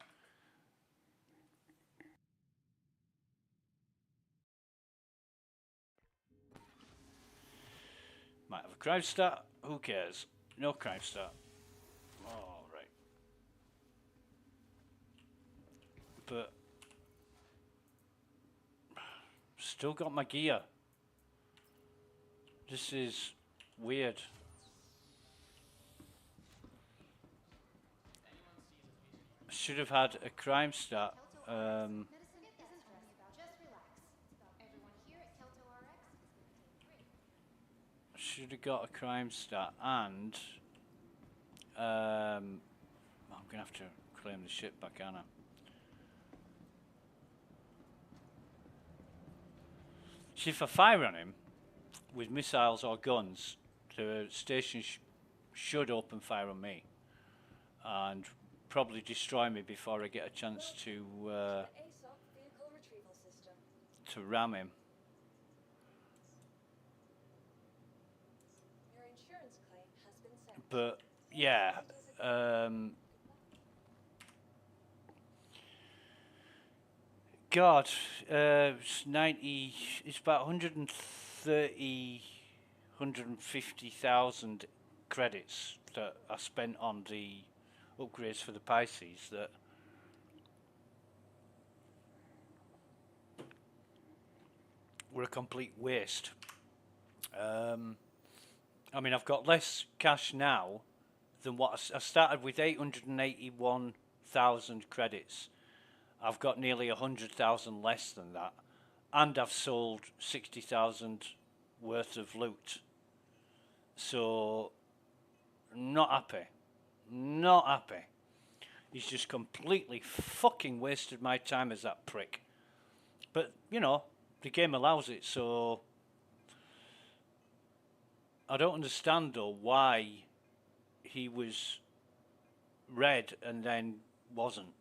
Might have a crime stat. Who cares? No crime stat. All right. But still got my gear. This is weird. Should have had a crime stat. Medicine isn't only about just relax. It's about everyone here at Kelto RX is going to take a break. should have got a crime stat, and I'm gonna have to claim the ship back, aren't I? See, if I fire on him with missiles or guns, the station should open fire on me and probably destroy me before I get a chance to ASOC vehicle retrieval system. ram him. Your insurance claim has been sent. But yeah, God, it's 90. It's about 130, 150,000 credits that I spent on the upgrades for the Pisces that were a complete waste. I mean, I've got less cash now than what I started with 881,000 credits. I've got nearly 100,000 less than that, and I've sold 60,000 worth of loot. So, not happy. Not happy. He's just completely fucking wasted my time as that prick. But, you know, the game allows it, so I don't understand, though, why he was red and then wasn't.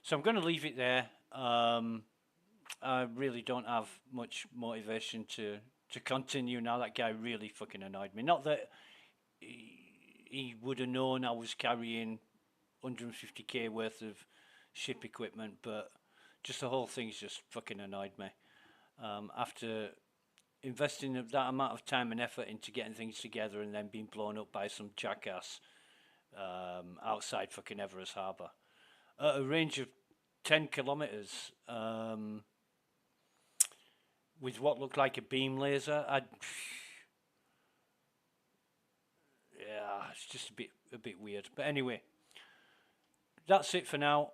So I'm going to leave it there. I really don't have much motivation to continue now. That guy really fucking annoyed me. Not that he would have known I was carrying 150k worth of ship equipment, but just the whole thing's just fucking annoyed me. After investing that amount of time and effort into getting things together and then being blown up by some jackass outside fucking Everest Harbour at a range of 10 kilometres with what looked like a beam laser. Yeah, it's just a bit weird. But anyway, that's it for now.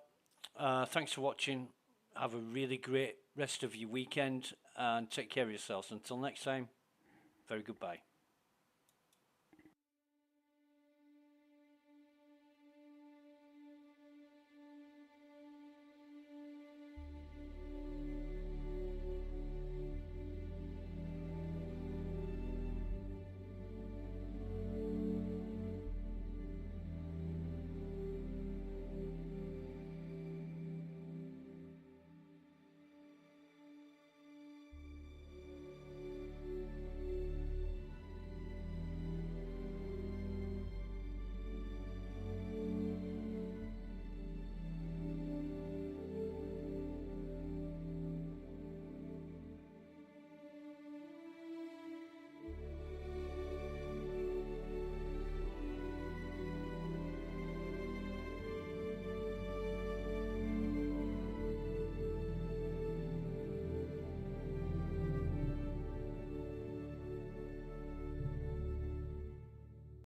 Thanks for watching. Have a really great rest of your weekend and take care of yourselves. Until next time, very goodbye.